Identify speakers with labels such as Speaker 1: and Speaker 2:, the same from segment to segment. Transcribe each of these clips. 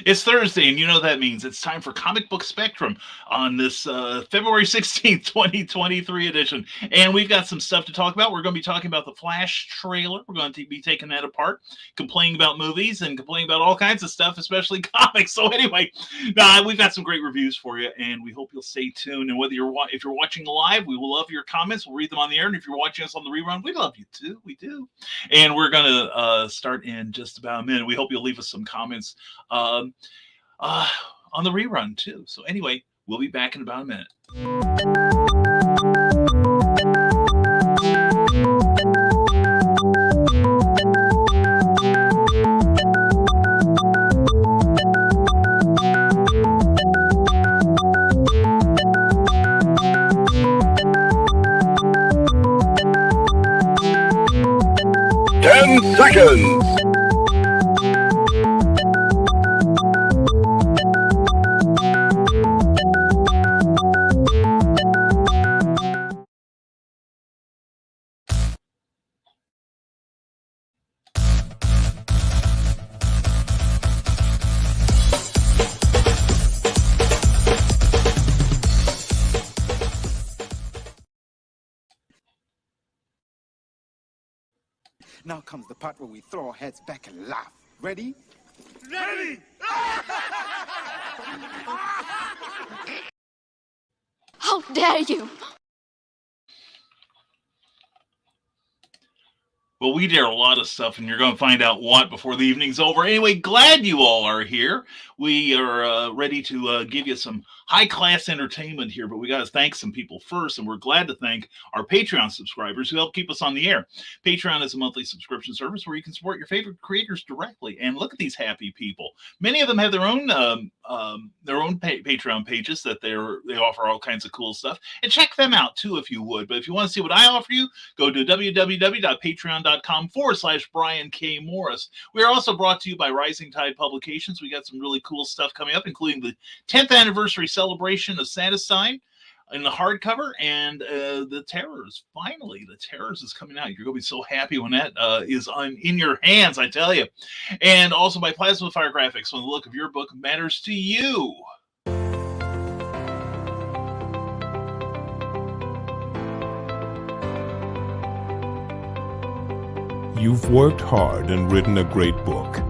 Speaker 1: It's Thursday, and you know what that means. It's time for Comic Book Spectrum on this February 16th, 2023 edition. And we've got some stuff to talk about. We're going to be talking about the Flash trailer. We're going to be taking that apart, complaining about movies, and complaining about all kinds of stuff, especially comics. So anyway, we've got some great reviews for you, and we hope you'll stay tuned. And whether if you're watching live, we will love your comments. We'll read them on the air. And if you're watching us on the rerun, we love you too. We do. And we're going to start in just about a minute. We hope you'll leave us some comments on the rerun too. So anyway, we'll be back in about a minute.
Speaker 2: 10 seconds.
Speaker 3: Now comes the part where we throw our heads back and laugh. Ready?
Speaker 2: Ready!
Speaker 4: How dare you!
Speaker 1: Well, we dare a lot of stuff, and you're going to find out what before the evening's over. Anyway, glad you all are here. We are ready to give you some high-class entertainment here, but we got to thank some people first, and we're glad to thank our Patreon subscribers who help keep us on the air. Patreon is a monthly subscription service where you can support your favorite creators directly, and look at these happy people. Many of them have their own Patreon pages that they offer all kinds of cool stuff, and check them out too if you would. But if you want to see what I offer you, go to www.patreon.com/Brian K. Morris. We are also brought to you by Rising Tide Publications. We got some really cool stuff coming up, including the 10th anniversary celebration of Sanderstein in the hardcover, and the Terrors. Finally, the Terrors is coming out. You're going to be so happy when that is in your hands, I tell you. And also by Plasma Fire Graphics, when the look of your book matters to you.
Speaker 5: You've worked hard and written a great book.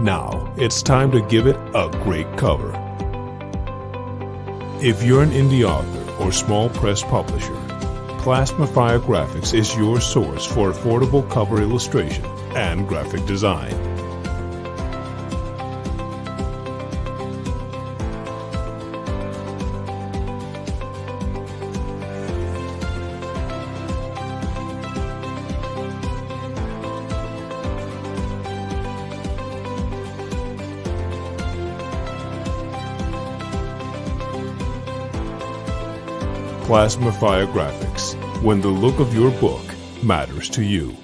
Speaker 5: Now, it's time to give it a great cover. If you're an indie author or small press publisher, Plasma Fire Graphics is your source for affordable cover illustration and graphic design. Plasma Fire Graphics, when the look of your book matters to you.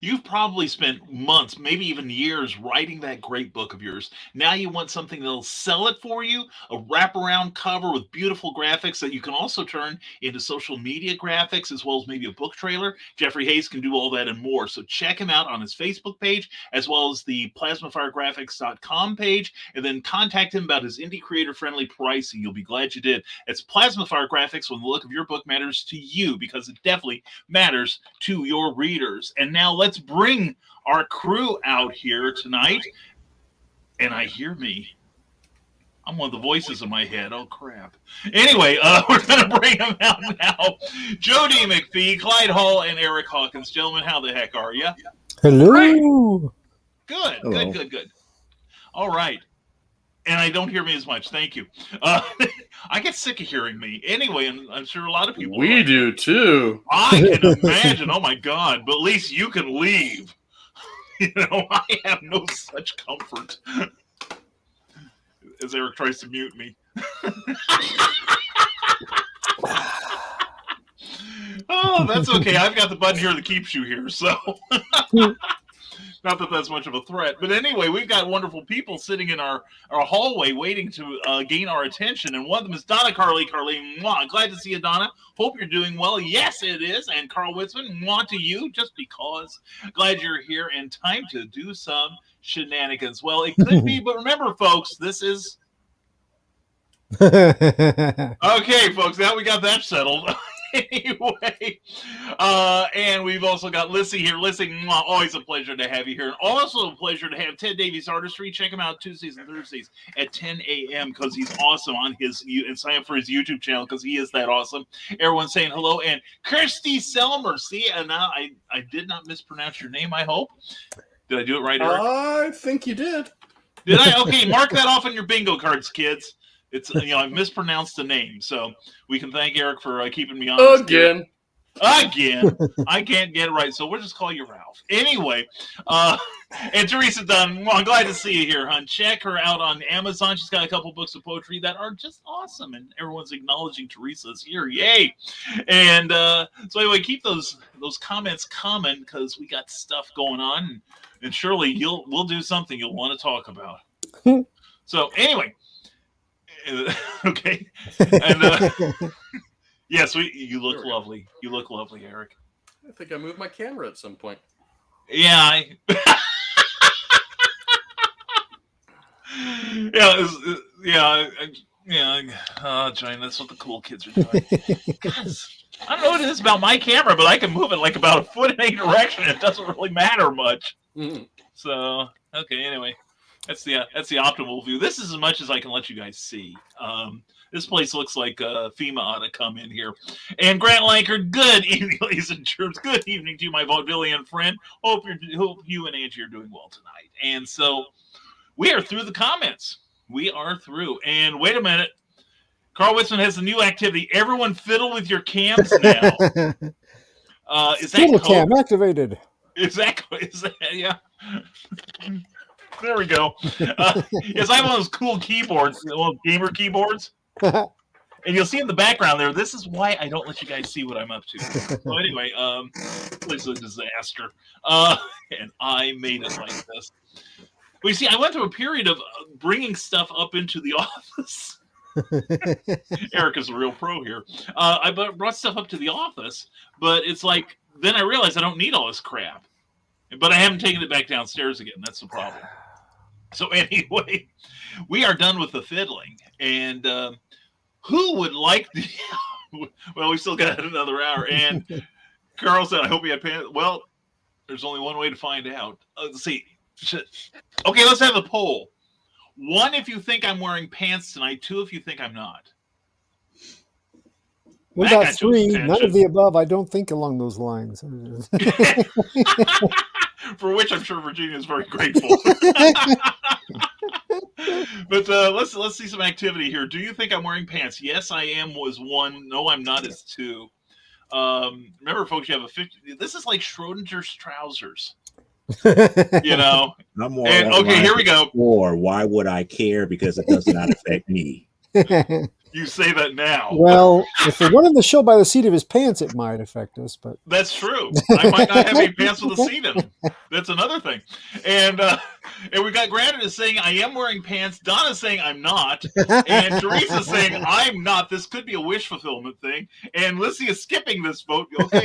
Speaker 1: You've probably spent months, maybe even years, writing that great book of yours. Now you want something that'll sell it for you, a wraparound cover with beautiful graphics that you can also turn into social media graphics, as well as maybe a book trailer. Jeffrey Hayes can do all that and more. So check him out on his Facebook page, as well as the plasmafiregraphics.com page, and then contact him about his indie creator-friendly pricing. You'll be glad you did. It's Plasma Fire Graphics when the look of your book matters to you, because it definitely matters to your readers. And now let's bring our crew out here tonight. And I hear me. I'm one of the voices in my head. Oh, crap. Anyway, we're going to bring them out now. Jody McFee, Clyde Hall, and Eric Hawkins. Gentlemen, how the heck are you?
Speaker 6: Hello.
Speaker 1: Great. Good,
Speaker 6: Hello.
Speaker 1: good. All right. And I don't hear me as much. Thank you. I get sick of hearing me. Anyway, and I'm sure a lot of people
Speaker 7: We do too.
Speaker 1: I can imagine. Oh my God! But at least you can leave. I have no such comfort. As Eric tries to mute me. Oh, that's okay. I've got the button here that keeps you here. So Not that that's much of a threat. But anyway, we've got wonderful people sitting in our hallway waiting to gain our attention. And one of them is Donna Carly. Mwah. Glad to see you, Donna. Hope you're doing well. Yes, it is. And Carl Witzman, mwah to you, just because. Glad you're here and time to do some shenanigans. Well, it could be, but remember, folks, this is... Okay, folks, now we got that settled. Anyway, and we've also got Lissy here. Lissy, always a pleasure to have you here. And also a pleasure to have Ted Davies Artistry. Check him out Tuesdays and Thursdays at 10 a.m. because he's awesome on his, and sign up for his YouTube channel because he is that awesome. Everyone's saying hello. And Kirsty Selmer. See, and now I did not mispronounce your name, I hope. Did I do it right, Eric?
Speaker 6: I think you did.
Speaker 1: Did I? Okay, mark that off on your bingo cards, kids. It's, I mispronounced the name, so we can thank Eric for keeping me honest. Again. I can't get it right, so we'll just call you Ralph. Anyway, and Teresa Dunn, well, I'm glad to see you here, hon. Check her out on Amazon. She's got a couple books of poetry that are just awesome, and everyone's acknowledging Teresa's here. Yay! And so anyway, keep those comments coming because we got stuff going on, and surely we'll do something you'll want to talk about. So anyway. Okay, and yes, you look lovely. You look lovely, Eric.
Speaker 6: I think I moved my camera at some point.
Speaker 1: Yeah, Jane, that's what the cool kids are doing. I don't know what it is about my camera, but I can move it like about a foot in any direction. It doesn't really matter much. Mm-hmm. So, okay, anyway. That's the optimal view. This is as much as I can let you guys see. This place looks like FEMA ought to come in here. And Grant Lankard, good evening, ladies and germs. Good evening to you, my vaudevillian friend. Hope you and Angie are doing well tonight. And so we are through the comments. We are through. And wait a minute. Carl Witzman has a new activity. Everyone fiddle with your cams now. Is that
Speaker 7: fiddle cam activated?
Speaker 1: Is that yeah? There we go. Yes, I have one of those cool keyboards, gamer keyboards. And you'll see in the background there, this is why I don't let you guys see what I'm up to. So anyway, it's a disaster. And I made it like this. Well, you see, I went through a period of bringing stuff up into the office. Eric is a real pro here. I brought stuff up to the office, but it's like, then I realized I don't need all this crap. But I haven't taken it back downstairs again. That's the problem. So anyway, we are done with the fiddling. And who would like to... Well, we still got another hour. And Carl said, I hope you had pants. Well, there's only one way to find out. Let's see. Okay, let's have a poll. 1, if you think I'm wearing pants tonight. 2, if you think I'm not.
Speaker 7: We got 3. None of the above. I don't think along those lines.
Speaker 1: For which I'm sure Virginia is very grateful. But let's see some activity here. Do you think I'm wearing pants? Yes, I am was 1. No, I'm not is 2. Remember, folks, you have a 50. This is like Schrodinger's trousers. You know.
Speaker 8: I'm more
Speaker 1: okay, here we go.
Speaker 8: Or why would I care? Because it does not affect me.
Speaker 1: You say that now.
Speaker 7: Well, if we're running the show by the seat of his pants, it might affect us. But
Speaker 1: that's true. I might not have any pants with a seat in them. That's another thing. And we got Granted is saying I am wearing pants. Donna's saying I'm not. And Teresa's saying I'm not. This could be a wish fulfillment thing. And Lissy is skipping this vote. Okay,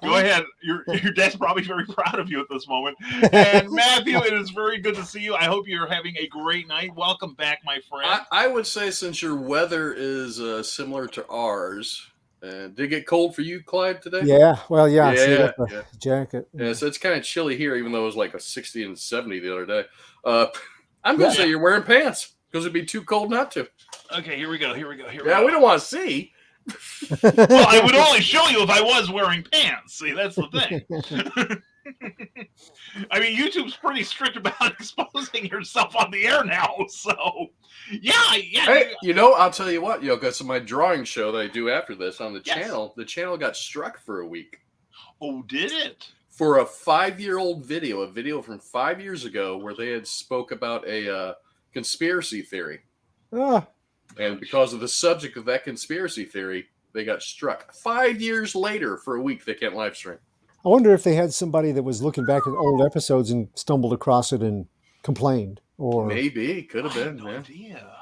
Speaker 1: go ahead. Your dad's probably very proud of you at this moment. And Matthew, it is very good to see you. I hope you're having a great night. Welcome back, my friend.
Speaker 6: I would say since your weather is similar to ours. Did it get cold for you, Clyde, today?
Speaker 7: Yeah. Well, yeah. Jacket.
Speaker 6: Yeah, so it's kind of chilly here, even though it was like a 60 and 70 the other day. I'm going to say you're wearing pants because it'd be too cold not to.
Speaker 1: Okay, here we go.
Speaker 6: We don't want to see.
Speaker 1: Well, I would only show you if I was wearing pants. See, that's the thing. I mean, YouTube's pretty strict about exposing yourself on the air now, so yeah.
Speaker 6: Hey, I'll tell you what, because of my drawing show that I do after this on the channel, the channel got struck for a week.
Speaker 1: Oh, did it?
Speaker 6: For a 5-year-old video, a video from 5 years ago where they had spoke about a conspiracy theory. And because of the subject of that conspiracy theory, they got struck. 5 years later, for a week, they can't live stream.
Speaker 7: I wonder if they had somebody that was looking back at old episodes and stumbled across it and complained. Or
Speaker 6: Maybe could have
Speaker 1: I have
Speaker 6: been.
Speaker 1: no
Speaker 6: Yeah.
Speaker 1: idea.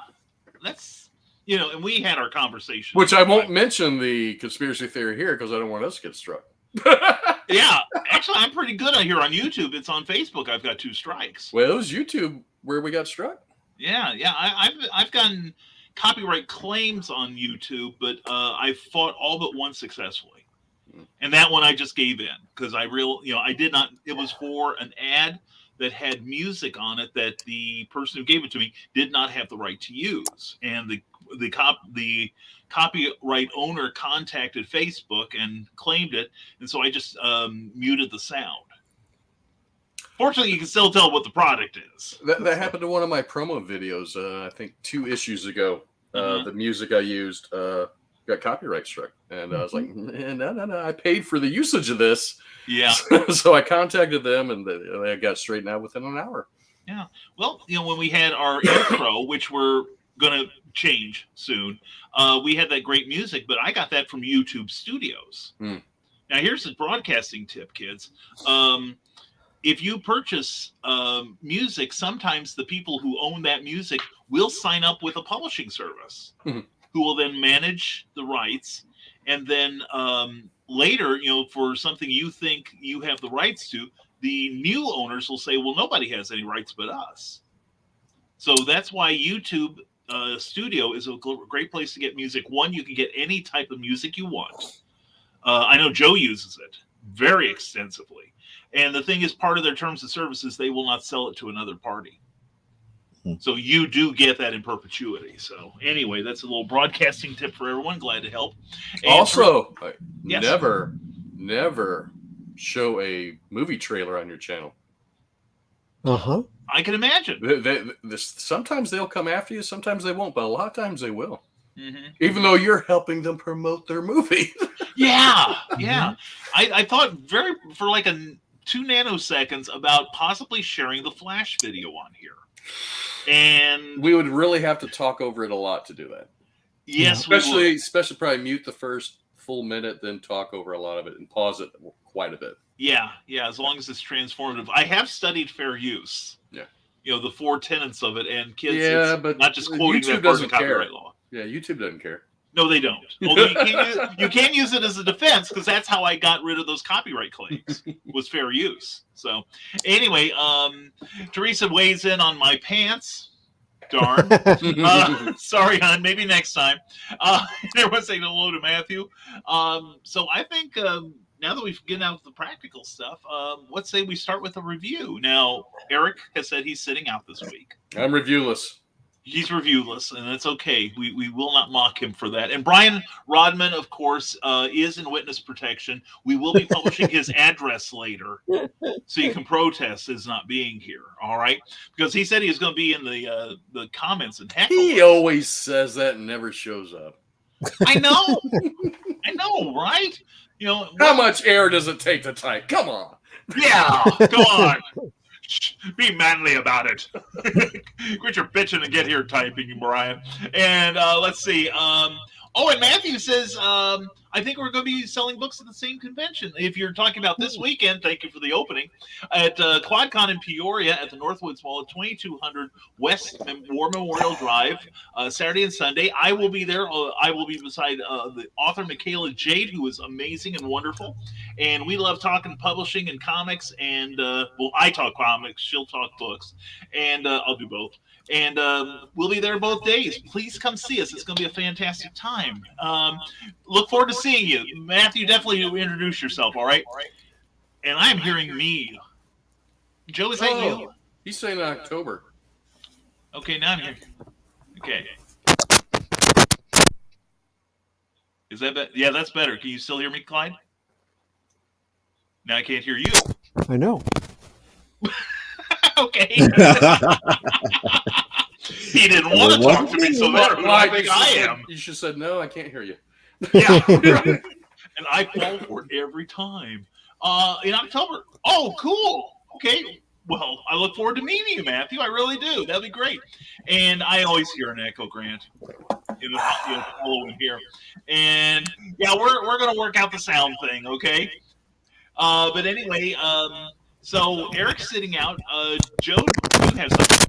Speaker 1: That's and we had our conversation.
Speaker 6: Which I won't mention the conspiracy theory here because I don't want us to get struck.
Speaker 1: Yeah, actually, I'm pretty good on here on YouTube. It's on Facebook. I've got 2 strikes.
Speaker 6: Well, it was YouTube where we got struck.
Speaker 1: Yeah. I've gotten copyright claims on YouTube, but I fought all but one successfully, and that one I just gave in because I did not. It was for an ad that had music on it that the person who gave it to me did not have the right to use, and the copyright owner contacted Facebook and claimed it, and so I just muted the sound. Fortunately, you can still tell what the product is.
Speaker 6: That happened to one of my promo videos. I think 2 issues ago. The music I used got copyright struck, and I was like, "No! I paid for the usage of this."
Speaker 1: Yeah.
Speaker 6: So I contacted them, and they got straightened out within an hour.
Speaker 1: Yeah. Well, when we had our intro, which we're going to change soon, we had that great music, but I got that from YouTube Studios. Now, here's the broadcasting tip, kids. If you purchase music, sometimes the people who own that music will sign up with a publishing service who will then manage the rights. And then later, for something you think you have the rights to, the new owners will say, well, nobody has any rights but us. So that's why YouTube Studio is a great place to get music. One, you can get any type of music you want. I know Joe uses it very extensively. And the thing is, part of their terms of services, they will not sell it to another party. So you do get that in perpetuity. So anyway, that's a little broadcasting tip for everyone. Glad to help. And
Speaker 6: Also,
Speaker 1: Yes.
Speaker 6: never show a movie trailer on your channel.
Speaker 1: I can imagine.
Speaker 6: Sometimes they'll come after you, sometimes they won't, but a lot of times they will. Even though you're helping them promote their movie.
Speaker 1: Yeah. I thought for like 2 nanoseconds about possibly sharing the Flash video on here. And
Speaker 6: we would really have to talk over it a lot to do that.
Speaker 1: Yes,
Speaker 6: especially probably mute the first full minute, then talk over a lot of it and pause it quite a bit.
Speaker 1: Yeah, as long as it's transformative. I have studied fair use.
Speaker 6: Yeah.
Speaker 1: The 4 tenets of it, and kids,
Speaker 6: but
Speaker 1: not just quoting
Speaker 6: YouTube
Speaker 1: that part of
Speaker 6: doesn't care.
Speaker 1: copyright law.
Speaker 6: Yeah, YouTube doesn't care.
Speaker 1: No, they don't. Although you can use it as a defense, because that's how I got rid of those copyright claims, was fair use. So anyway, Teresa weighs in on my pants. Darn. Sorry, hon. Maybe next time. Everyone's saying hello to Matthew. So I think now that we've gotten out the practical stuff, let's say we start with a review. Now, Eric has said he's sitting out this week.
Speaker 6: I'm reviewless.
Speaker 1: He's reviewless, and that's okay. We will not mock him for that. And Brian Rodman, of course, is in witness protection. We will be publishing his address later, so you can protest his not being here. All right, because he said he was going to be in the comments and heckle.
Speaker 6: He always says that and never shows up.
Speaker 1: I know, right?
Speaker 6: How much air does it take to type? Come on.
Speaker 1: Yeah, go on. Be manly about it. Quit your bitching and get here typing, Brian. And let's see. And Matthew says, I think we're going to be selling books at the same convention. If you're talking about this weekend, thank you for the opening, at QuadCon in Peoria at the Northwoods Mall at 2200 West War Memorial Drive, Saturday and Sunday. I will be there. I will be beside the author Michaela Jade, who is amazing and wonderful. And we love talking publishing and comics. And, I talk comics. She'll talk books. And I'll do both. And we'll be there both days. Please come see us. It's going to be a fantastic time. Look forward to seeing you. Matthew, definitely introduce yourself, all right? And I'm hearing me. Joe, is that you?
Speaker 6: He's saying October.
Speaker 1: Okay, now I'm here. Okay. Is that better? Yeah, that's better. Can you still hear me, Clyde? Now I can't hear you.
Speaker 7: I know.
Speaker 1: Okay. He didn't want to talk to me, so that's who I think I am.
Speaker 6: You should have said, no, I can't hear you.
Speaker 1: Yeah. And I fall for it every time. In October. Oh, cool. Okay. Well, I look forward to meeting you, Matthew. I really do. That'd be great. And I always hear an echo, Grant. Following here. And yeah, we're going to work out the sound thing, okay? But anyway, so Eric's sitting out. Joe, do you have something?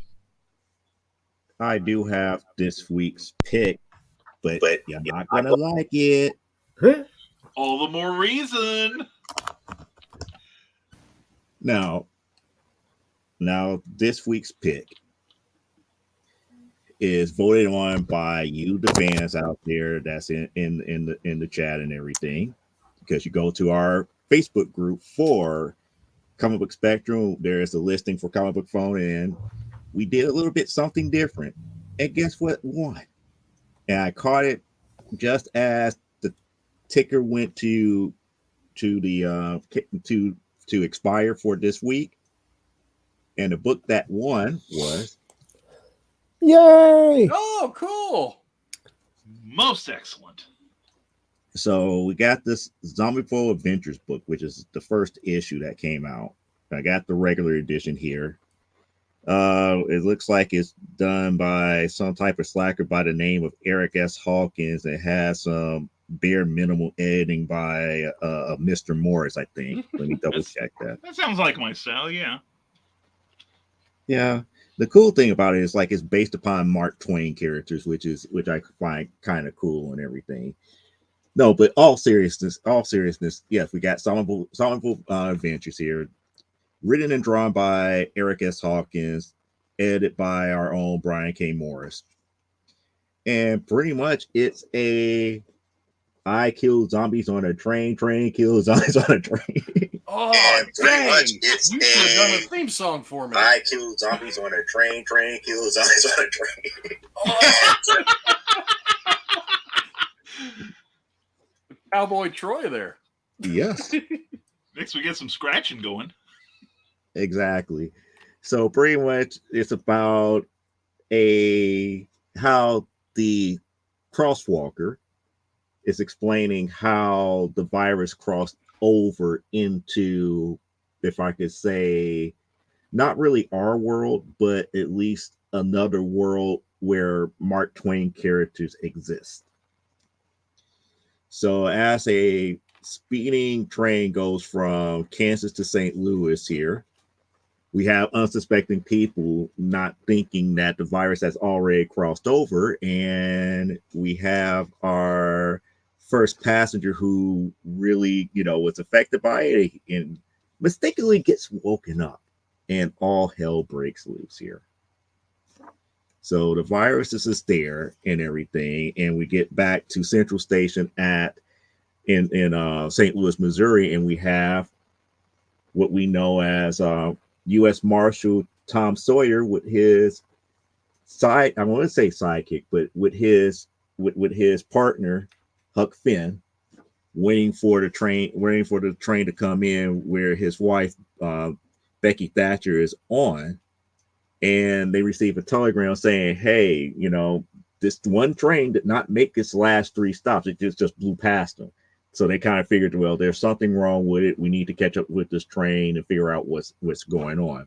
Speaker 8: I do have this week's pick, but you're not gonna like it.
Speaker 1: All the more reason.
Speaker 8: Now, this week's pick is voted on by you, the fans out there that's in the chat and everything. Because you go to our Facebook group for Comic Book Spectrum, there's a listing for Comic Book Phone, and we did a little bit something different. And guess what won? And I caught it just as the ticker went to expire for this week. And the book that won was
Speaker 7: Yay!
Speaker 6: Oh, cool.
Speaker 1: Most excellent.
Speaker 8: So we got this Zombie Full Adventures book, which is the first issue that came out. I got the regular edition here. It looks like it's done by some type of slacker by the name of Eric S. Hawkins. It has some bare minimal editing by Mr. Morris, I think. Let me double check that.
Speaker 1: That sounds like my style, yeah.
Speaker 8: Yeah. The cool thing about it is like it's based upon Mark Twain characters, which I find kind of cool and everything. No, but all seriousness, yes, we got Songful Adventures here, written and drawn by Eric S. Hawkins, edited by our own Brian K. Morris. And pretty much it's I kill zombies on a train kill zombies on a train.
Speaker 6: Oh,
Speaker 3: And pretty
Speaker 6: dang.
Speaker 3: much it's
Speaker 6: You should have done a theme song for me.
Speaker 3: I kill zombies on a train kill zombies on a train.
Speaker 6: Cowboy Troy there.
Speaker 8: Yes,
Speaker 1: Next, we get some scratching going.
Speaker 8: exactly. So pretty much it's about how the crosswalker is explaining how the virus crossed over into, if I could say, not really our world, but at least another world where Mark Twain characters exist. So as a speeding train goes from Kansas to St. Louis here, we have unsuspecting people not thinking that the virus has already crossed over. And we have our first passenger who really, was affected by it and mistakenly gets woken up, and all hell breaks loose here. So the virus is there and everything, and we get back to Central Station in St. Louis, Missouri, and we have what we know as U.S. Marshal Tom Sawyer with his I want to say sidekick, but with his partner Huck Finn, waiting for the train to come in, where his wife Becky Thatcher is on. And they receive a telegram saying, hey, this one train did not make its last 3 stops. It just blew past them. So they kind of figured, well, there's something wrong with it. We need to catch up with this train and figure out what's going on.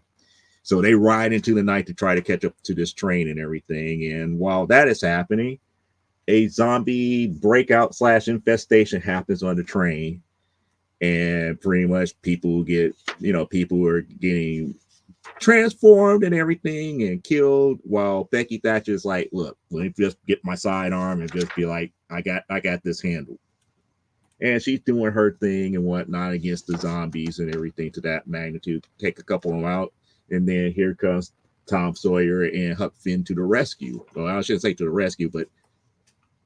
Speaker 8: So they ride into the night to try to catch up to this train and everything. And while that is happening, a zombie breakout / infestation happens on the train. And pretty much people are getting transformed and everything and killed, while Becky Thatcher is like, look, let me just get my sidearm and just be like, I got this handled. And she's doing her thing and whatnot against the zombies and everything to that magnitude, take a couple of them out, and then here comes Tom Sawyer and Huck Finn to the rescue. Well, I shouldn't say to the rescue, but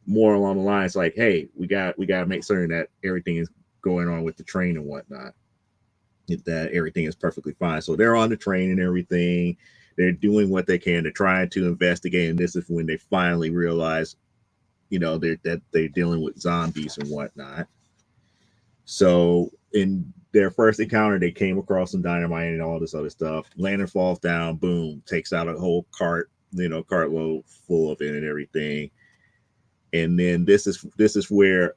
Speaker 8: more along the lines like, hey, we got to make certain that everything is going on with the train and whatnot, that everything is perfectly fine. So they're on the train and everything. They're doing what they can. They're trying to investigate, and this is when they finally realize, they're dealing with zombies and whatnot. So in their first encounter, they came across some dynamite and all this other stuff. Lantern falls down, boom, takes out a whole cartload full of it and everything. And then this is where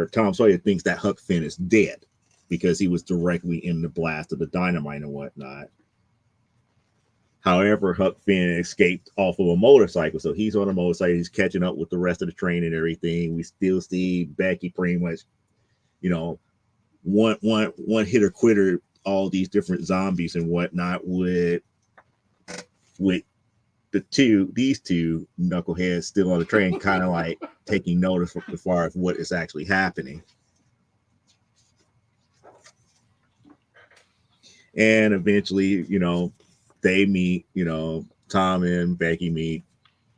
Speaker 8: Tom Sawyer thinks that Huck Finn is dead, because he was directly in the blast of the dynamite and whatnot. However, Huck Finn escaped off of a motorcycle. So he's on a motorcycle. He's catching up with the rest of the train and everything. We still see Becky pretty much, one hitter quitter, all these different zombies and whatnot with these two knuckleheads still on the train, kind of like taking notice as far as what is actually happening. And eventually, they meet, Tom and Becky meet,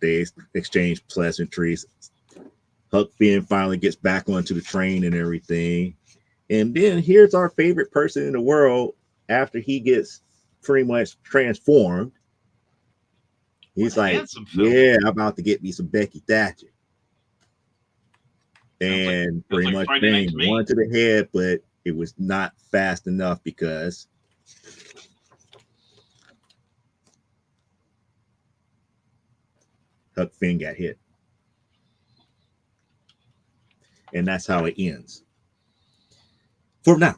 Speaker 8: they exchange pleasantries. Huck Finn finally gets back onto the train and everything. And then here's our favorite person in the world after he gets pretty much transformed. He's like, yeah, I'm about to get me some Becky Thatcher. And pretty much banged one to the head, but it was not fast enough because Huck Finn got hit. And that's how it ends. For now.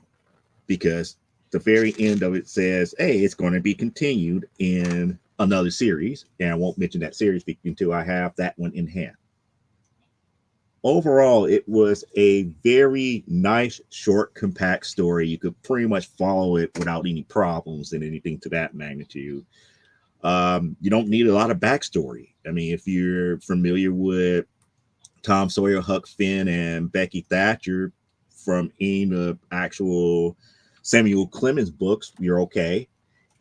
Speaker 8: Because the very end of it says, hey, it's going to be continued in another series. And I won't mention that series until I have that one in hand. Overall, it was a very nice, short, compact story. You could pretty much follow it without any problems and anything to that magnitude. You don't need a lot of backstory. I mean, if you're familiar with Tom Sawyer, Huck Finn, and Becky Thatcher from any of the actual Samuel Clemens books, you're okay.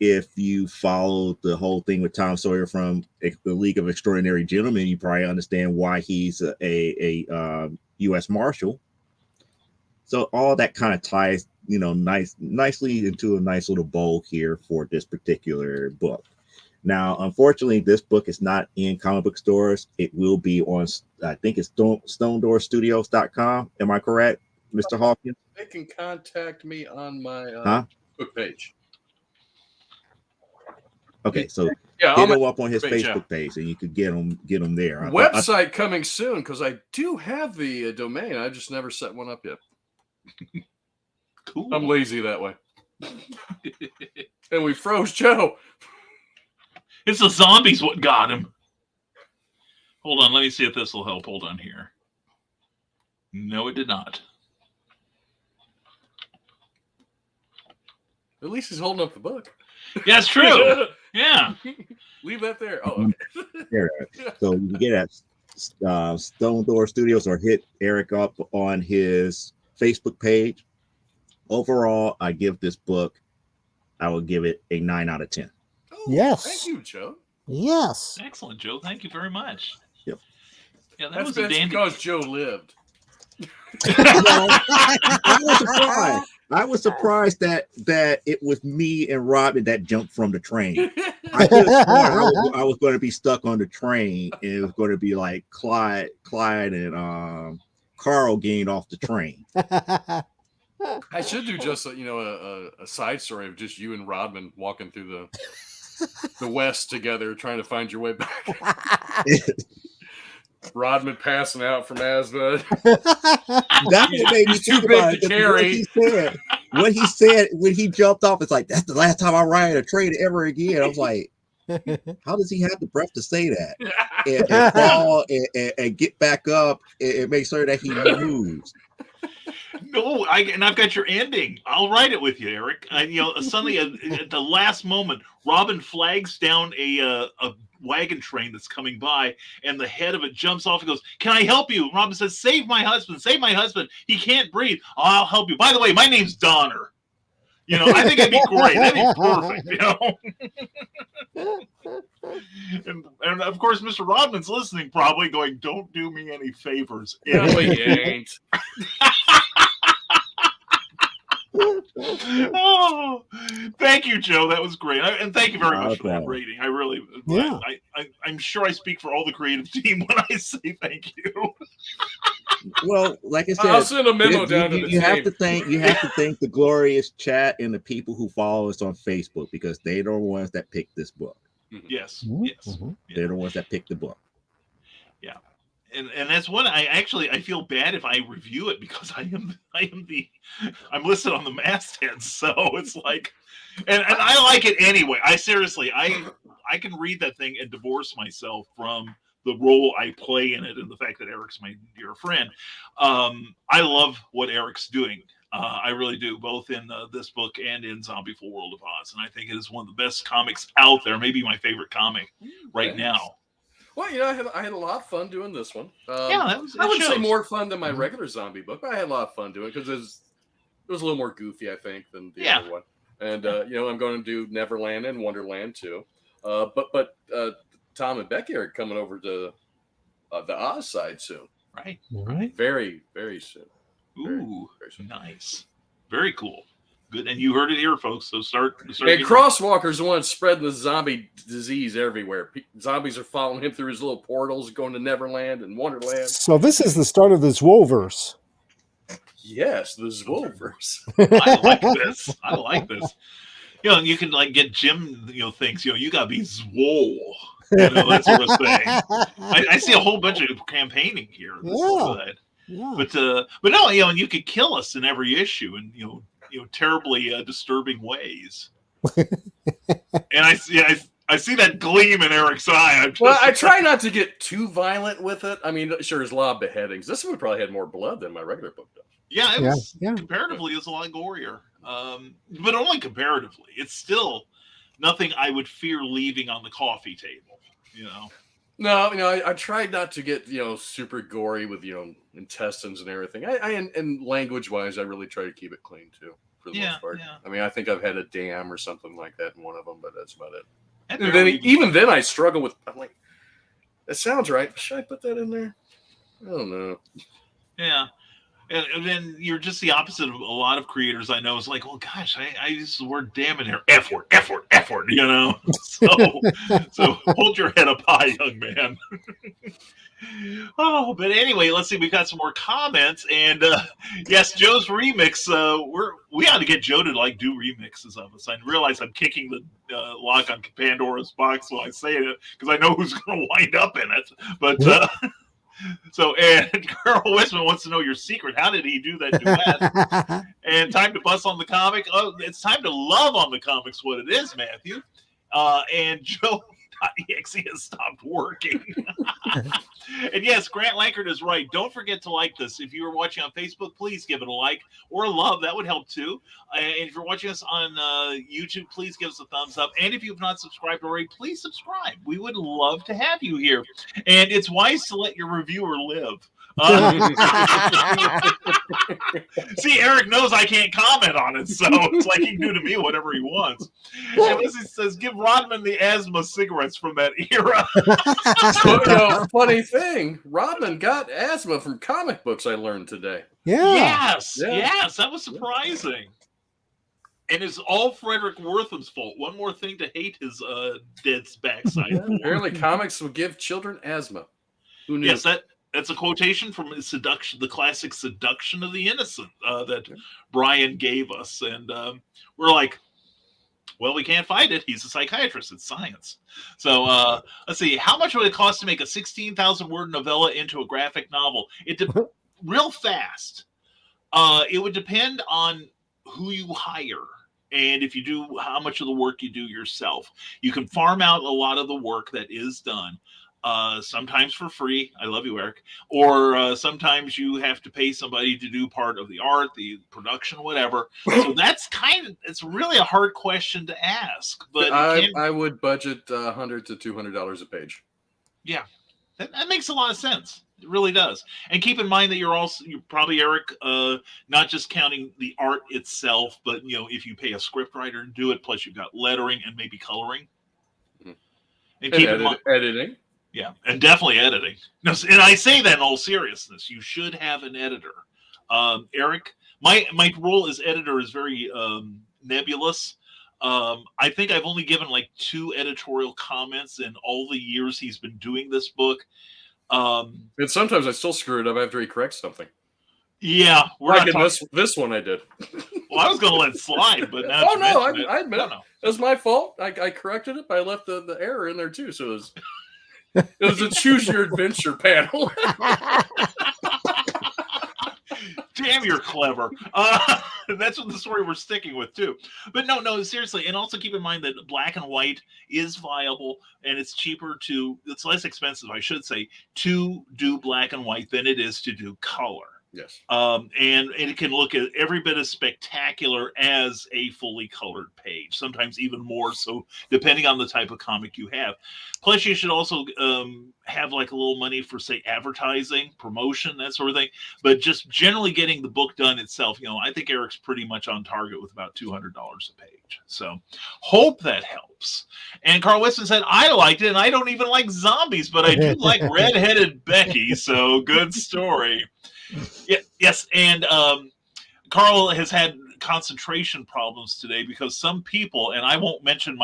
Speaker 8: If you follow the whole thing with Tom Sawyer from the League of Extraordinary Gentlemen, you probably understand why he's a U.S. Marshal. So all that kind of ties, nicely into a nice little bow here for this particular book. Now, unfortunately, this book is not in comic book stores. It will be on, I think it's stonedoorstudios.com. Am I correct, Mr. Hawkins?
Speaker 6: They can contact me on my book page.
Speaker 8: Okay, so
Speaker 6: hit
Speaker 8: him up on his Facebook page, and you could get them there.
Speaker 6: Website coming soon, because I do have the domain. I just never set one up yet.
Speaker 1: Cool.
Speaker 6: I'm lazy that way. And we froze Joe.
Speaker 1: It's the zombies what got him. Hold on, let me see if this will help. Hold on here. No, it did not.
Speaker 6: At least he's holding up the book.
Speaker 1: Yeah, it's true. Yeah.
Speaker 6: Leave that there. Oh, okay.
Speaker 8: So you can get at Stone Door Studios or hit Eric up on his Facebook page. Overall, I give this book, I will give it a 9 out of 10.
Speaker 6: Oh,
Speaker 7: yes.
Speaker 6: Thank you, Joe.
Speaker 7: Yes.
Speaker 1: Excellent, Joe. Thank you very much.
Speaker 8: Yep.
Speaker 1: Yeah,
Speaker 6: That's because Joe lived.
Speaker 8: I was surprised. I was surprised that it was me and Rodman that jumped from the train. I could have sworn I was going to be stuck on the train, and it was going to be like Clyde and Carl getting off the train.
Speaker 6: I should do just a side story of just you and Rodman walking through the West together, trying to find your way back. Rodman passing out from asthma.
Speaker 8: That made me
Speaker 6: too big to carry.
Speaker 8: What he said when he jumped off, it's like, that's the last time I ride a train ever again. I was like, how does he have the breath to say that? And fall and get back up and make sure that he moves.
Speaker 1: No, I've got your ending. I'll write it with you, Eric. Suddenly at the last moment, Robin flags down a wagon train that's coming by, and the head of it jumps off and goes, "Can I help you?" And Robin says, "Save my husband! Save my husband! He can't breathe. I'll help you. By the way, my name's Donner." I think it'd be great. That'd be perfect. And of course, Mr. Rodman's listening, probably going, "Don't do me any favors."
Speaker 6: No, he ain't.
Speaker 1: Oh, thank you, Joe. That was great, and thank you very much for that rating. I really,
Speaker 7: yeah.
Speaker 1: I'm sure I speak for all the creative team when I say thank you.
Speaker 8: Well, like I said,
Speaker 6: I'll send a memo down to the
Speaker 8: you
Speaker 6: team.
Speaker 8: have to thank the glorious chat and the people who follow us on Facebook, because they're the ones that picked this book.
Speaker 1: Yes,
Speaker 7: Mm-hmm.
Speaker 1: yes,
Speaker 7: Mm-hmm.
Speaker 8: They're the ones that picked the book.
Speaker 1: Yeah. And that's what I feel bad if I review it, because I'm listed on the masthead, so it's like, and I like it anyway. I can read that thing and divorce myself from the role I play in it and the fact that Eric's my dear friend. I love what Eric's doing. I really do, both in this book and in Zombie Full World of Oz. And I think it is one of the best comics out there, maybe my favorite comic right now.
Speaker 6: Well, I had a lot of fun doing this one.
Speaker 1: Yeah,
Speaker 6: I wouldn't say more fun than my regular zombie book, but I had a lot of fun doing it because it was a little more goofy, I think, than the other one. And I'm going to do Neverland and Wonderland too. But Tom and Becky are coming over to the Oz side soon.
Speaker 1: Right.
Speaker 6: Very, very soon.
Speaker 1: Ooh, very soon. Nice. Very cool. Good. And you heard it here, folks. So start
Speaker 6: and Crosswalker's the one spreading the zombie disease everywhere. Zombies are following him through his little portals, going to Neverland and Wonderland.
Speaker 7: So this is the start of the Zwoverse.
Speaker 6: Yes, the Zwoverse.
Speaker 1: I like this. You can like get Jim, thinks, you gotta be Zwole. That sort of thing. I see a whole bunch of campaigning here.
Speaker 7: Yeah.
Speaker 1: But no, and you could kill us in every issue in terribly disturbing ways. And I see that gleam in Eric's eye.
Speaker 6: I try not to get too violent with it. I mean, sure, there's a lot of beheadings. This one probably had more blood than my regular book does.
Speaker 1: Yeah, it was comparatively, it was a lot gorier. But only comparatively. It's still nothing I would fear leaving on the coffee table.
Speaker 6: No, I tried not to get super gory with intestines and everything. And language wise, I really try to keep it clean too, for the most part.
Speaker 1: Yeah.
Speaker 6: I mean, I think I've had a dam or something like that in one of them, but that's about it. And then even then, I struggle with. I'm like, that sounds right. Should I put that in there? I don't know.
Speaker 1: Yeah. And then you're just the opposite of a lot of creators I know. It's like, well, gosh, I use the word damn in there. F word. So hold your head up high, young man. But anyway, let's see. We've got some more comments. And yes, Joe's remix. We ought to get Joe to do remixes of us. I realize I'm kicking the lock on Pandora's box while I say it because I know who's going to wind up in it. But so, and Carl Westman wants to know your secret. How did he do that duet? And time to bust on the comic. Oh, it's time to love on the comics. What it is, Matthew. And Joe.exe has stopped working. And yes, Grant Lankard is right. Don't forget to like this. If you are watching on Facebook, please give it a like or a love. That would help too. And if you're watching us on YouTube, please give us a thumbs up. And if you've not subscribed already, please subscribe. We would love to have you here. And it's wise to let your reviewer live. See, Eric knows I can't comment on it, so it's like he can do to me whatever he wants. And Lizzie says, give Rodman the asthma cigarettes from that era.
Speaker 6: Funny thing, Rodman got asthma from comic books, I learned today.
Speaker 1: Yes, that was surprising. And it's all Frederick Wortham's fault. One more thing to hate his dead backside.
Speaker 6: Apparently comics will give children asthma. Who knew?
Speaker 1: Yes, that's a quotation from Seduction, the classic Seduction of the Innocent that Brian gave us. And we're like, well, we can't fight it. He's a psychiatrist. It's science. So let's see. How much would it cost to make a 16,000 word novella into a graphic novel? Real fast. It would depend on who you hire. And if you do, how much of the work you do yourself. You can farm out a lot of the work that is done. Sometimes for free. I love you, Eric. Or sometimes you have to pay somebody to do part of the art, the production, whatever. So that's it's really a hard question to ask. But
Speaker 6: I would budget $100 to $200 a page.
Speaker 1: Yeah, that makes a lot of sense. It really does. And keep in mind that you're probably, Eric, not just counting the art itself, but if you pay a scriptwriter to do it, plus you've got lettering and maybe coloring.
Speaker 6: Mm-hmm.
Speaker 1: And keep in mind
Speaker 6: editing.
Speaker 1: Yeah, and definitely editing. No, and I say that in all seriousness. You should have an editor. Eric, my role as editor is very nebulous. I think I've only given 2 editorial comments in all the years he's been doing this book.
Speaker 6: And sometimes I still screw it up after he corrects something.
Speaker 1: Yeah,
Speaker 6: this one I did.
Speaker 1: Well, I was going to let it slide, but now
Speaker 6: I admit it. It was my fault. I corrected it, but I left the error in there too. So it was a choose your adventure panel.
Speaker 1: Damn, you're clever. That's what the story we're sticking with too. But no, seriously. And also keep in mind that black and white is viable, and it's less expensive, I should say, to do black and white than it is to do color.
Speaker 6: Yes.
Speaker 1: And it can look at every bit as spectacular as a fully colored page, sometimes even more so, depending on the type of comic you have. Plus, you should also have like a little money for, say, advertising, promotion, that sort of thing. But just generally getting the book done itself, I think Eric's pretty much on target with about $200 a page. So hope that helps. And Carl Weston said, I liked it, and I don't even like zombies, but I do like redheaded Becky, so good story. Yeah, yes, and Carl has had concentration problems today because some people, and I won't mention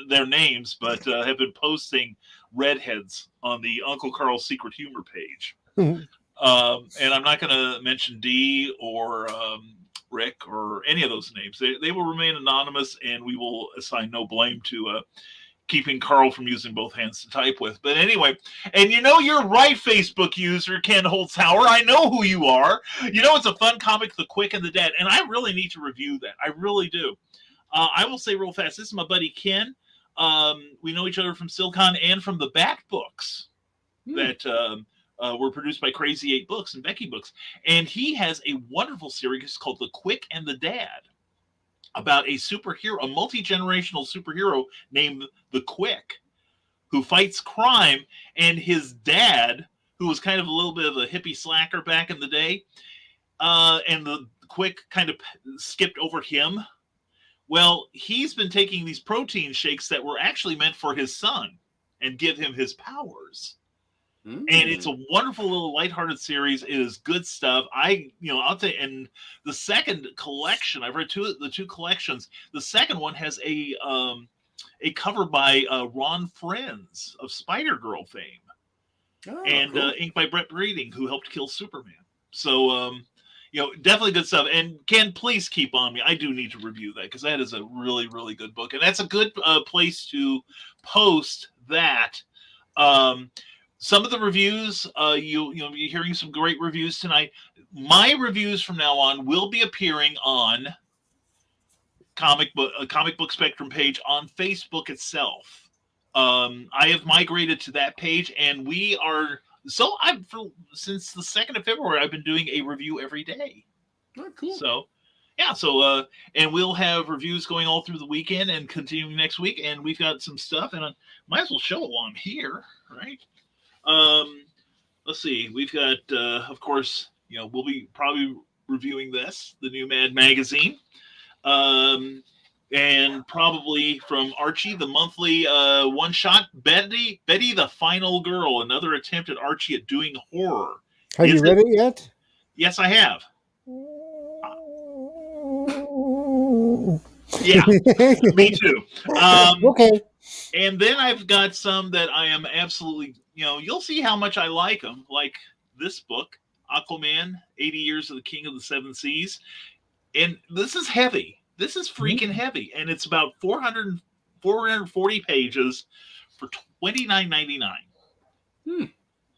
Speaker 1: their names, but have been posting redheads on the Uncle Carl's Secret Humor page. And I'm not going to mention Dee or Rick or any of those names. They will remain anonymous, and we will assign no blame to keeping Carl from using both hands to type with. But anyway, and you're right, Facebook user Ken Holzhauer. I know who you are. It's a fun comic, The Quick and the Dead, and I really need to review that. I really do. I will say real fast, this is my buddy Ken. We know each other from Silcon and from the Bat books that were produced by Crazy 8 Books and Becky Books. And he has a wonderful series called The Quick and the Dad, about a superhero, a multi-generational superhero named the Quick, who fights crime, and his dad, who was kind of a little bit of a hippie slacker back in the day, and the Quick kind of skipped over him. Well, he's been taking these protein shakes that were actually meant for his son and give him his powers. And it's a wonderful little lighthearted series. It is good stuff. I'll tell you, and the second collection, I've read the two collections. The second one has a cover by Ron Frenz of Spider-Girl fame, and cool. Ink by Brett Breeding, who helped kill Superman. So, definitely good stuff. And Ken, please keep on me. I do need to review that because that is a really, really good book, and that's a good place to post that. Some of the reviews, you'll be hearing some great reviews tonight. My reviews from now on will be appearing on Comic Book Spectrum page on Facebook itself. I have migrated to that page, and we are since the 2nd of February, I've been doing a review every day.
Speaker 6: Oh, cool.
Speaker 1: So, yeah. And we'll have reviews going all through the weekend and continuing next week. And we've got some stuff, and I might as well show it while I'm here, right? Let's see. We've got, of course, we'll be probably reviewing this, the new Mad magazine, and probably from Archie, the monthly one shot, Betty the Final Girl, another attempt at Archie at doing horror.
Speaker 7: Have you read it yet?
Speaker 1: Yes, I have. Yeah, me too.
Speaker 7: Okay.
Speaker 1: And then I've got some that I am absolutely, you'll see how much I like them. Like this book, Aquaman, 80 Years of the King of the Seven Seas. And this is heavy. This is freaking heavy. And it's about 440 pages for $29.99.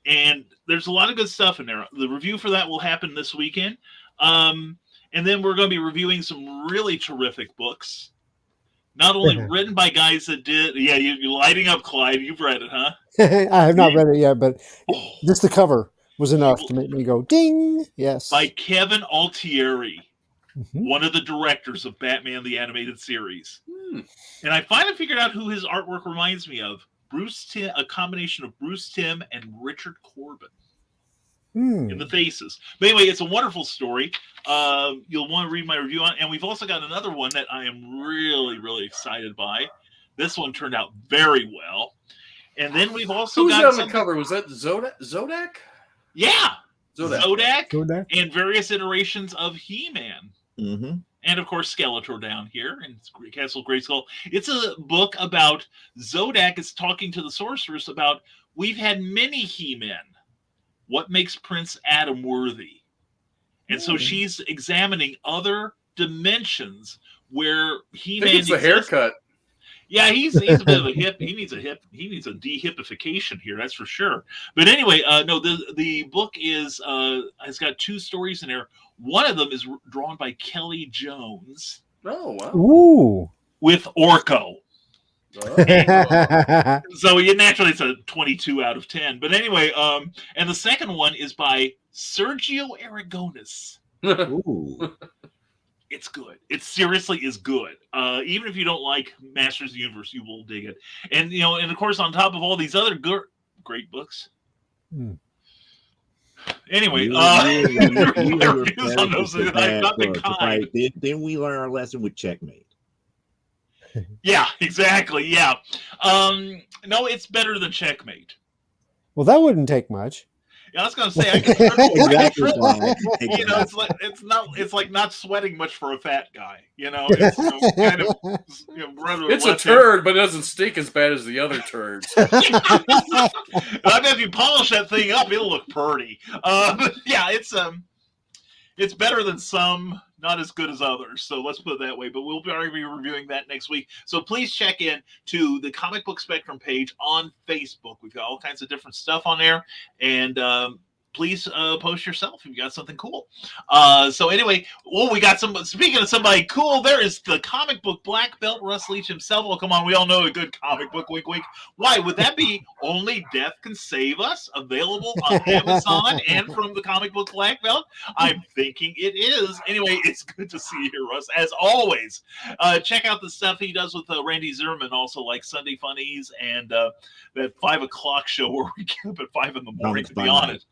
Speaker 1: And there's a lot of good stuff in there. The review for that will happen this weekend. And then we're going to be reviewing some really terrific books. Not only written by guys that did, you're lighting up, Clyde. You've read it, huh?
Speaker 7: I have not read it yet, but just the cover was enough to make me go, ding, yes.
Speaker 1: By Kevin Altieri, one of the directors of Batman the Animated Series. And I finally figured out who his artwork reminds me of. Bruce Timm, a combination of Bruce Timm and Richard Corbin. In the faces. But anyway, it's a wonderful story. You'll want to read my review on it. And we've also got another one that I am really, really excited by. This one turned out very well. And then we've also got
Speaker 6: on the cover? Was that Zodak?
Speaker 1: Yeah. Zodak.
Speaker 7: Zodak.
Speaker 1: And various iterations of He-Man. And of course Skeletor down here in Castle Grayskull. It's a book about Zodak is talking to the sorceress about, we've had many He-Men. What makes Prince Adam worthy? And so she's examining other dimensions where He-Man.
Speaker 6: I think it's the haircut.
Speaker 1: Yeah, he's a bit of a hip. He needs a de-hippification here, that's for sure. But anyway, no, the book is has got 2 stories in there. One of them is drawn by Kelly Jones.
Speaker 6: Oh wow!
Speaker 7: Ooh,
Speaker 1: with Orko. So naturally it's a 22 out of 10. But anyway, and the second one is by Sergio Aragonis.
Speaker 8: Ooh.
Speaker 1: It's good. It seriously is good. Even if you don't like Masters of the Universe, you will dig it. And and of course, on top of all these other great books. Anyway,
Speaker 8: You and your
Speaker 1: reviews on those. Not the kind.
Speaker 8: Right. Then we learn our lesson with Checkmate.
Speaker 1: Yeah, exactly. Yeah. No, it's better than Checkmate.
Speaker 7: Well, that wouldn't take much.
Speaker 1: Yeah, I was going to say I can
Speaker 8: Exactly.
Speaker 1: it's like not sweating much for a fat guy. It's kind of
Speaker 6: it's a turd, but it doesn't stink as bad as the other turds.
Speaker 1: I bet if you polish that thing up, it'll look pretty. Yeah, it's better than some, not as good as others. So let's put it that way. But we'll be reviewing that next week. So please check in to the Comic Book Spectrum page on Facebook. We've got all kinds of different stuff on there. And please post yourself if you got something cool. So anyway, we got speaking of somebody cool, there is the comic book black belt Russ Leach himself. Oh, come on. We all know a good comic book. Wink, wink. Why would that be? Only Death Can Save Us, available on Amazon and from the comic book black belt? I'm thinking it is. Anyway, it's good to see you here, Russ. As always, check out the stuff he does with Randy Zimmerman, also like Sunday Funnies and that 5 o'clock show where we get up at 5 in the morning, to be honest.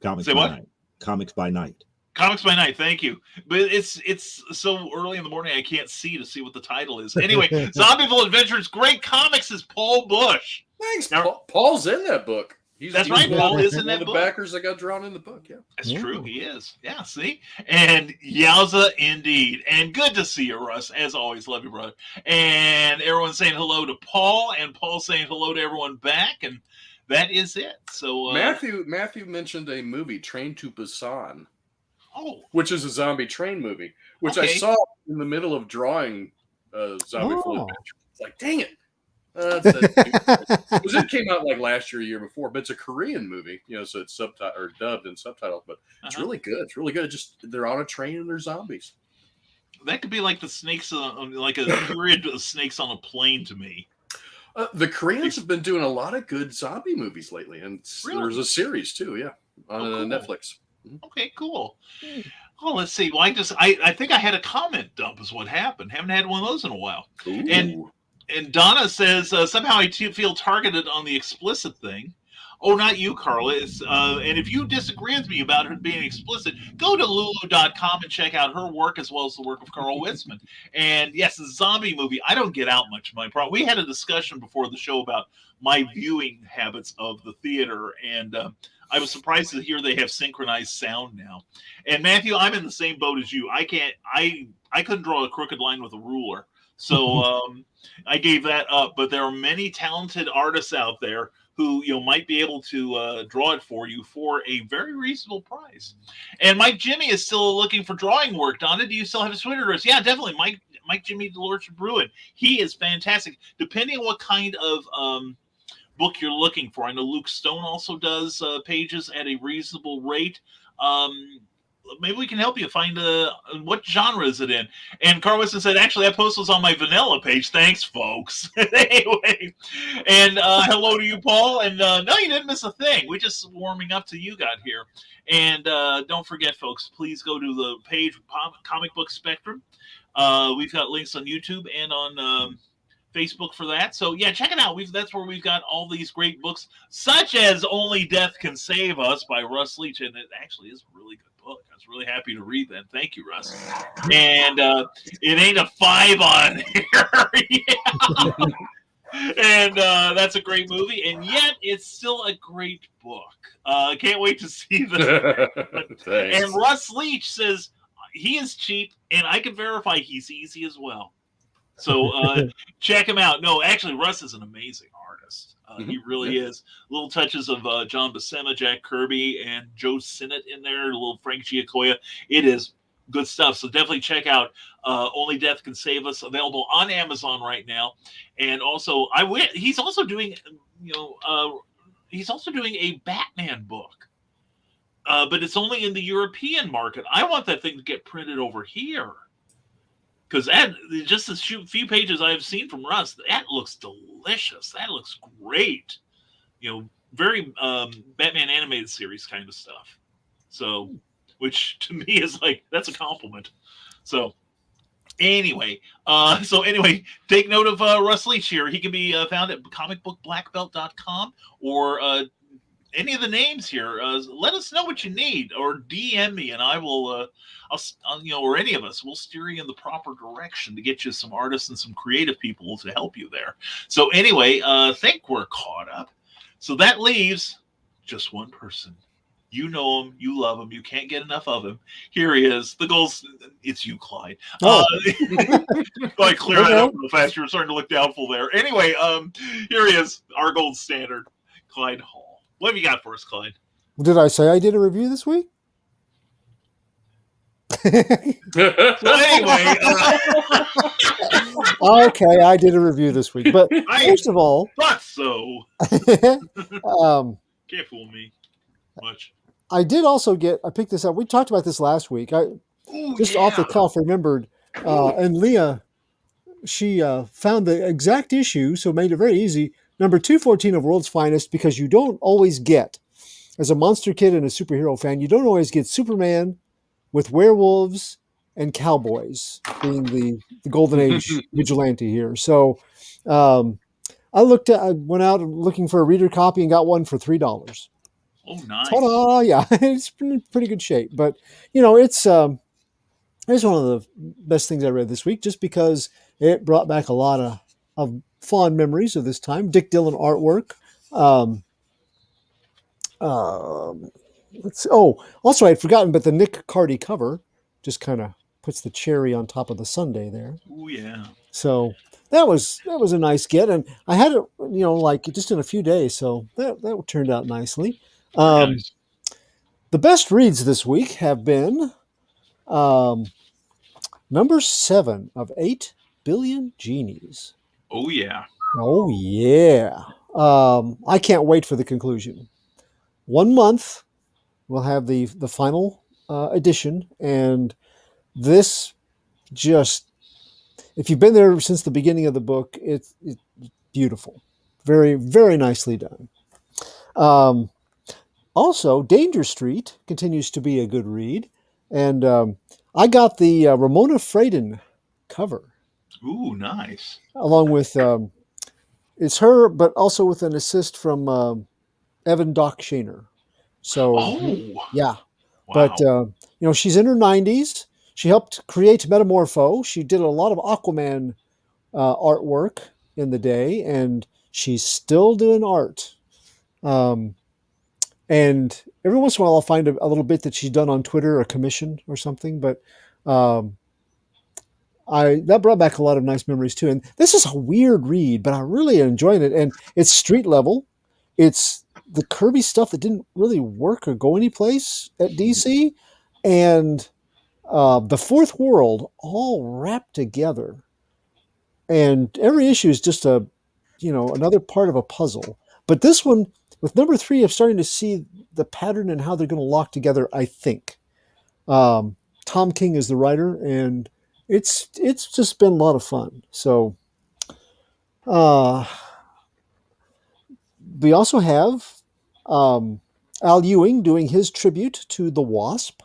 Speaker 8: Comics by Night. Comics by Night.
Speaker 1: Comics by Night. Thank you. But it's so early in the morning I can't see what the title is. Anyway, Zombieville Adventures. Great comics is Paul Bush.
Speaker 6: Thanks. Paul's in that book.
Speaker 1: That's right. Paul is in that book.
Speaker 6: The backers that got drawn in the book. Yeah,
Speaker 1: that's true. He is. Yeah. See, and yowza indeed. And good to see you, Russ. As always, love you, brother. And everyone saying hello to Paul, and Paul saying hello to everyone back, and that is it. So
Speaker 6: Matthew mentioned a movie, Train to Busan.
Speaker 1: Oh,
Speaker 6: which is a zombie train movie, which I saw in the middle of drawing Zombie Full Adventure. It's like, dang it. It came out like last year, a year before, but it's a Korean movie, so it's subtitled or dubbed and subtitled, but it's really good. It's really good. Just they're on a train and they're zombies.
Speaker 1: That could be like the snakes, like a period of snakes on a plane to me.
Speaker 6: The Koreans have been doing a lot of good zombie movies lately, and there's a series too, on cool. Netflix.
Speaker 1: Okay, cool. Oh, let's see. Well, I think I had a comment dump is what happened. Haven't had one of those in a while.
Speaker 6: Ooh.
Speaker 1: And Donna says, somehow I feel targeted on the explicit thing. Oh, not you, Carla. And if you disagree with me about her being explicit, go to lulu.com and check out her work as well as the work of Carl Witzman. And yes, the zombie movie, I don't get out much of my problem. We had a discussion before the show about my viewing habits of the theater, and I was surprised to hear they have synchronized sound now. And Matthew, I'm in the same boat as you. I couldn't draw a crooked line with a ruler. So I gave that up. But there are many talented artists out there who might be able to draw it for you for a very reasonable price. And Mike Jimmy is still looking for drawing work. Donna, do you still have his Twitter address? Yeah, definitely. Mike Jimmy Dolores Bruin. He is fantastic. Depending on what kind of book you're looking for. I know Luke Stone also does pages at a reasonable rate. Maybe we can help you find what genre is it in. And Carl Wilson said, actually, that post was on my vanilla page. Thanks, folks. Anyway, and hello to you, Paul. And no, you didn't miss a thing. We just warming up to you got here. And don't forget, folks, please go to the page Comic Book Spectrum. We've got links on YouTube and on Facebook for that. So yeah, check it out. That's where we've got all these great books, such as Only Death Can Save Us by Russ Leach. And it actually is a really good book. I was really happy to read that. Thank you, Russ. And it ain't a 5 on here. And that's a great movie. And yet it's still a great book. Can't wait to see that. And Russ Leach says he is cheap, and I can verify he's easy as well. So check him out. No, actually, Russ is an amazing artist. He really is. Little touches of John Buscema, Jack Kirby, and Joe Sinnott in there. A little Frank Giacoya. It is good stuff. So definitely check out Only Death Can Save Us. Available on Amazon right now. And also, he's also doing, he's also doing a Batman book. But it's only in the European market. I want that thing to get printed over here. Because just the few pages I have seen from Russ, that looks delicious. That looks great. Very Batman animated series kind of stuff. So, which to me is like, that's a compliment. So, anyway, take note of Russ Leach here. He can be found at comicbookblackbelt.com or any of the names here. Let us know what you need, or DM me, and I will, or any of us, we'll steer you in the proper direction to get you some artists and some creative people to help you there. So anyway, think we're caught up. So that leaves just one person. You know him, you love him, you can't get enough of him. Here he is. The goals. It's you, Clyde.
Speaker 7: Oh.
Speaker 1: I clear that up real fast. You're starting to look doubtful there. Anyway, here he is, our gold standard, Clyde Hall. What have you got for us, Clyde?
Speaker 7: Did I say I did a review this week?
Speaker 1: Anyway,
Speaker 7: okay, I did a review this week. But first of all,
Speaker 1: thought so. Can't fool me much.
Speaker 7: I did also I picked this up. We talked about this last week. Off the cuff remembered, and Leah, she found the exact issue, so made it very easy. Number 214 of World's Finest, because you don't always get, as a monster kid and a superhero fan, you don't always get Superman with werewolves and cowboys being the golden age vigilante here. So I went out looking for a reader copy and got one for $3.
Speaker 1: Oh, nice.
Speaker 7: Ta-da! Yeah, it's in pretty good shape. But, it's one of the best things I read this week, just because it brought back a lot of fond memories of this time. Dick Dillon artwork. Also I'd forgotten, but the Nick Cardy cover just kind of puts the cherry on top of the sundae there.
Speaker 1: Oh, yeah.
Speaker 7: So that was a nice get, and I had it, just in a few days, so that turned out nicely.
Speaker 1: Nice.
Speaker 7: The best reads this week have been number 7 of 8 Billion Genies.
Speaker 1: Oh, yeah.
Speaker 7: Oh, yeah. I can't wait for the conclusion. 1 month, we'll have the final edition, and this just, if you've been there since the beginning of the book, it's beautiful. Very, very nicely done. Also, Danger Street continues to be a good read, and I got the Ramona Fradon cover.
Speaker 1: Ooh, nice.
Speaker 7: Along with, it's her, but also with an assist from Evan Doc Shaner. So, yeah.
Speaker 1: Wow.
Speaker 7: But, she's in her 90s. She helped create Metamorpho. She did a lot of Aquaman artwork in the day, and she's still doing art. And every once in a while I'll find a little bit that she's done on Twitter, a commission or something. But that brought back a lot of nice memories too. And this is a weird read, but I'm really enjoying it. And it's street level. It's the Kirby stuff that didn't really work or go anyplace at DC, and the Fourth World all wrapped together. And every issue is just another part of a puzzle. But this one, with number 3, I'm starting to see the pattern and how they're going to lock together, I think. Tom King is the writer, and it's just been a lot of fun. So we also have Al Ewing doing his tribute to the Wasp.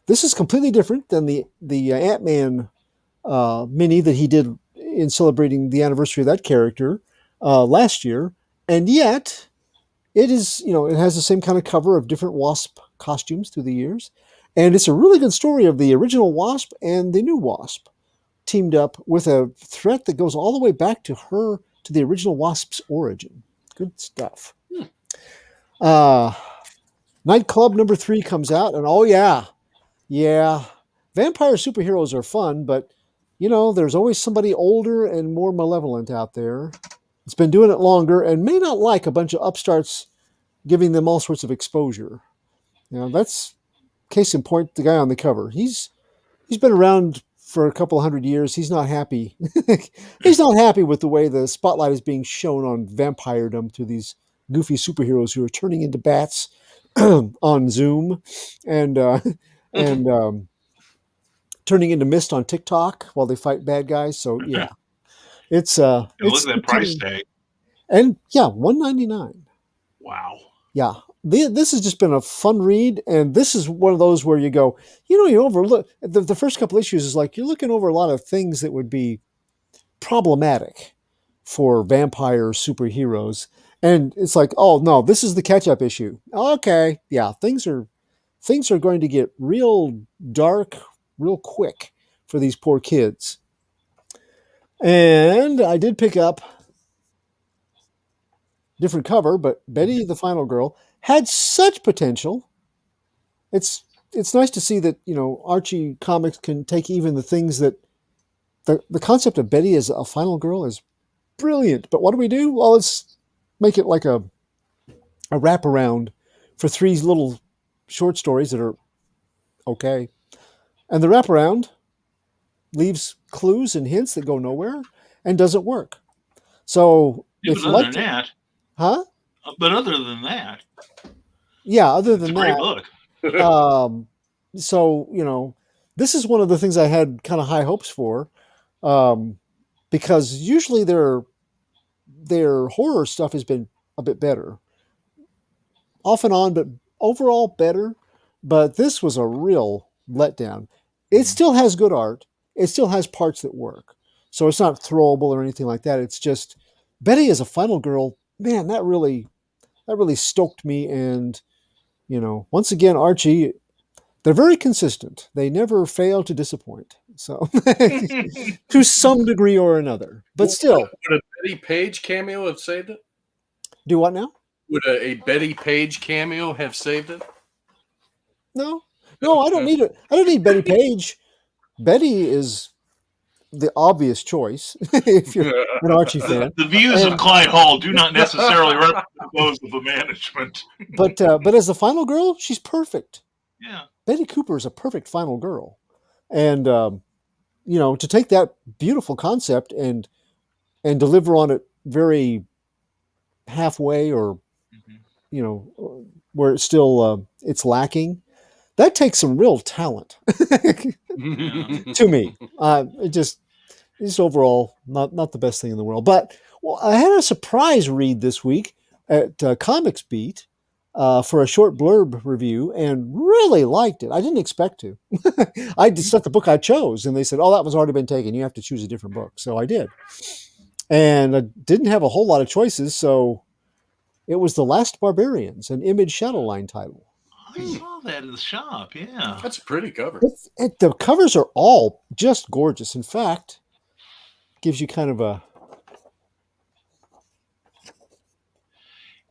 Speaker 7: This is completely different than the Ant-Man mini that he did in celebrating the anniversary of that character last year. And yet, it is, it has the same kind of cover of different Wasp costumes through the years. And it's a really good story of the original Wasp and the new Wasp teamed up with a threat that goes all the way back to the original Wasp's origin. Good stuff. Nightclub number 3 comes out, and oh yeah, vampire superheroes are fun, but there's always somebody older and more malevolent out there. It's been doing it longer and may not like a bunch of upstarts giving them all sorts of exposure. That's case in point, the guy on the cover. He's been around for a couple hundred years. He's not happy. He's not happy with the way the spotlight is being shown on vampiredom through these goofy superheroes who are turning into bats on Zoom and turning into mist on TikTok while they fight bad guys. So yeah, it's
Speaker 1: look at that price tag.
Speaker 7: And yeah, $1.99.
Speaker 1: Wow.
Speaker 7: Yeah. this has just been a fun read, and this is one of those where you go, you overlook the first couple issues is like you're looking over a lot of things that would be problematic for vampire superheroes, and it's like, oh no, this is the catch-up issue. Okay, yeah, things are going to get real dark real quick for these poor kids. And I did pick up different cover, but Betty the Final Girl had such potential. It's nice to see that, Archie Comics can take even the things that the concept of Betty as a final girl is brilliant. But what do we do? Well, let's make it like a wraparound for 3 little short stories that are okay. And the wraparound leaves clues and hints that go nowhere and doesn't work. So
Speaker 1: Yeah,
Speaker 7: if
Speaker 1: but
Speaker 7: you
Speaker 1: other
Speaker 7: like
Speaker 1: than that,
Speaker 7: huh?
Speaker 1: but other than that,
Speaker 7: Yeah, other
Speaker 1: it's a
Speaker 7: than
Speaker 1: great
Speaker 7: that,
Speaker 1: book.
Speaker 7: so this is one of the things I had kind of high hopes for, because usually their horror stuff has been a bit better, off and on, but overall better. But this was a real letdown. It still has good art. It still has parts that work. So it's not throwable or anything like that. It's just Betty as a final girl, man, that really stoked me. And once again, Archie, they're very consistent. They never fail to disappoint. So to some degree or another, but still,
Speaker 6: would a Betty Page cameo have saved it?
Speaker 7: do what now?
Speaker 6: Would a Betty Page cameo have saved it?
Speaker 7: No, I don't need it. I don't need Betty Page. Betty is the obvious choice if you're an Archie fan.
Speaker 1: The views of Clyde Hall do not necessarily represent those of the management.
Speaker 7: But as the final girl, she's perfect.
Speaker 1: Yeah.
Speaker 7: Betty Cooper is a perfect final girl, and to take that beautiful concept and deliver on it very halfway, or where it's still it's lacking. That takes some real talent to me. It just overall not the best thing in the world. But I had a surprise read this week at Comics Beat for a short blurb review, and really liked it. I didn't expect to. I just set the book I chose, and they said, "Oh, that was already been taken. You have to choose a different book." So I did, and I didn't have a whole lot of choices. So it was The Last Barbarians, an Image Shadowline title.
Speaker 1: I saw that in the shop. Yeah,
Speaker 6: that's a pretty cover.
Speaker 7: The covers are all just gorgeous. In fact, gives you kind of a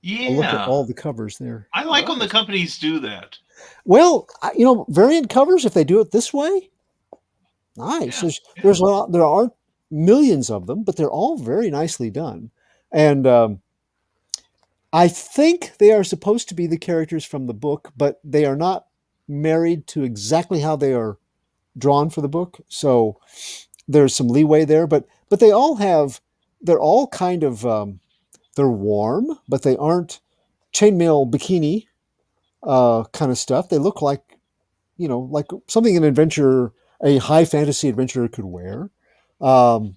Speaker 7: look at all the covers there.
Speaker 1: I like when the companies do that.
Speaker 7: Well, variant covers, if they do it this way, nice. There's a lot, there aren't millions of them, but they're all very nicely done. And I think they are supposed to be the characters from the book, but they are not married to exactly how they are drawn for the book. So there's some leeway there, but they're all kind of, they're warm, but they aren't chainmail bikini kind of stuff. They look like, like something a high fantasy adventurer could wear. So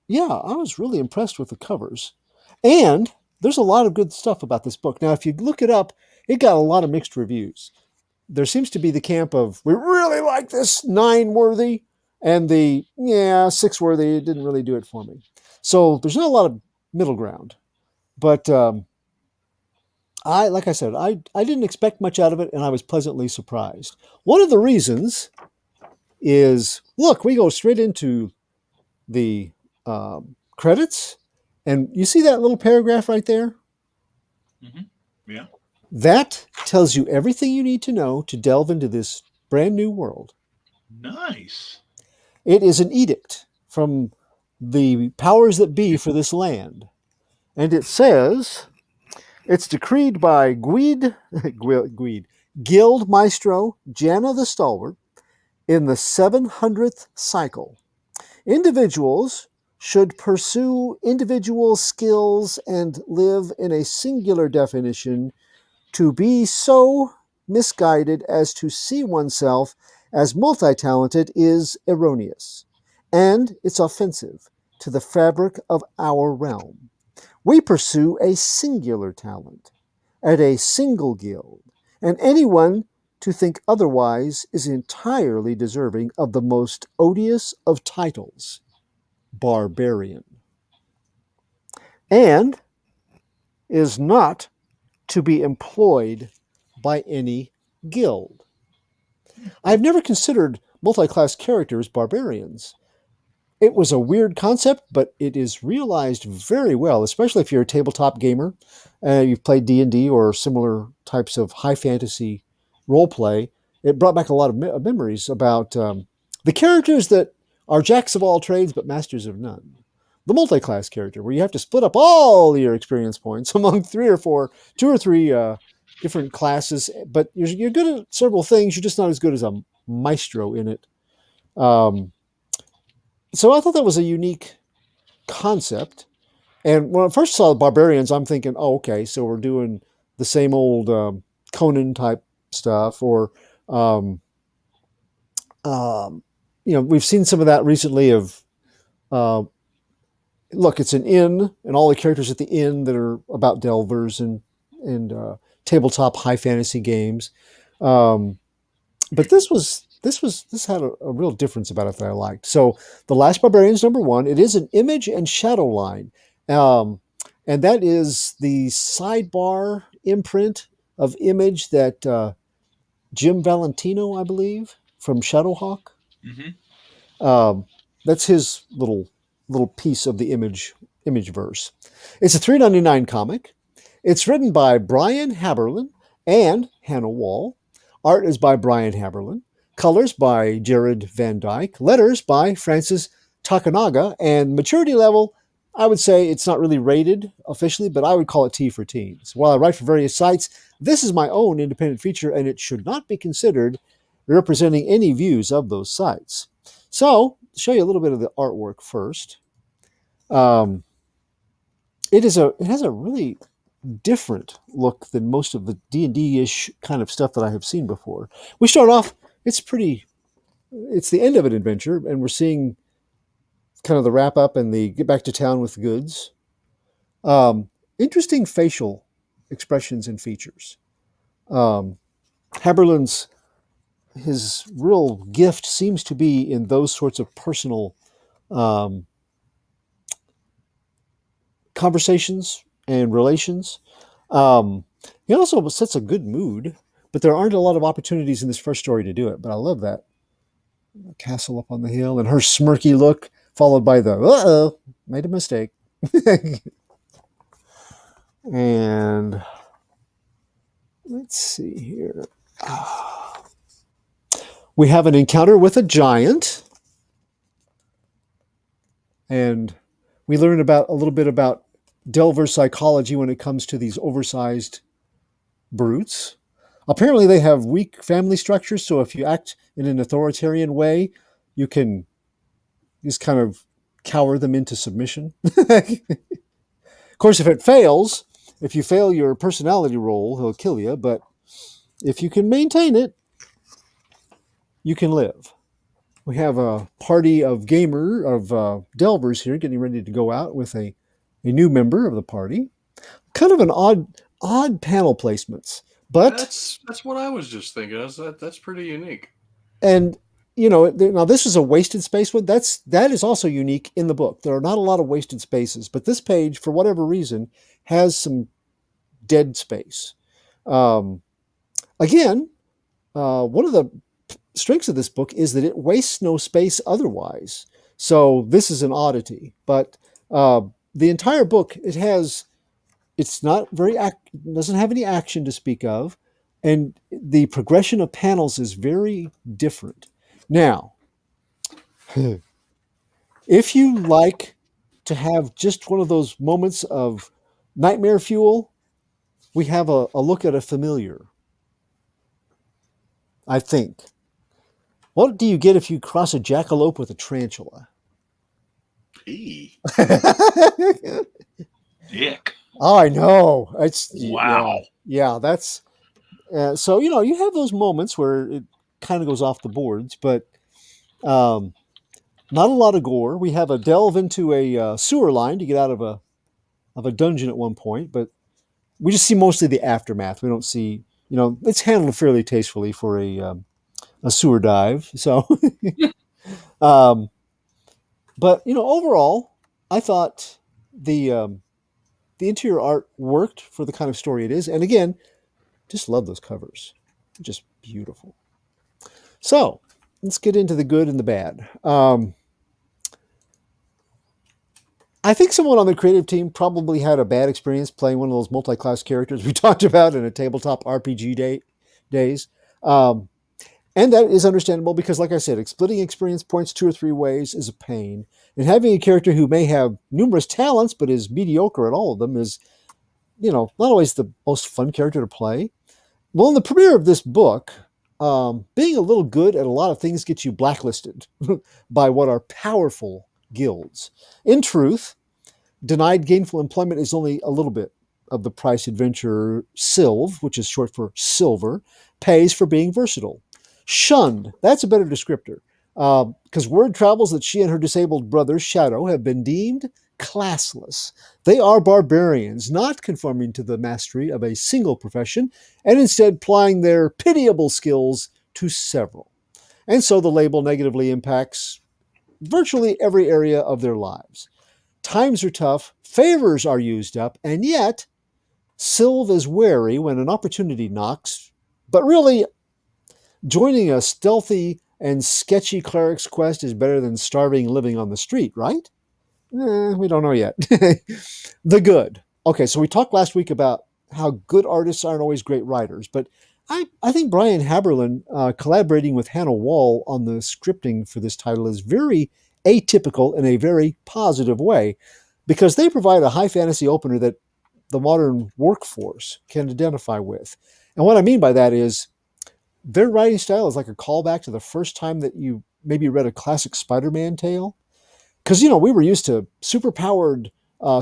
Speaker 7: yeah, I was really impressed with the covers. And there's a lot of good stuff about this book. Now, if you look it up, it got a lot of mixed reviews. There seems to be the camp of, we really like this, 9 worthy, and the 6 worthy, it didn't really do it for me. So there's not a lot of middle ground. But like I said, I didn't expect much out of it, and I was pleasantly surprised. One of the reasons is, look, we go straight into the credits, and you see that little paragraph right there?
Speaker 1: Mm-hmm. Yeah.
Speaker 7: That tells you everything you need to know to delve into this brand new world.
Speaker 1: Nice.
Speaker 7: It is an edict from the powers that be for this land. And it says, it's decreed by Guild Maestro Janna the Stalwart in the 700th cycle. Individuals should pursue individual skills and live in a singular definition. To be so misguided as to see oneself as multi-talented is erroneous, and it's offensive to the fabric of our realm. We pursue a singular talent, at a single guild, and anyone to think otherwise is entirely deserving of the most odious of titles, barbarian, and is not to be employed by any guild. I've never considered multi-class characters barbarians. It was a weird concept, but it is realized very well, especially if you're a tabletop gamer, you've played D&D or similar types of high fantasy role play. It brought back a lot of memories about the characters that are jacks of all trades but masters of none. The multi-class character, where you have to split up all your experience points among two or three different classes, but you're good at several things. You're just not as good as a maestro in it. So I thought that was a unique concept. And when I first saw the barbarians, I'm thinking, oh, okay, so we're doing the same old Conan type stuff, or we've seen some of that recently. Of look, it's an inn, and all the characters at the inn that are about delvers and tabletop high fantasy games. But this had a real difference about it that I liked. So The Last Barbarians #1, it is an image and shadow line. And that is the sidebar imprint of image that Jim Valentino, I believe, from Shadowhawk. That's his little piece of the image verse. It's a $3.99 comic. It's written by Brian Haberlin and Hannah Wall. Art is by Brian Haberlin. Colors by Jared Van Dyke. Letters by Francis Takanaga. And maturity level, I would say it's not really rated officially, but I would call it T for teens. While I write for various sites, this is my own independent feature, and it should not be considered representing any views of those sites. So, to show you a little bit of the artwork first. It has a really different look than most of the D&D-ish kind of stuff that I have seen before. We start off, it's the end of an adventure, and we're seeing kind of the wrap up and the get back to town with goods. Interesting facial expressions and features. Haberlin's, his real gift seems to be in those sorts of personal conversations and relations. He also sets a good mood, but there aren't a lot of opportunities in this first story to do it. But I love that castle up on the hill and her smirky look, followed by the "uh-oh, made a mistake." And let's see here. We have an encounter with a giant, and we learn about a little bit about Delver psychology when it comes to these oversized brutes. Apparently they have weak family structures, so if you act in an authoritarian way, you can just kind of cower them into submission. Of course, if it fails, if you fail your personality role, he'll kill you, but if you can maintain it, you can live. We have a party of delvers here getting ready to go out with a new member of the party. Kind of an odd panel placements, but
Speaker 6: that's what I was just thinking. That's pretty unique.
Speaker 7: And now this is a wasted space one. That is also unique in the book. There are not a lot of wasted spaces, but this page, for whatever reason, has some dead space. Again, one of the strengths of this book is that it wastes no space otherwise. So this is an oddity, but the entire book, it's not doesn't have any action to speak of, and the progression of panels is very different. Now, if you like to have just one of those moments of nightmare fuel, we have a look at a familiar. I think. What do you get if you cross a jackalope with a tarantula?
Speaker 1: Ick.
Speaker 7: Oh, I know.
Speaker 1: Wow.
Speaker 7: Yeah, that's so you have those moments where it kind of goes off the boards, but not a lot of gore. We have a delve into a sewer line to get out of a dungeon at one point, but we just see mostly the aftermath. We don't see, it's handled fairly tastefully for a sewer dive. So, um, but overall, I thought the interior art worked for the kind of story it is, and again, just love those covers, just beautiful. So let's get into the good and the bad. I think someone on the creative team probably had a bad experience playing one of those multi-class characters we talked about in a tabletop RPG days. And that is understandable because, like I said, splitting experience points 2 or 3 ways is a pain. And having a character who may have numerous talents but is mediocre at all of them is, not always the most fun character to play. Well, in the premiere of this book, being a little good at a lot of things gets you blacklisted by what are powerful guilds. In truth, denied gainful employment is only a little bit of the price adventurer Sylv, which is short for silver, pays for being versatile. Shunned, that's a better descriptor, because word travels that she and her disabled brother Shadow have been deemed classless. They are barbarians, not conforming to the mastery of a single profession, and instead plying their pitiable skills to several. And so the label negatively impacts virtually every area of their lives. Times are tough, favors are used up, and yet Sylv is wary when an opportunity knocks, but really, joining a stealthy and sketchy cleric's quest is better than starving living on the street, right? We don't know yet. The good. Okay, so we talked last week about how good artists aren't always great writers, but I think Brian Haberlin collaborating with Hannah Wall on the scripting for this title is very atypical in a very positive way, because they provide a high fantasy opener that the modern workforce can identify with. And what I mean by that is their writing style is like a callback to the first time that you maybe read a classic Spider-Man tale. Because, we were used to superpowered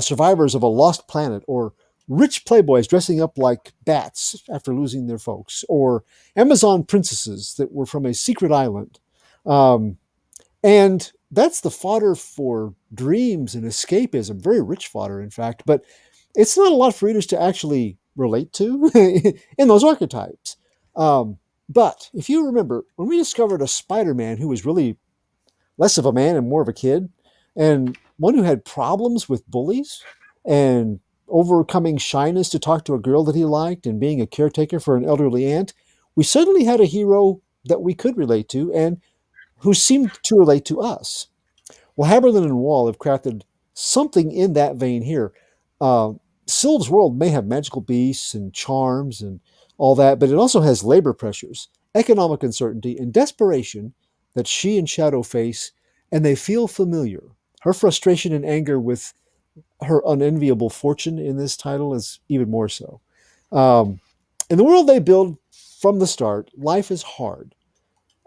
Speaker 7: survivors of a lost planet, or rich playboys dressing up like bats after losing their folks, or Amazon princesses that were from a secret island. And that's the fodder for dreams and escapism, very rich fodder, in fact. But it's not a lot for readers to actually relate to in those archetypes. But if you remember, when we discovered a Spider-Man who was really less of a man and more of a kid, and one who had problems with bullies and overcoming shyness to talk to a girl that he liked and being a caretaker for an elderly aunt, we suddenly had a hero that we could relate to and who seemed to relate to us. Well, Haberlin and Wall have crafted something in that vein here. Sylv's world may have magical beasts and charms and all that, but it also has labor pressures, economic uncertainty, and desperation that she and Shadow face, and they feel familiar. Her frustration and anger with her unenviable fortune in this title is even more so. In the world they build from the start, life is hard.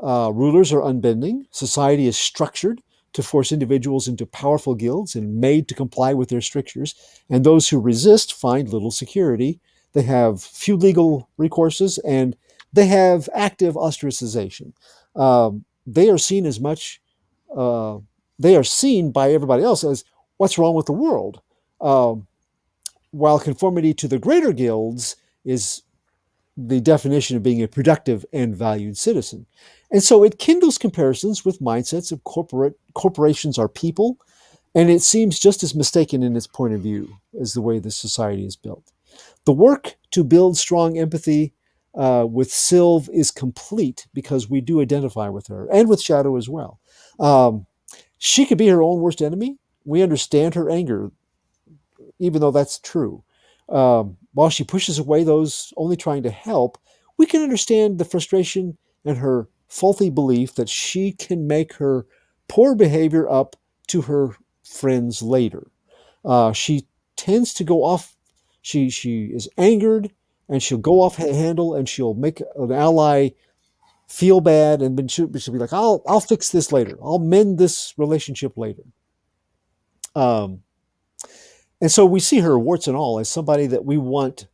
Speaker 7: Rulers are unbending. Society is structured to force individuals into powerful guilds and made to comply with their strictures. And those who resist find little security. They have few legal recourses, and they have active ostracization. They are seen as much, they are seen by everybody else as what's wrong with the world. While conformity to the greater guilds is the definition of being a productive and valued citizen. And so it kindles comparisons with mindsets of corporations are people, and it seems just as mistaken in its point of view as the way this society is built. The work to build strong empathy with Sylv is complete because we do identify with her, and with Shadow as well. She could be her own worst enemy. We understand her anger, even though that's true. While she pushes away those only trying to help, we can understand the frustration and her faulty belief that she can make her poor behavior up to her friends later. She tends to go off. She is angered, and she'll go off handle, and she'll make an ally feel bad, and then she'll be like, I'll fix this later. I'll mend this relationship later. And so we see her, warts and all, as somebody that we want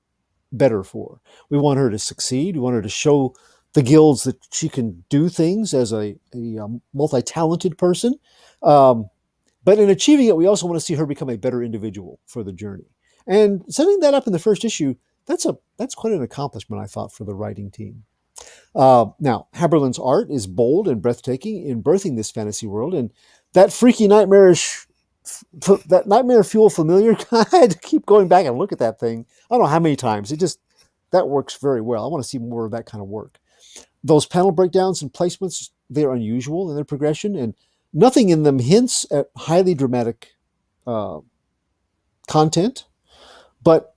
Speaker 7: better for. We want her to succeed. We want her to show the guilds that she can do things as a multi-talented person. But in achieving it, we also want to see her become a better individual for the journey. And setting that up in the first issue That's quite an accomplishment, I thought, for the writing team. Now, Haberlin's art is bold and breathtaking in birthing this fantasy world, and that freaky that nightmare fuel familiar. I had to keep going back and look at that thing. I don't know how many times. That works very well. I want to see more of that kind of work. Those panel breakdowns and placements, they're unusual in their progression, and nothing in them hints at highly dramatic content, but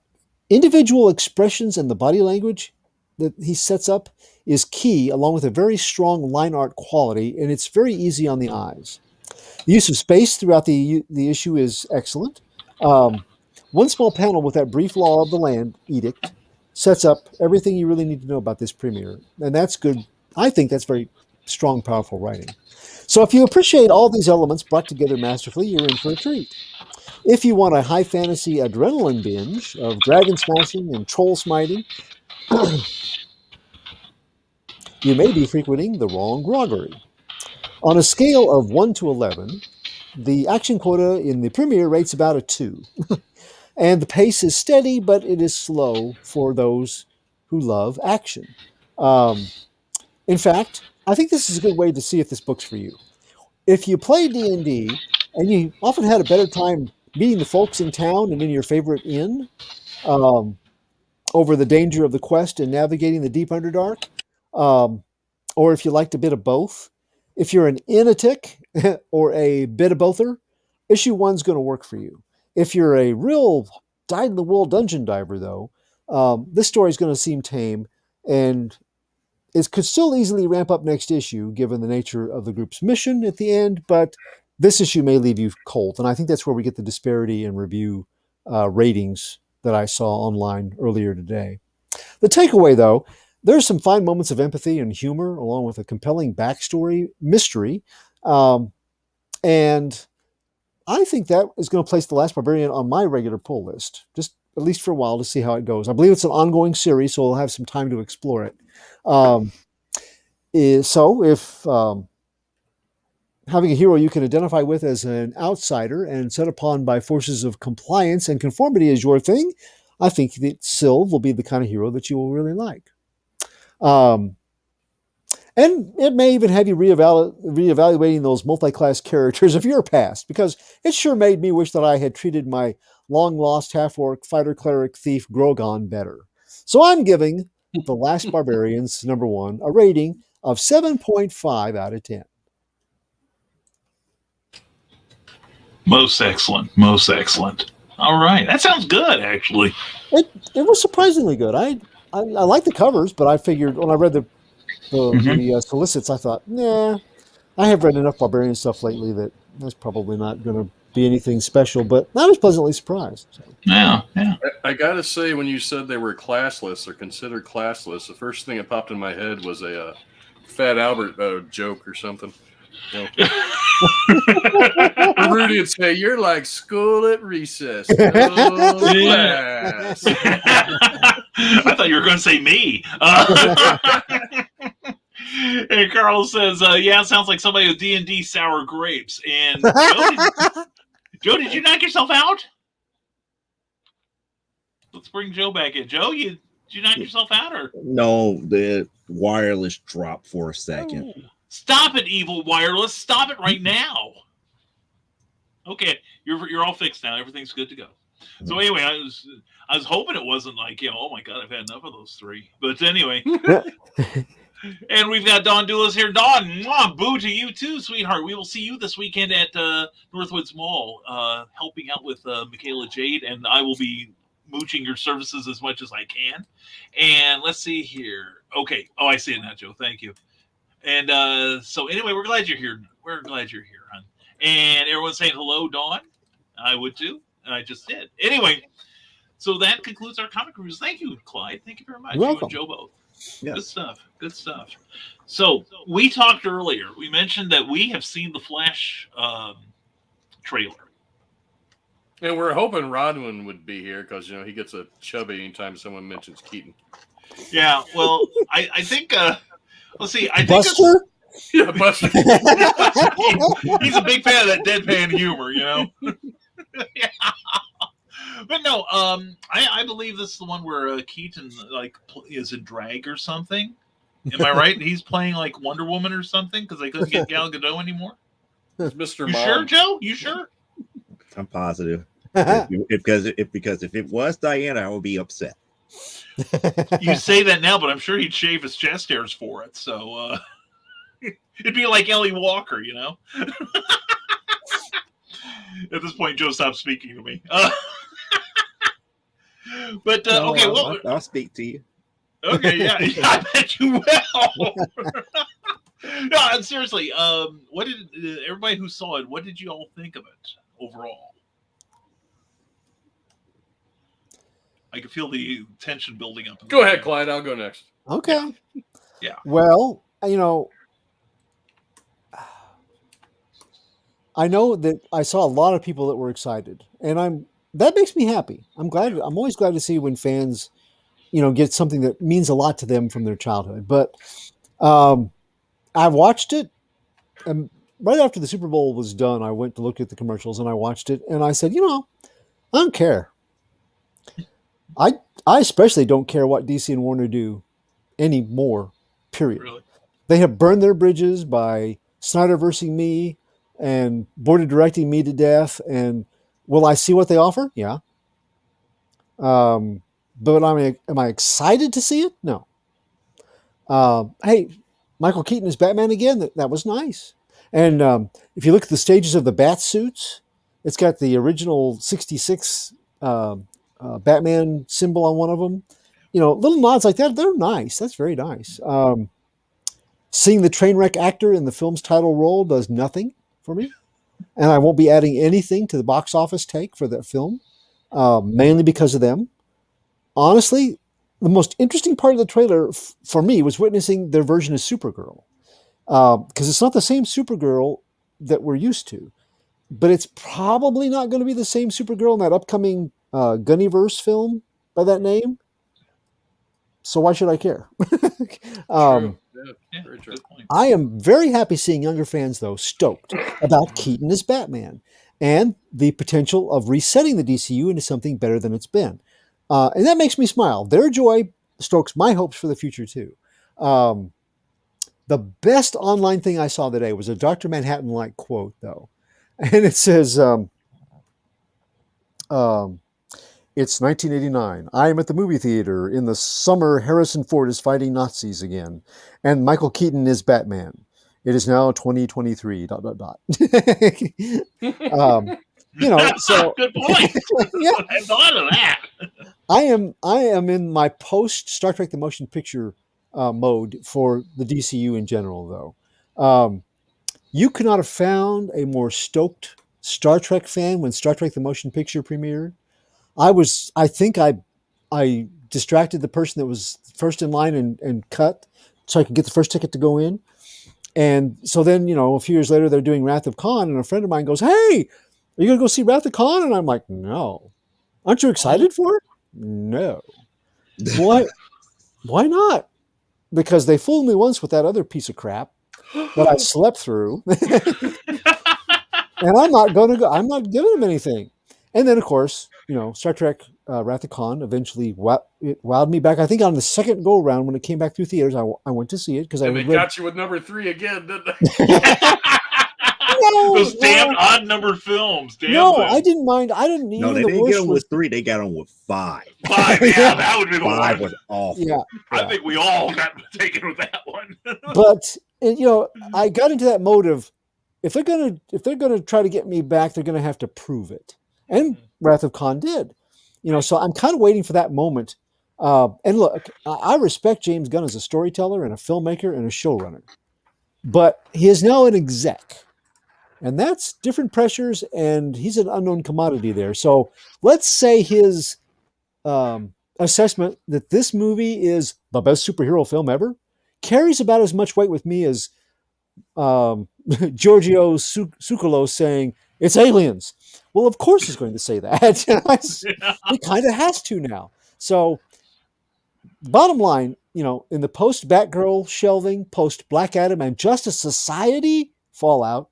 Speaker 7: individual expressions and the body language that he sets up is key, along with a very strong line art quality, and it's very easy on the eyes. The use of space throughout the issue is excellent. One small panel with that brief law of the land edict sets up everything you really need to know about this premiere, and that's good. I think that's very strong, powerful writing. So if you appreciate all these elements brought together masterfully, you're in for a treat. If you want a high fantasy adrenaline binge of dragon smashing and troll smiting, you may be frequenting the wrong groggery. On a scale of 1 to 11, the action quota in the premiere rates about a 2. And the pace is steady, but it is slow for those who love action. In fact, I think this is a good way to see if this book's for you. If you play D&D and you often had a better time meeting the folks in town and in your favorite inn over the danger of the quest and navigating the deep underdark, or if you liked a bit of both, if you're an innatic or a bit of bother, issue 1's going to work for you. If you're a real dyed-in-the-wool dungeon diver, though, this story is going to seem tame, and it could still easily ramp up next issue, given the nature of the group's mission at the end, but this issue may leave you cold, and I think that's where we get the disparity in review ratings that I saw online earlier today. The takeaway, though, there's some fine moments of empathy and humor, along with a compelling backstory, mystery, and I think that is going to place The Last Barbarian on my regular pull list, just at least for a while to see how it goes. I believe it's an ongoing series, so we'll have some time to explore it. So if having a hero you can identify with as an outsider and set upon by forces of compliance and conformity is your thing, I think that Sylve will be the kind of hero that you will really like. And it may even have you reevaluating those multi-class characters of your past, because it sure made me wish that I had treated my long-lost half-orc fighter cleric thief Grogon better. So I'm giving The Last Barbarians #1 a rating of 7.5 out of 10.
Speaker 1: Most excellent. Most excellent. All right. That sounds good, actually.
Speaker 7: It was surprisingly good. I like the covers, but I figured when I read the solicits, I thought, nah, I have read enough Barbarian stuff lately that that's probably not going to be anything special, but I was pleasantly surprised. So.
Speaker 1: Yeah.
Speaker 6: I got to say, when you said they were classless or considered classless, the first thing that popped in my head was a Fat Albert joke or something. You know? Rudy would say, "You're like school at recess." No class.
Speaker 1: I thought you were going to say me. And Carl says, "Yeah, it sounds like somebody with D&D sour grapes." And Joe, did you knock yourself out? Let's bring Joe back in. Joe, did you knock yourself out, or
Speaker 8: No, the wireless dropped for a second.
Speaker 1: Oh. Stop it, evil wireless! Stop it right now. Okay, you're all fixed now. Everything's good to go. So anyway, I was hoping it wasn't like, oh my God, I've had enough of those three. But anyway, and we've got Dawn Doulis here. Dawn, mwah, boo to you too, sweetheart. We will see you this weekend at Northwoods Mall, helping out with Michaela Jade, and I will be mooching your services as much as I can. And let's see here. Okay. Oh, I see it now, Joe. Thank you. And so anyway, we're glad you're here. We're glad you're here, hon. And everyone's saying hello, Dawn. I would too. I just did. Anyway, so that concludes our comic reviews. Thank you, Clyde. Thank you very much.
Speaker 7: You're
Speaker 1: you
Speaker 7: welcome.
Speaker 1: and Joe both.
Speaker 8: Yeah.
Speaker 1: Good stuff. Good stuff. So we talked earlier. We mentioned that we have seen the Flash trailer.
Speaker 6: And we're hoping Rodman would be here because, he gets a chubby anytime someone mentions Keaton.
Speaker 1: Yeah, well, I think, let's see. I think
Speaker 7: Buster?
Speaker 6: Yeah, Buster.
Speaker 1: He's a big fan of that deadpan humor, Yeah. But no, I believe this is the one where Keaton is in drag or something. Am I right? He's playing like Wonder Woman or something because they couldn't get Gal Gadot anymore.
Speaker 6: It's Mr.
Speaker 1: You
Speaker 6: Mom.
Speaker 1: sure, Joe? You sure?
Speaker 8: I'm positive. Because if it was Diana, I would be upset.
Speaker 1: You say that now, but I'm sure he'd shave his chest hairs for it. So it'd be like Ellie Walker, you know. At this point, Joe stopped speaking to me. But okay, well,
Speaker 8: I'll speak to you.
Speaker 1: Okay, yeah, I bet you will. No, seriously, what did everybody who saw it? What did you all think of it overall? I can feel the tension building up.
Speaker 6: Go ahead, Clyde. I'll go next.
Speaker 7: Okay.
Speaker 1: Yeah.
Speaker 7: Well, I know that I saw a lot of people that were excited, and that makes me happy. I'm always glad to see when fans, get something that means a lot to them from their childhood. But I watched it, and right after the Super Bowl was done, I went to look at the commercials and I watched it, and I said, I don't care. I especially don't care what DC and Warner do anymore. Period.
Speaker 1: Really?
Speaker 7: They have burned their bridges by Snyderversing me and board of directing me to death. And will I see what they offer? Yeah. But am I excited to see it? No. Hey, Michael Keaton is Batman again. That was nice. And if you look at the stages of the bat suits, it's got the original 66 Batman symbol on one of them. Little nods like that. They're nice. That's very nice. Seeing the train wreck actor in the film's title role does nothing for me. And I won't be adding anything to the box office take for that film, mainly because of them. Honestly, the most interesting part of the trailer for me was witnessing their version of Supergirl. Because it's not the same Supergirl that we're used to. But it's probably not going to be the same Supergirl in that upcoming Gunniverse film by that name. So why should I care?
Speaker 6: True. Yeah, very true.
Speaker 7: I am very happy seeing younger fans, though, stoked about Keaton as Batman and the potential of resetting the DCU into something better than it's been. And that makes me smile. Their joy stokes my hopes for the future, too. The best online thing I saw today was a Dr. Manhattan-like quote, though. And it says, it's 1989. I am at the movie theater. In the summer, Harrison Ford is fighting Nazis again. And Michael Keaton is Batman. It is now 2023, ... So.
Speaker 1: Good point.
Speaker 7: Yeah.
Speaker 1: I thought of that.
Speaker 7: I am in my post Star Trek the Motion Picture mode for the DCU in general, though. You could not have found a more stoked Star Trek fan when Star Trek the Motion Picture premiered. I think I distracted the person that was first in line and cut so I could get the first ticket to go in. And so then, a few years later, they're doing Wrath of Khan, and a friend of mine goes, "Hey, are you going to go see Wrath of Khan?" And I'm like, "No." "Aren't you excited for it?" "No." "Why? Why not?" "Because they fooled me once with that other piece of crap that I slept through. And I'm not going to go. I'm not giving them anything." And then, of course, Star Trek Wrath of Khan eventually wowed me back. I think on the second go around when it came back through theaters, I went to see it because
Speaker 6: they got you with number 3 again, didn't they?
Speaker 1: Those damn odd numbered films. Damn
Speaker 7: no,
Speaker 1: them.
Speaker 7: I didn't mind. I didn't.
Speaker 8: No, they didn't get them with 3. They got them with 5.
Speaker 1: 5, yeah, that would be the
Speaker 8: 5
Speaker 1: one.
Speaker 8: was awful.
Speaker 7: Yeah,
Speaker 1: I think we all got taken with that one.
Speaker 7: But I got into that mode of if they're gonna try to get me back, they're gonna have to prove it. And Wrath of Khan did. So I'm kind of waiting for that moment. And look, I respect James Gunn as a storyteller and a filmmaker and a showrunner. But he is now an exec. And that's different pressures, and he's an unknown commodity there. So let's say his assessment that this movie is the best superhero film ever carries about as much weight with me as Giorgio Tsoukalos saying, "It's aliens." Well, of course he's going to say that. He kind of has to now. So bottom line, in the post-Batgirl shelving, post-Black Adam and Justice Society fallout,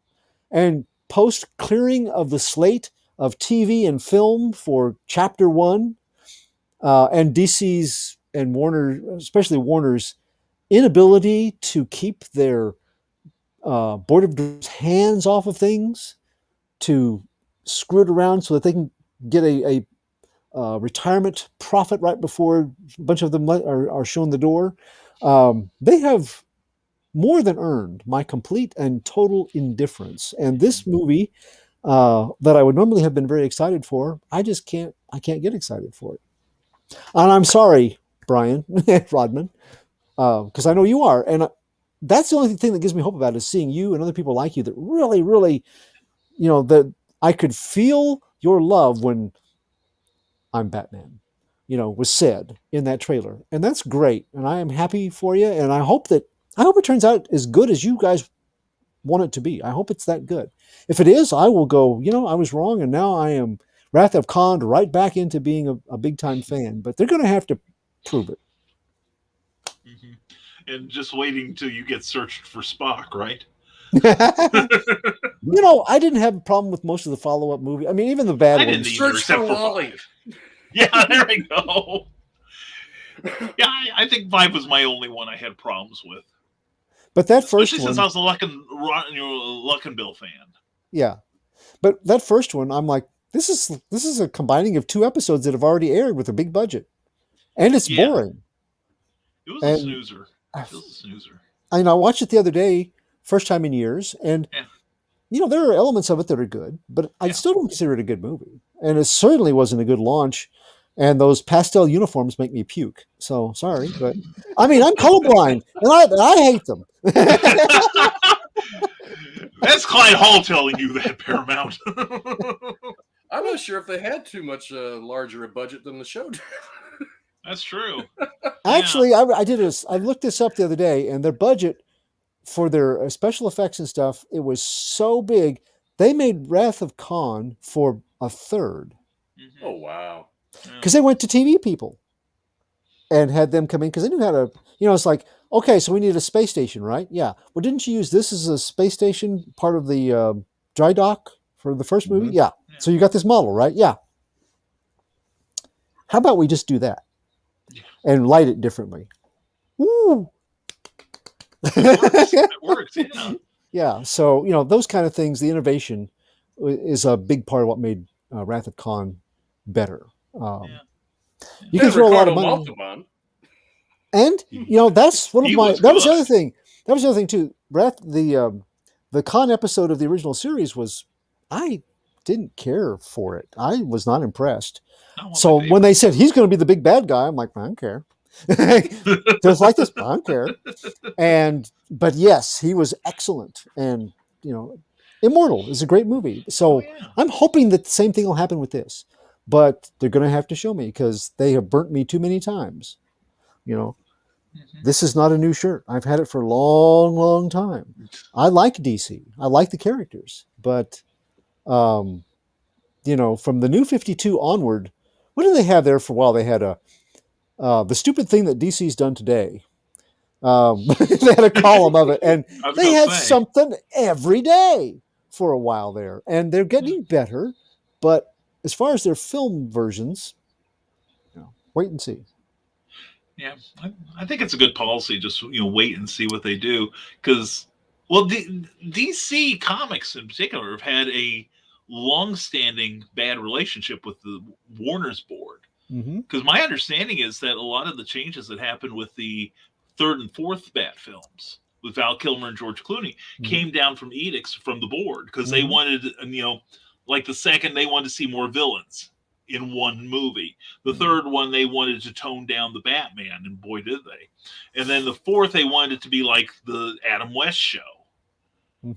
Speaker 7: and post-clearing of the slate of TV and film for Chapter 1, and DC's and Warner, especially Warner's inability to keep their board of directors' hands off of things, to screw it around so that they can get a retirement profit right before a bunch of them are shown the door. They have more than earned my complete and total indifference. And this movie, that I would normally have been very excited for, I can't get excited for it. And I'm sorry, Brian Rodman, because I know you are. And that's the only thing that gives me hope about it, is seeing you and other people like you that really, really, that I could feel your love when I'm Batman, was said in that trailer. And that's great. And I am happy for you. And I hope it turns out as good as you guys want it to be. I hope it's that good. If it is, I will go, I was wrong. And now I am Wrath of Khan right back into being a big time fan, but they're going to have to prove it.
Speaker 1: Mm-hmm. And just waiting till you get searched for Spock, right?
Speaker 7: I didn't have a problem with most of the follow-up movie. I mean, even the bad ones.
Speaker 6: Search for Wally.
Speaker 1: Yeah, there we go. Yeah, I think 5 was my only one I had problems with.
Speaker 7: But that first
Speaker 1: especially
Speaker 7: one,
Speaker 1: since I was a Luckenbill fan.
Speaker 7: Yeah, but that first one, I'm like, this is a combining of 2 episodes that have already aired with a big budget, and it's boring.
Speaker 1: It was a snoozer.
Speaker 7: I watched it the other day, first time in years, and there are elements of it that are good, but I still don't consider it a good movie. And it certainly wasn't a good launch. And those pastel uniforms make me puke. So sorry, but I mean, I'm colorblind, and I hate them.
Speaker 1: That's Clyde Hall telling you that, Paramount.
Speaker 6: I'm not sure if they had too much larger a budget than the show did.
Speaker 1: That's true.
Speaker 7: Actually, I looked this up the other day, and their budget for their special effects and stuff, it was so big, they made Wrath of Khan for a third.
Speaker 6: Oh, wow.
Speaker 7: Because they went to TV people and had them come in, because they knew how to, it's like, okay, so we need a space station, right? Yeah. Well, didn't you use this as a space station, part of the dry dock for the first movie? Yeah. So you got this model, right? Yeah. How about we just do that and light it differently? Woo!
Speaker 1: It works, yeah.
Speaker 7: Yeah. So, those kind of things, the innovation is a big part of what made Wrath of Khan better. You can throw a lot of money. And, that's one of my, that was the other thing. That was the other thing too. The Khan episode of the original series I didn't care for it. I was not impressed. So when they said he's going to be the big bad guy, I'm like, I don't care. Just like this, I don't care. But yes, he was excellent. And, Immortal is a great movie. So I'm hoping that the same thing will happen with this. But they're going to have to show me, because they have burnt me too many times. This is not a new shirt. I've had it for a long, long time. I like DC. I like the characters. But, from the New 52 onward, what did they have there for a while? They had the stupid thing that DC's done today. They had a column of it, and they had something every day for a while there. And they're getting better, but as far as their film versions, wait and see.
Speaker 1: Yeah, I think it's a good policy. Just wait and see what they do, because DC Comics in particular have had a long-standing bad relationship with the Warner's board. Because my understanding is that a lot of the changes that happened with the 3rd and 4th Bat films with Val Kilmer and George Clooney came down from edicts from the board, because they wanted, like the second, they wanted to see more villains in one movie. The third one, they wanted to tone down the Batman, and boy did they. And then the 4th, they wanted it to be like the Adam West show.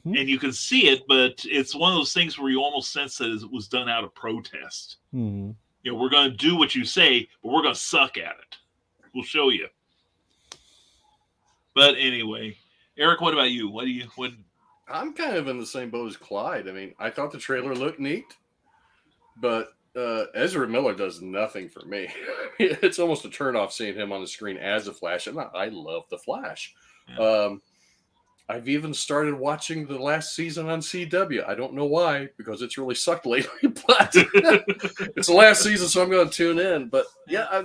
Speaker 1: And you can see it, but it's one of those things where you almost sense that it was done out of protest. We're going to do what you say, but we're going to suck at it. We'll show you. But anyway, Eric, what about you? I'm
Speaker 6: kind of in the same boat as Clyde. I mean, I thought the trailer looked neat, but Ezra Miller does nothing for me. It's almost a turnoff seeing him on the screen as a Flash. And I love the Flash. I've even started watching the last season on CW. I don't know why, because it's really sucked lately, but it's the last season, so I'm going to tune in. But yeah,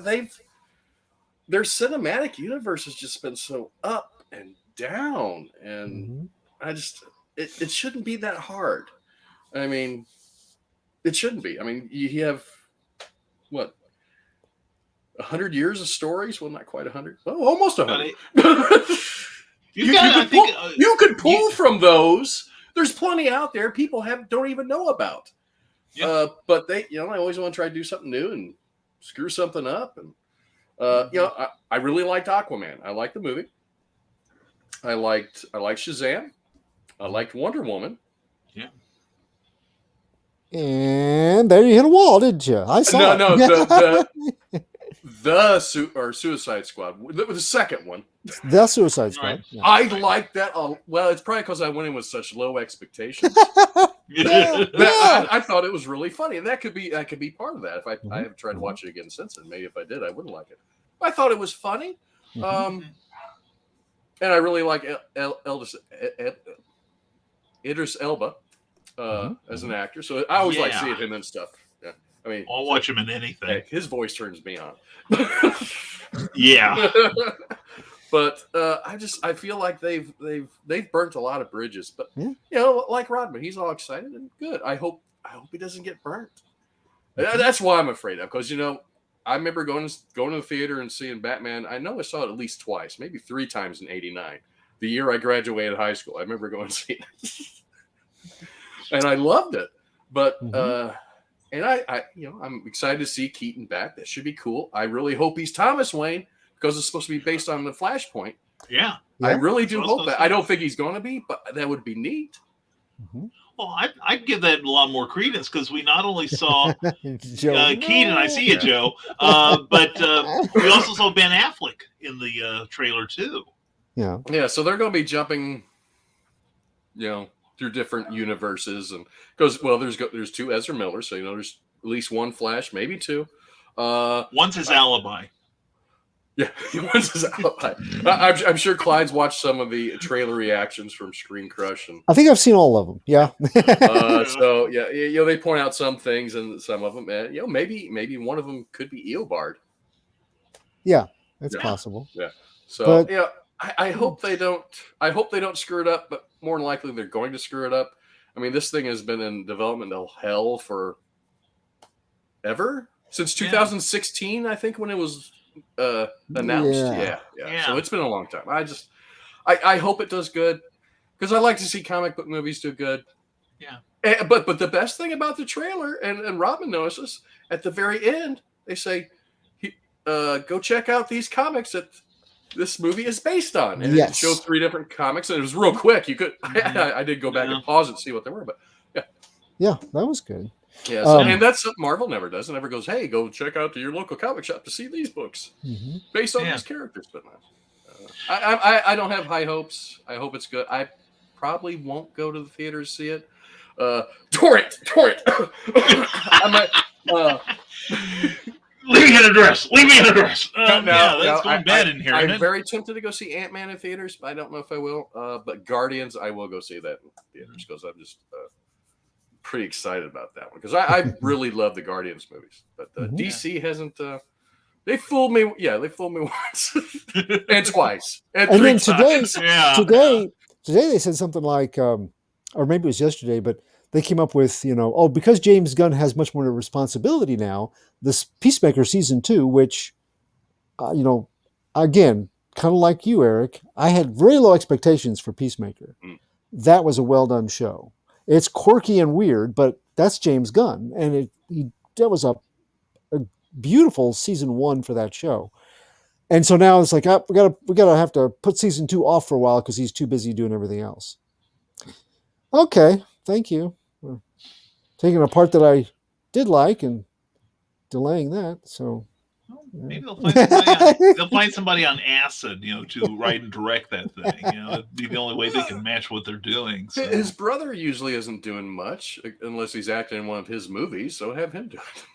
Speaker 6: their cinematic universe has just been so up and down, and I just it shouldn't be that hard. I mean, it shouldn't be. I mean, you have what 100 years of stories? Well, not quite 100. Well, almost 100. You could pull from those. There's plenty out there people don't even know about. Yeah. But they always want to try to do something new and screw something up. And I really liked Aquaman. I liked the movie. I liked Shazam. I liked Wonder Woman.
Speaker 1: Yeah.
Speaker 7: And there you hit a wall, didn't you? I saw
Speaker 6: the Suicide Squad, the second one.
Speaker 7: The Suicide Squad.
Speaker 6: Right. Yeah. I like that. Well, it's probably because I went in with such low expectations. I thought it was really funny, and that could be part of that. If I haven't tried to watch it again since, and maybe if I did, I wouldn't like it. I thought it was funny, and I really like Idris Elba as an actor. So I always like seeing him and stuff. Yeah. I mean,
Speaker 1: I'll watch him in anything.
Speaker 6: Heck, his voice turns me on.
Speaker 1: Yeah.
Speaker 6: But I feel like they've burnt a lot of bridges. But like Rodman, he's all excited and good. I hope he doesn't get burnt. That's why I'm afraid of, because I remember going to the theater and seeing Batman. I know I saw it at least twice, maybe 3 times in '89, the year I graduated high school. I remember going to see it, and I loved it. But and I'm excited to see Keaton back. That should be cool. I really hope he's Thomas Wayne, because it's supposed to be based on the Flashpoint.
Speaker 1: Yeah.
Speaker 6: I really do hope that. I don't think he's going to be, but that would be neat.
Speaker 1: Well, I'd give that a lot more credence, because we not only saw Keaton, I see you, Joe, but we also saw Ben Affleck in the trailer too.
Speaker 7: Yeah.
Speaker 6: Yeah. So they're going to be jumping, through different universes, and because there's 2 Ezra Millers, so there's at least 1 Flash, maybe 2.
Speaker 1: One's his alibi.
Speaker 6: Yeah, one's his alibi. I'm sure Clyde's watched some of the trailer reactions from Screen Crush, and
Speaker 7: I think I've seen all of them. Yeah.
Speaker 6: So they point out some things, and some of them, maybe one of them could be Eobard.
Speaker 7: Yeah, it's possible.
Speaker 6: Yeah. So I hope they don't. I hope they don't screw it up, but more than likely they're going to screw it up. I mean, this thing has been in developmental hell for ever since 2016, I think, when it was announced. Yeah. So it's been a long time. I hope it does good, because I like to see comic book movies do good.
Speaker 1: Yeah.
Speaker 6: But the best thing about the trailer, and Rodman knows this, at the very end they say, go check out these comics that this movie is based on, and it shows 3 different comics, and it was real quick. You could I did go back and pause it and see what they were, but
Speaker 7: that was good.
Speaker 6: Yeah, so, and that's something Marvel never does. It never goes, hey, go check out your local comic shop to see these books based on these characters. But I don't have high hopes. I hope it's good. I probably won't go to the theater to see it. Torrent. I might.
Speaker 1: Leave me an address. That's going bad in here.
Speaker 6: I'm very tempted to go see Ant-Man in theaters, but I don't know if I will. But Guardians, I will go see that in theaters, because I'm just pretty excited about that one, because I really love the Guardians movies. But DC hasn't. They fooled me. Yeah, they fooled me once and twice. And
Speaker 7: then
Speaker 6: times.
Speaker 7: today they said something like, or maybe it was yesterday, but they came up with, because James Gunn has much more responsibility now, this Peacemaker season 2, which, again, kind of like you, Eric, I had very low expectations for Peacemaker. That was a well done show. It's quirky and weird, but that's James Gunn, and that was a beautiful season 1 for that show. And so now it's like, we gotta have to put season 2 off for a while because he's too busy doing everything else. Okay, thank you. Taking a part that I did like and delaying that. So
Speaker 1: maybe they'll find somebody on acid, to write and direct that thing. It'd be the only way they can match what they're doing. So.
Speaker 6: His brother usually isn't doing much unless he's acting in one of his movies, so have him do it.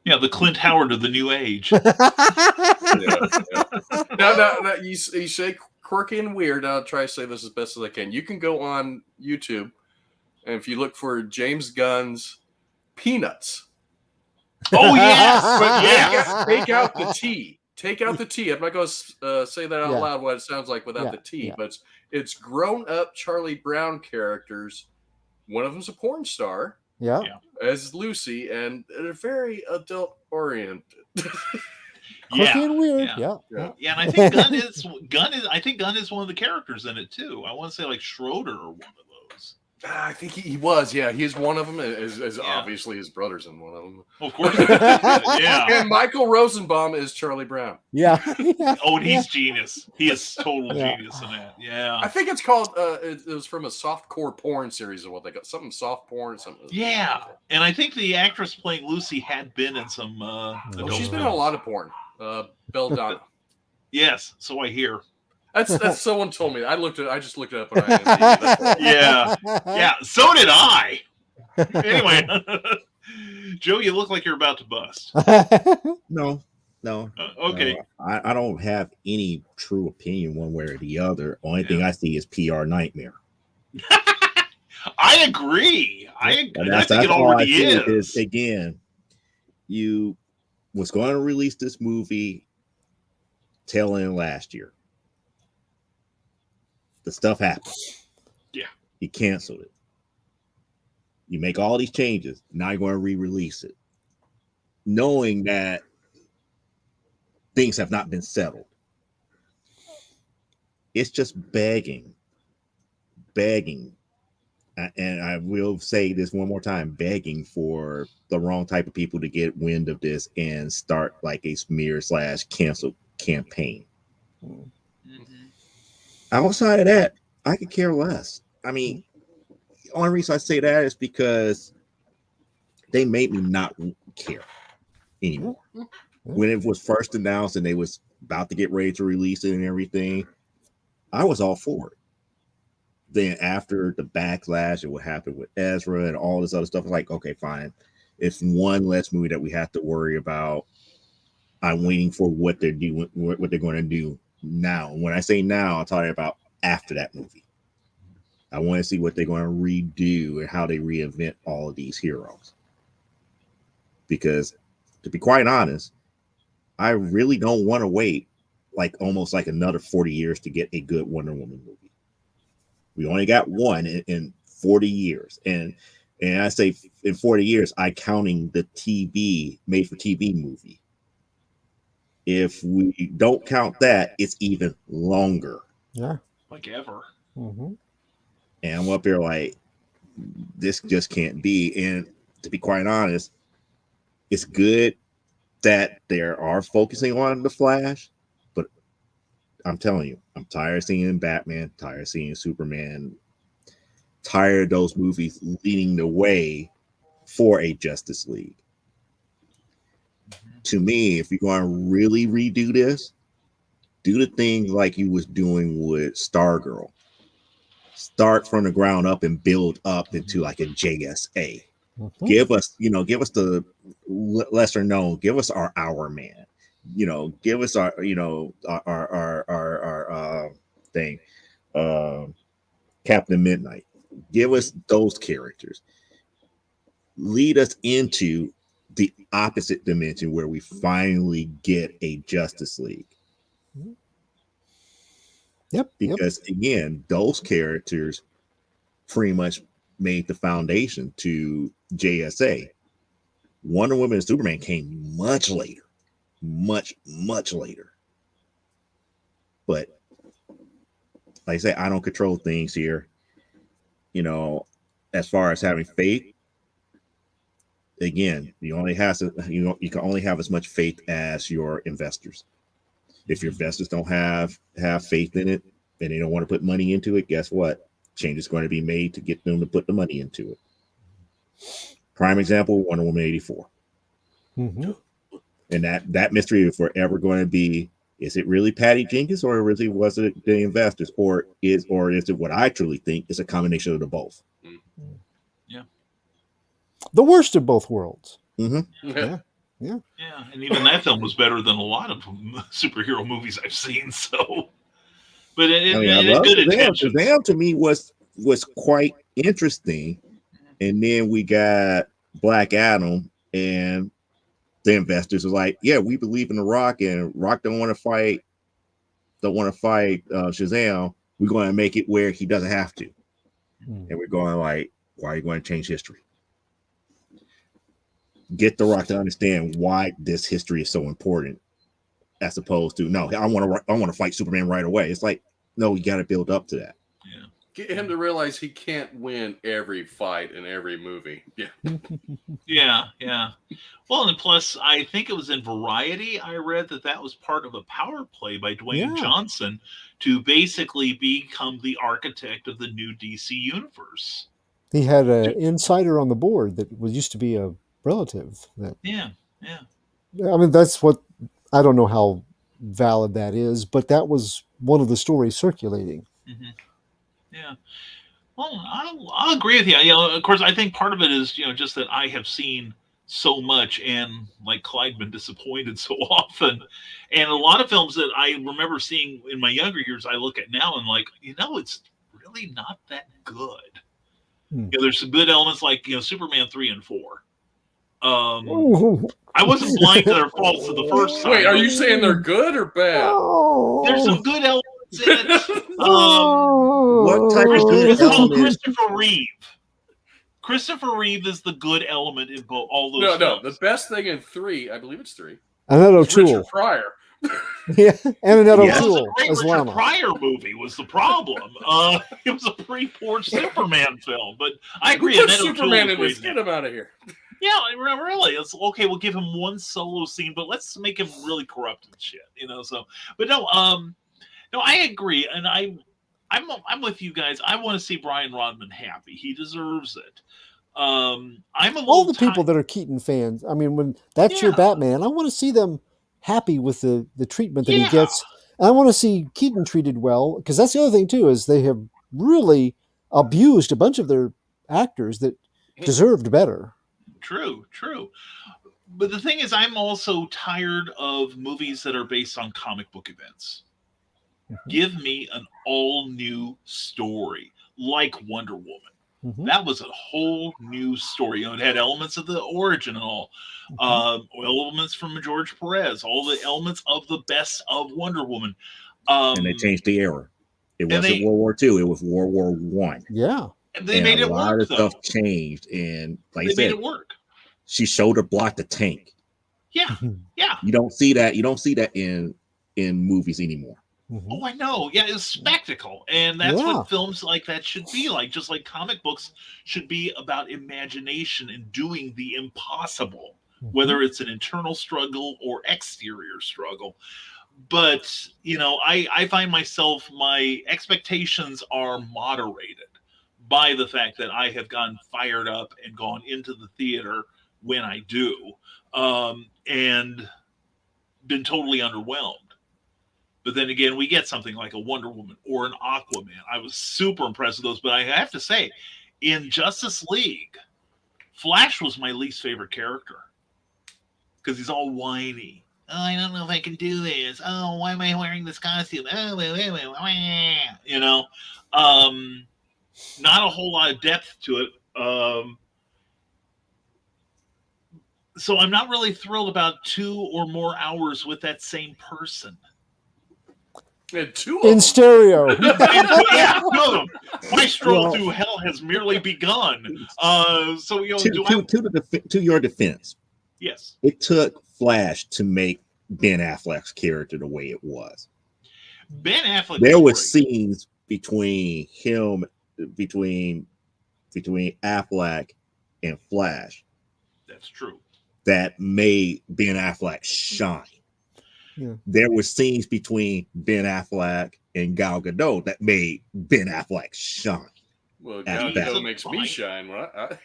Speaker 1: Yeah, the Clint Howard of the new age.
Speaker 6: Now, you say quirky and weird. I'll try to say this as best as I can. You can go on YouTube, and if you look for James Gunn's Peanuts.
Speaker 1: Oh yes,
Speaker 6: But
Speaker 1: yes.
Speaker 6: take out the T. Take out the T. I'm not going to say that out
Speaker 7: Yeah.
Speaker 6: loud what it sounds like without
Speaker 7: Yeah,
Speaker 6: the T,
Speaker 7: yeah.
Speaker 6: but it's grown-up Charlie Brown characters. One of them's a porn star,
Speaker 7: Yeah.
Speaker 6: as Lucy, and they're very adult-oriented.
Speaker 7: Quirky and weird.
Speaker 6: Yeah.
Speaker 1: Yeah, and I think Gunn is one of the characters in it too. I want to say like Schroeder or one of those.
Speaker 6: I think he was. Yeah, he's one of them. As obviously his brother's in one of them.
Speaker 1: Of course. Yeah.
Speaker 6: And Michael Rosenbaum is Charlie Brown.
Speaker 7: Yeah.
Speaker 1: Oh, and he's genius. He is total genius in that. Yeah.
Speaker 6: I think it's called. It was from a softcore porn series of what they got. Something soft porn. Something.
Speaker 1: Yeah, and I think the actress playing Lucy had been in some.
Speaker 6: She's been in a lot of porn. Belladonna.
Speaker 1: Yes, so I hear.
Speaker 6: That's someone told me. I just looked it up on IMDb.
Speaker 1: Yeah. So did I. Anyway, Joe, you look like you're about to bust.
Speaker 8: No.
Speaker 1: Okay.
Speaker 8: No, I don't have any true opinion one way or the other. Only thing I see is PR nightmare.
Speaker 1: I agree. I think it
Speaker 8: all
Speaker 1: already
Speaker 8: I see
Speaker 1: is.
Speaker 8: again, you was going to release this movie tail end last year. The stuff happened.
Speaker 1: Yeah.
Speaker 8: You canceled it. You make all these changes. Now you're going to re-release it. Knowing that things have not been settled. It's just begging. And I will say this one more time, begging for the wrong type of people to get wind of this and start like a smear/cancel campaign. Outside of that, I could care less. I mean, the only reason I say that is because they made me not care anymore. When it was first announced and they was about to get ready to release it and everything, I was all for it. Then after the backlash and what happened with Ezra and all this other stuff, I was like, okay, fine. It's one less movie that we have to worry about. I'm waiting for what they're doing, what they're going to do now. When I say now, I'm talking about after that movie. I want to see what they're going to redo and how they reinvent all of these heroes. Because to be quite honest, I really don't want to wait like almost like another 40 years to get a good Wonder Woman movie. We only got one in 40 years. And I say in 40 years, I counting the TV, made for TV movie. If we don't count that, it's even longer.
Speaker 7: Yeah.
Speaker 1: Like ever.
Speaker 7: Mm-hmm.
Speaker 8: And I'm up here like, this just can't be. And to be quite honest, it's good that they are focusing on the Flash, but I'm telling you, I'm tired of seeing Batman, tired of seeing Superman, tired of those movies leading the way for a Justice League. To me, if you're going to really redo this, do the things like you was doing with Stargirl. Start from the ground up and build up into like a JSA. Mm-hmm. Give us the lesser known. Give us our Hour Man. Give us our thing, Captain Midnight. Give us those characters. Lead us into the opposite dimension where we finally get a Justice League.
Speaker 7: Yep.
Speaker 8: Because again, those characters pretty much made the foundation to JSA. Wonder Woman and Superman came much later. Much later. But like I say, I don't control things here. As far as having faith, again, you can only have as much faith as your investors. If your investors don't have faith in it and they don't want to put money into it, guess what? Change is going to be made to get them to put the money into it. Prime example, Wonder Woman 84.
Speaker 7: Mm-hmm.
Speaker 8: And that mystery is forever going to be, is it really Patty Jenkins or really was it the investors? Or is it what I truly think is a combination of the both?
Speaker 1: Yeah.
Speaker 7: The worst of both worlds.
Speaker 8: Mm-hmm.
Speaker 7: Yeah.
Speaker 1: Yeah, and even that film was better than a lot of superhero movies I've seen. So, but
Speaker 8: I mean, I
Speaker 1: it
Speaker 8: love
Speaker 1: good
Speaker 8: Shazam.
Speaker 1: intentions.
Speaker 8: Shazam to me was quite interesting, and then we got Black Adam, and the investors are like, "Yeah, we believe in the Rock, and Rock don't want to fight Shazam. We're going to make it where he doesn't have to." And we're going like, "Why are you going to change history? Get the Rock to understand why this history is so important, as opposed to no, I want to fight Superman right away." It's like, no, you got to build up to that.
Speaker 1: Yeah.
Speaker 6: Get him to realize he can't win every fight in every movie.
Speaker 1: Yeah. Well, and plus, I think it was in Variety I read that was part of a power play by Dwayne Johnson to basically become the architect of the new DC universe.
Speaker 7: He had an insider on the board that used to be a relative.
Speaker 1: Yeah.
Speaker 7: I mean, that's what, I don't know how valid that is, but that was one of the stories circulating.
Speaker 1: Mm-hmm. Yeah. Well, I'll agree with you. Of course, I think part of it is, just that I have seen so much and, like Clyde, been disappointed so often. And a lot of films that I remember seeing in my younger years, I look at now and like, it's really not that good. There's some good elements like, Superman 3 and 4. I wasn't blind to their faults the first time.
Speaker 6: Wait, are you saying they're good or bad?
Speaker 1: There's some good elements in it.
Speaker 8: What type of good element?
Speaker 1: Christopher Reeve. Christopher Reeve is the good element in all those.
Speaker 6: No. The best thing in 3, I believe it's 3.
Speaker 7: Annette O'Toole.
Speaker 6: Richard Pryor.
Speaker 7: Yeah, and Annette O'Toole
Speaker 1: as
Speaker 7: as
Speaker 1: Richard
Speaker 7: Lana.
Speaker 1: Pryor movie was the problem. It was a pre-forged Superman film, but I agree.
Speaker 6: Put Superman in this. Get him out of here.
Speaker 1: Yeah, really. It's okay. We'll give him one solo scene, but let's make him really corrupt and shit. So, but no, I agree, and I'm with you guys. I want to see Brian Rodman happy. He deserves it. I'm a little
Speaker 7: all the people that are Keaton fans. I mean, when that's your Batman, I want to see them happy with the treatment that he gets. I want to see Keaton treated well, because that's the other thing too, is they have really abused a bunch of their actors that deserved better.
Speaker 1: True. But the thing is, I'm also tired of movies that are based on comic book events. Give me an all-new story, like Wonder Woman. That was a whole new story. It had elements of the origin and all, elements from George Perez, all the elements of the best of Wonder Woman.
Speaker 8: And they changed the era. It wasn't World War II. It was World War I.
Speaker 7: Yeah.
Speaker 1: And they made it work. A lot of
Speaker 8: stuff changed, and like
Speaker 1: they
Speaker 8: I said,
Speaker 1: made it work.
Speaker 8: She shoulder blocked the tank.
Speaker 1: Yeah.
Speaker 8: You don't see that. You don't see that in movies anymore.
Speaker 1: Oh, I know. Yeah, it's spectacle. And that's what films like that should be like. Just like comic books should be about imagination and doing the impossible, whether it's an internal struggle or exterior struggle. But, I find myself, my expectations are moderated by the fact that I have gotten fired up and gone into the theater when I do, and been totally underwhelmed. But then again, we get something like a Wonder Woman or an Aquaman. I was super impressed with those, but I have to say, in Justice League, Flash was my least favorite character because he's all whiny. Oh, I don't know if I can do this. Oh, why am I wearing this costume? Oh, not a whole lot of depth to it. So I'm not really thrilled about 2 or more hours with that same person.
Speaker 6: And 2
Speaker 7: in stereo.
Speaker 1: Yeah, 2 of them. My stroll through hell has merely begun. So
Speaker 8: to your defense,
Speaker 1: yes,
Speaker 8: it took Flash to make Ben Affleck's character the way it was.
Speaker 1: Ben Affleck.
Speaker 8: There were scenes between him, between Affleck and Flash.
Speaker 1: That's true.
Speaker 8: That made Ben Affleck shine.
Speaker 7: Yeah.
Speaker 8: There were scenes between Ben Affleck and Gal Gadot that made Ben Affleck shine.
Speaker 6: Well, Gal Gadot makes me shine, right?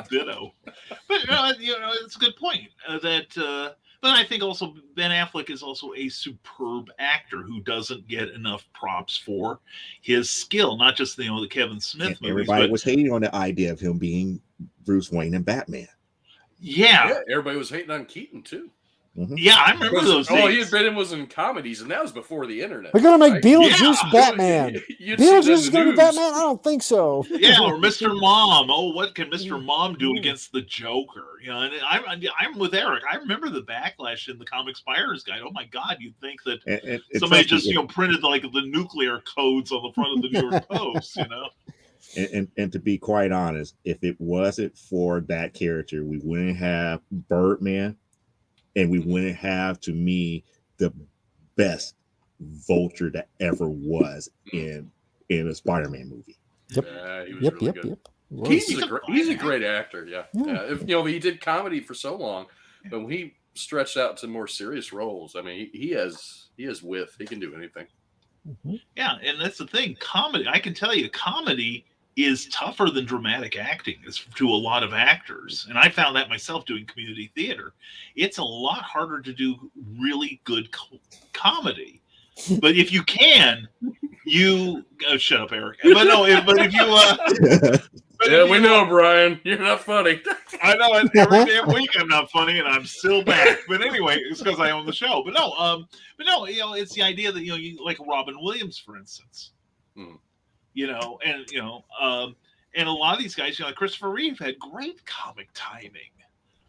Speaker 1: Ditto. But it's a good point. But I think also Ben Affleck is also a superb actor who doesn't get enough props for his skill. Not just the Kevin Smith movies.
Speaker 8: Everybody was hating on the idea of him being Bruce Wayne and Batman.
Speaker 1: Yeah,
Speaker 6: everybody was hating on Keaton too.
Speaker 1: Yeah, I remember those
Speaker 6: All he
Speaker 1: days.
Speaker 6: had been in was in comedies, and that was before the internet.
Speaker 7: They're gonna make
Speaker 6: right?
Speaker 7: Beetlejuice
Speaker 1: Yeah.
Speaker 7: Batman.
Speaker 6: You'd see that in
Speaker 7: Beetlejuice is
Speaker 6: the
Speaker 7: gonna be
Speaker 6: news.
Speaker 7: Batman? I don't think so.
Speaker 1: Yeah, or Mr. Mom. Oh, what can Mr. Mom do against the Joker? You know, and I'm with Eric. I remember the backlash in the Comics Buyer's Guide. Oh my God, you'd think that
Speaker 8: And
Speaker 1: somebody
Speaker 8: trust me,
Speaker 1: just printed like the nuclear codes on the front of the New York Post. You know.
Speaker 8: and to be quite honest, if it wasn't for that character, we wouldn't have Birdman, and we wouldn't have, to me, the best Vulture that ever was in a Spider-Man movie.
Speaker 7: Yep.
Speaker 6: Yeah, he was
Speaker 7: Yep,
Speaker 6: really
Speaker 7: yep,
Speaker 6: good.
Speaker 7: yep.
Speaker 6: He's a great actor. Yeah.
Speaker 7: Yeah.
Speaker 6: If he did comedy for so long, but when he stretched out to more serious roles, I mean, he has width. He can do anything.
Speaker 1: Yeah, and that's the thing. Comedy, I can tell you, comedy is tougher than dramatic acting to a lot of actors. And I found that myself doing community theater. It's a lot harder to do really good comedy. But if you can, shut up, Eric. But no, if you
Speaker 6: Yeah, we know, Brian. You're not funny.
Speaker 1: I know every damn week I'm not funny, and I'm still back. But anyway, it's because I own the show. But no, it's the idea that you like Robin Williams, for instance. And a lot of these guys, like Christopher Reeve, had great comic timing.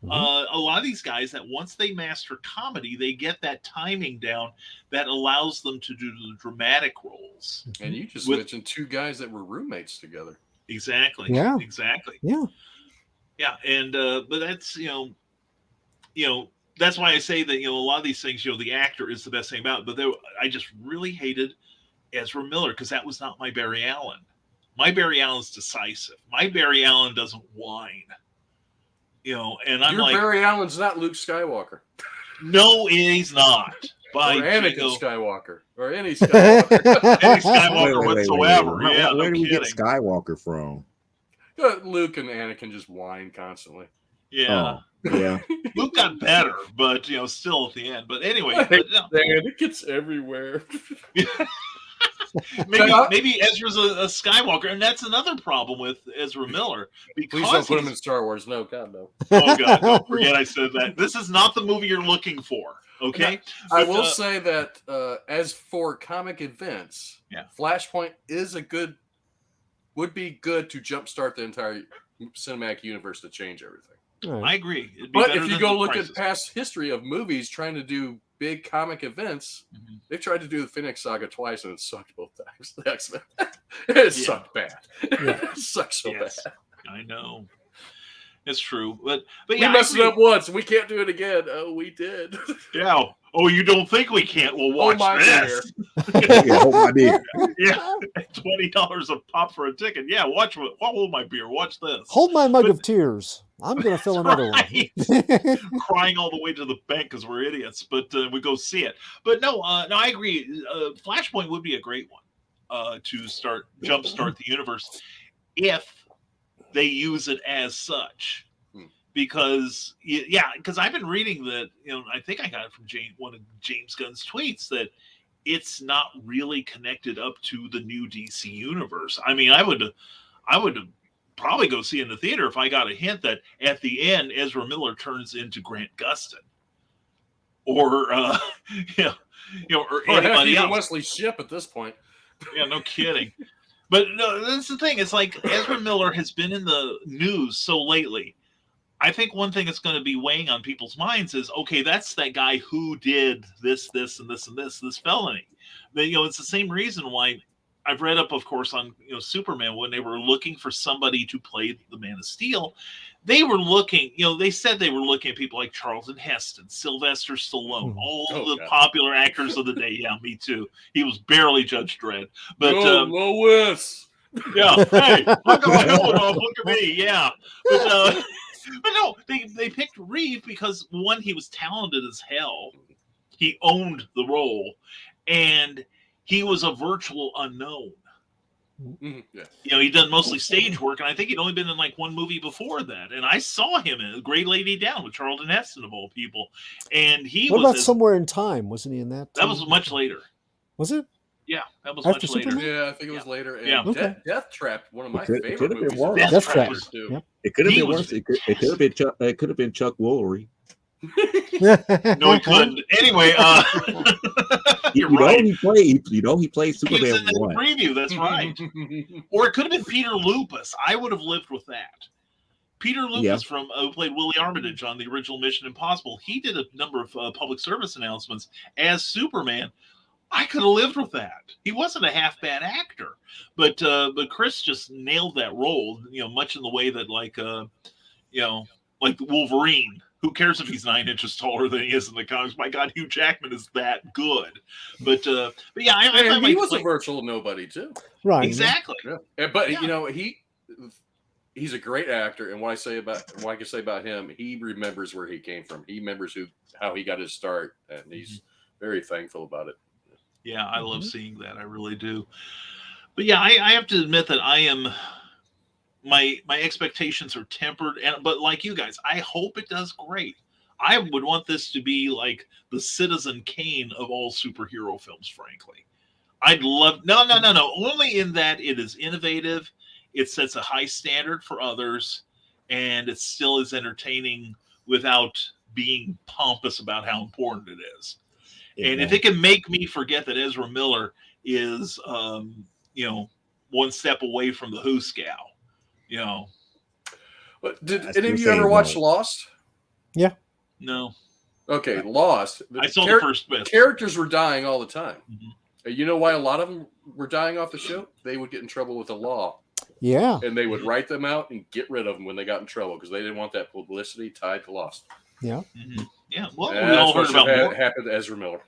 Speaker 1: A lot of these guys, that once they master comedy, they get that timing down that allows them to do the dramatic roles.
Speaker 6: And you just mentioned two guys that were roommates together.
Speaker 1: Exactly.
Speaker 7: Yeah.
Speaker 1: Exactly.
Speaker 7: Yeah.
Speaker 1: Yeah. And but that's that's why I say that a lot of these things, the actor is the best thing about it. But I just really hated Ezra Miller because that was not my Barry Allen. My Barry Allen's decisive. My Barry Allen doesn't whine. And I'm
Speaker 6: Your Barry Allen's not Luke Skywalker.
Speaker 1: No, he's not.
Speaker 6: Or Anakin Skywalker. Or any Skywalker.
Speaker 1: Any Skywalker whatsoever.
Speaker 8: Wait.
Speaker 1: Yeah,
Speaker 8: Where
Speaker 1: no
Speaker 8: do we get
Speaker 1: kidding.
Speaker 8: Skywalker from?
Speaker 6: Luke and Anakin just whine constantly.
Speaker 1: Yeah.
Speaker 8: Oh, yeah.
Speaker 1: Luke got better, but still at the end. But anyway,
Speaker 6: It gets everywhere.
Speaker 1: maybe Ezra's a Skywalker, and that's another problem with Ezra Miller. Because
Speaker 6: Please don't put him in Star Wars. No, God, no.
Speaker 1: Oh God, don't forget I said that. This is not the movie you're looking for. Okay,
Speaker 6: I will say that as for comic events, Flashpoint would be good to jumpstart the entire cinematic universe to change everything.
Speaker 1: I agree.
Speaker 6: But if you go look at past history of movies trying to do big comic events, they've tried to do the Phoenix Saga twice and it sucked both times. The X-Men, it sucked bad. It sucked so bad.
Speaker 1: I know. It's true, but
Speaker 6: we messed it up once. We can't do it again. Oh, we did.
Speaker 1: Yeah. Oh, you don't think we can't? Well, watch this.
Speaker 8: Hold my beer.
Speaker 1: Yeah, $20 a pop for a ticket. Yeah, watch. Hold my beer. Watch this.
Speaker 7: Hold my mug of tears. I'm going to fill another one.
Speaker 1: Crying all the way to the bank because we're idiots, but we go see it. But no, I agree. Flashpoint would be a great one to jumpstart the universe if they use it as such. Because I've been reading that, I think I got it from one of James Gunn's tweets that it's not really connected up to the new DC universe. I mean, I would probably go see it in the theater if I got a hint that at the end Ezra Miller turns into Grant Gustin, or or anybody else.
Speaker 6: Wesley Shipp at this point.
Speaker 1: Yeah, no kidding. But no, that's the thing. It's like Ezra Miller has been in the news so lately. I think one thing that's going to be weighing on people's minds is, okay, that's that guy who did this, and this felony. But, it's the same reason why I've read up, of course, on Superman when they were looking for somebody to play the Man of Steel. They were looking, they said they were looking at people like Charlton Heston, Sylvester Stallone, all the popular actors of the day. Yeah, me too. He was barely Judge Dredd. But
Speaker 6: Lois.
Speaker 1: Yeah, hey, I got my helmet off. Look at me. Yeah, but no, they picked Reeve because one, he was talented as hell. He owned the role, and he was a virtual unknown. He'd done mostly stage work, and I think he'd only been in like one movie before that. And I saw him in Great Lady Down with Charlton Heston of all people. And
Speaker 7: what about Somewhere in Time? Wasn't he in that?
Speaker 1: That was much later.
Speaker 7: Was it?
Speaker 1: Yeah, that was
Speaker 7: After
Speaker 1: much later.
Speaker 7: Superman?
Speaker 6: Yeah, I think it was later. And Death Trap, one of my favorite movies.
Speaker 8: It could have been worse. It could have been Chuck Woolery.
Speaker 1: No, he couldn't. Anyway, you're right.
Speaker 8: He played
Speaker 1: He was
Speaker 8: Superman
Speaker 1: in the
Speaker 8: 1.
Speaker 1: preview. That's right. Or it could have been Peter Lupus. I would have lived with that. Peter Lupus from who played Willie Armitage on the original Mission Impossible. He did a number of public service announcements as Superman. I could have lived with that. He wasn't a half bad actor, but Chris just nailed that role. Much in the way that like Wolverine. Who cares if he's 9 inches taller than he is in the comics? My God, Hugh Jackman is that good. But yeah, I
Speaker 6: he was a virtual nobody too.
Speaker 7: Right.
Speaker 1: Exactly.
Speaker 6: Yeah. But he's a great actor, and what I can say about him, he remembers where he came from. He remembers how he got his start, and he's very thankful about it.
Speaker 1: Yeah, I love seeing that. I really do. But yeah, I have to admit that I am. My expectations are tempered, but like you guys, I hope it does great. I would want this to be like the Citizen Kane of all superhero films, frankly. I'd love no. Only in that it is innovative, it sets a high standard for others, and it still is entertaining without being pompous about how important it is. And if it can make me forget that Ezra Miller is, one step away from the Who scowl.
Speaker 6: But did any of you ever watch Lost?
Speaker 7: Yeah.
Speaker 1: No.
Speaker 6: Okay, Lost.
Speaker 1: I saw the first bit.
Speaker 6: Characters were dying all the time. Mm-hmm. You know why a lot of them were dying off the show? They would get in trouble with the law.
Speaker 7: Yeah.
Speaker 6: And they would write them out and get rid of them when they got in trouble because they didn't want that publicity tied to Lost.
Speaker 7: Yeah.
Speaker 1: Mm-hmm. Yeah. Well, we all heard about
Speaker 6: what happened to Ezra Miller.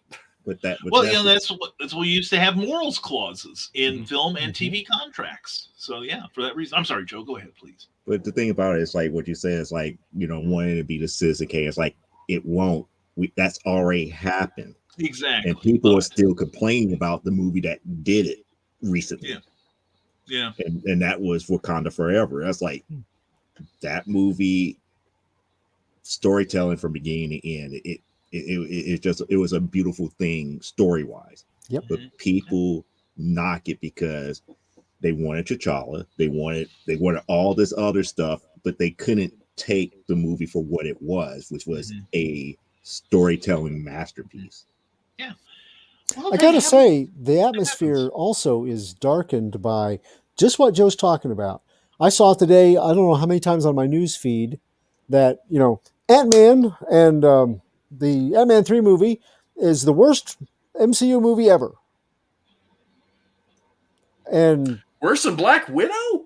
Speaker 1: That's what we used to have morals clauses in film and TV contracts. So yeah, for that reason. I'm sorry, Joe. Go ahead, please.
Speaker 8: But the thing about it is like what you said is like wanting to be the Citizen Kane. It's like it won't. That's already happened.
Speaker 1: Exactly.
Speaker 8: And people are still complaining about the movie that did it recently.
Speaker 1: Yeah. Yeah.
Speaker 8: And that was Wakanda Forever. That's like that movie. Storytelling from beginning to end. It was a beautiful thing story wise.
Speaker 7: Yep.
Speaker 8: But people knock it because they wanted T'Challa, they wanted all this other stuff, but they couldn't take the movie for what it was, which was a storytelling masterpiece.
Speaker 1: Yeah.
Speaker 7: Well, I gotta say, the atmosphere also is darkened by just what Joe's talking about. I saw it today. I don't know how many times on my news feed that Ant-Man and the Ant-Man 3 movie is the worst MCU movie ever. And
Speaker 6: worse than Black Widow?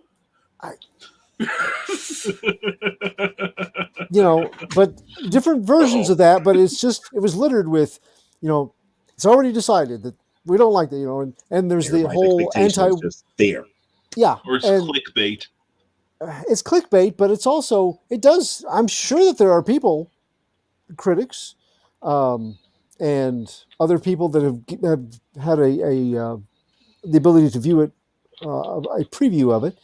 Speaker 7: But different versions of that, but it was littered with, it's already decided that we don't like that, and there's the whole
Speaker 8: just there.
Speaker 7: Yeah.
Speaker 1: Or it's clickbait.
Speaker 7: It's clickbait, but it's also, I'm sure that there are people, critics, and other people that have had the ability to view it, a preview of it.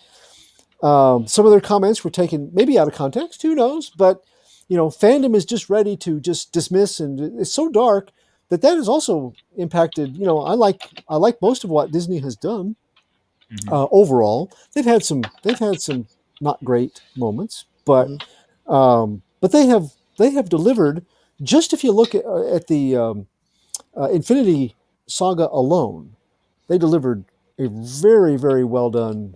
Speaker 7: Some of their comments were taken maybe out of context, who knows? But, fandom is just ready to just dismiss, and it's so dark that has also impacted, I like most of what Disney has done overall. They've had some not great moments, but they have delivered. Just if you look at the Infinity Saga alone, they delivered a very, very well done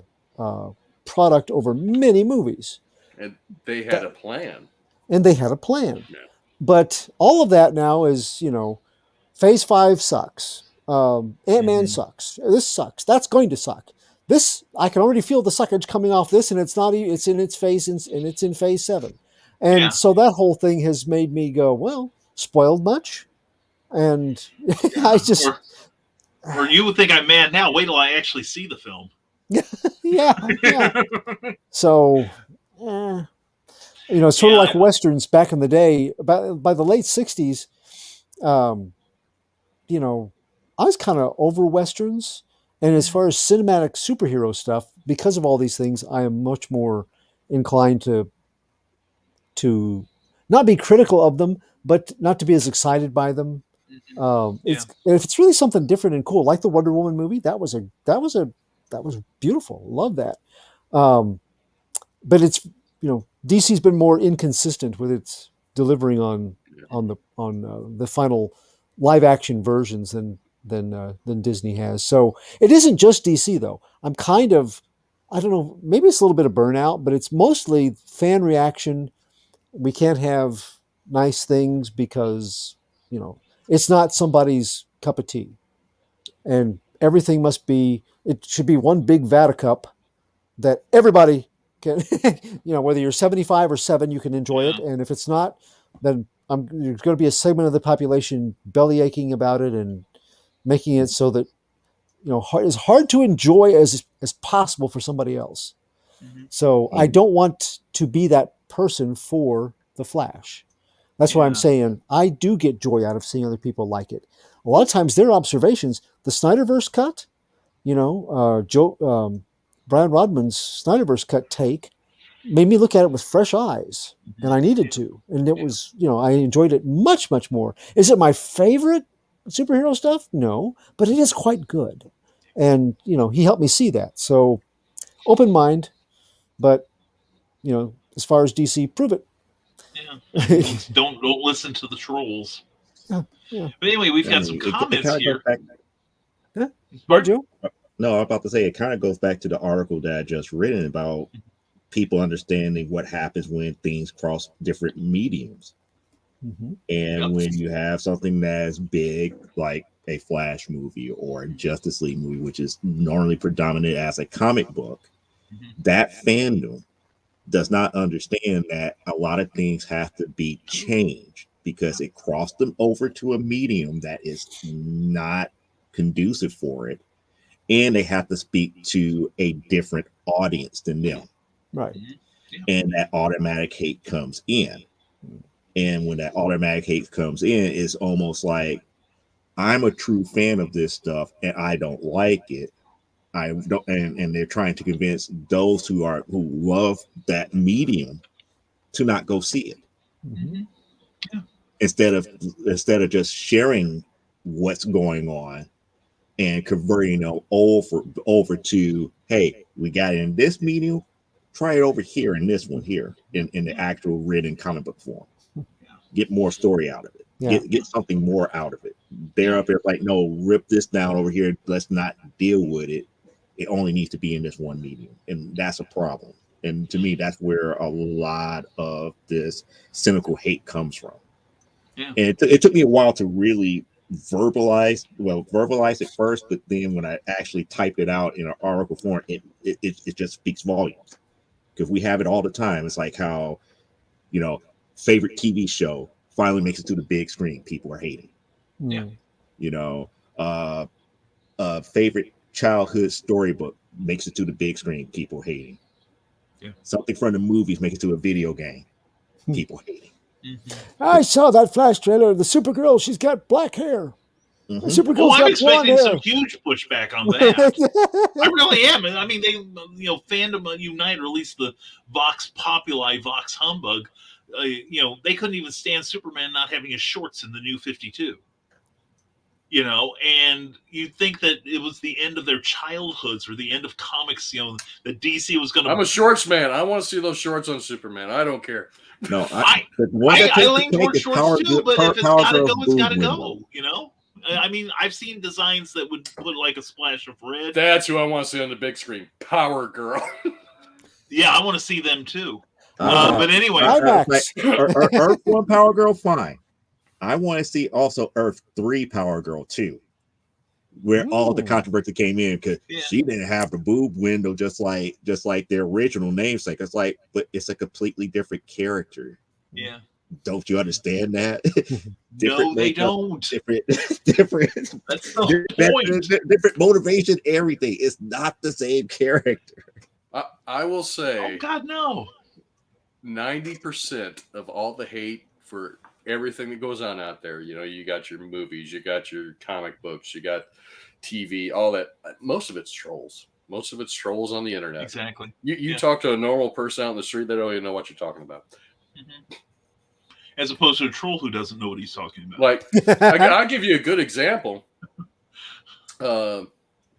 Speaker 7: product over many movies.
Speaker 6: And they had a plan.
Speaker 7: Yeah. But all of that now is, Phase 5 sucks. Ant-Man sucks. This sucks. That's going to suck. This, I can already feel the suckage coming off this, and it's in its face, and it's in Phase 7. And so that whole thing has made me go, well, spoiled much? And I just...
Speaker 1: Or you would think I'm mad now. Wait till I actually see the film.
Speaker 7: yeah. So, sort of like Westerns back in the day, by the late 60s, I was kind of over Westerns. And as far as cinematic superhero stuff, because of all these things, I am much more inclined to not be critical of them, but not to be as excited by them. If it's really something different and cool, like the Wonder Woman movie, that was beautiful. Love that. But it's, DC's been more inconsistent with its delivering on the final live action versions than Disney has. So it isn't just DC though. I'm kind of, I don't know, maybe it's a little bit of burnout, but it's mostly fan reaction. We can't have nice things because, it's not somebody's cup of tea. And everything it should be one big Vata cup that everybody can, whether you're 75 or 7, you can enjoy it. And if it's not, then there's going to be a segment of the population belly aching about it and making it so that, it's hard to enjoy as possible for somebody else. So I don't want to be that person for The Flash. That's why I'm saying I do get joy out of seeing other people like it. A lot of times their observations, the Snyderverse cut, Brian Rodman's Snyderverse cut take made me look at it with fresh eyes, and I needed to. And it was, I enjoyed it much, much more. Is it my favorite superhero stuff? No, but it is quite good. And, he helped me see that. So open mind, but, as far as DC, prove it.
Speaker 1: Yeah. Don't listen to the trolls.
Speaker 7: Yeah.
Speaker 1: But anyway, we've got some comments here.
Speaker 7: What, Joe?
Speaker 8: No, I'm about to say it kind of goes back to the article that I just written about people understanding what happens when things cross different mediums. And when you have something that's big, like a Flash movie or a Justice League movie, which is normally predominant as a comic book, that fandom does not understand that a lot of things have to be changed because it crossed them over to a medium that is not conducive for it. And they have to speak to a different audience than them.
Speaker 7: Right.
Speaker 8: And that automatic hate comes in. And when that automatic hate comes in, it's almost like I'm a true fan of this stuff and I don't like it. I don't, and they're trying to convince those who love that medium to not go see it. Instead of just sharing what's going on and converting over to, hey, we got it in this medium, try it over here in this one here in the actual written comic book form. Get more story out of it.
Speaker 7: Yeah.
Speaker 8: Get something more out of it. They're up there like, no, rip this down over here. Let's not deal with it. It only needs to be in this one medium. And that's a problem. And to me, that's where a lot of this cynical hate comes from.
Speaker 1: Yeah.
Speaker 8: And it took me a while to really verbalize it first, but then when I actually typed it out in an article form, it just speaks volumes. Because we have it all the time. It's like how, favorite TV show finally makes it to the big screen, people are hating. Favorite childhood storybook makes it to the big screen, people hating. Something from the movies makes it to a video game, people hating.
Speaker 7: I saw that Flash trailer. The Supergirl, she's got black hair.
Speaker 1: Oh, I'm expecting some huge pushback on that. I really am. I mean, they, Fandom Unite, or at least the Vox Populi, Vox Humbug, they couldn't even stand Superman not having his shorts in the New 52. And you'd think that it was the end of their childhoods or the end of comics, that DC was going to...
Speaker 6: I'm a shorts man. I want to see those shorts on Superman. I don't care.
Speaker 8: No,
Speaker 1: I lean towards shorts too, but if it's got to go, it's got to go, I mean, I've seen designs that would put like a splash of red.
Speaker 6: That's who I want to see on the big screen. Power Girl.
Speaker 1: Yeah, I want to see them too. But anyway.
Speaker 8: Earth 1 Power Girl, fine. I want to see also Earth 3 Power Girl too, where all the controversy came in because she didn't have the boob window just like their original namesake. It's like, but it's a completely different character.
Speaker 1: Yeah.
Speaker 8: Don't you understand that?
Speaker 1: No, they don't.
Speaker 8: Different.
Speaker 1: That's the point.
Speaker 8: Different motivation, everything. It's not the same character.
Speaker 6: I will say,
Speaker 1: oh God, no.
Speaker 6: 90% of all the hate for everything that goes on out there, you got your movies, you got your comic books, you got TV, all that. Most of it's trolls. Most of it's trolls on the internet.
Speaker 1: Exactly.
Speaker 6: You talk to a normal person out in the street, they don't even know what you're talking about.
Speaker 1: As opposed to a troll who doesn't know what he's talking about.
Speaker 6: Like, I'll give you a good example.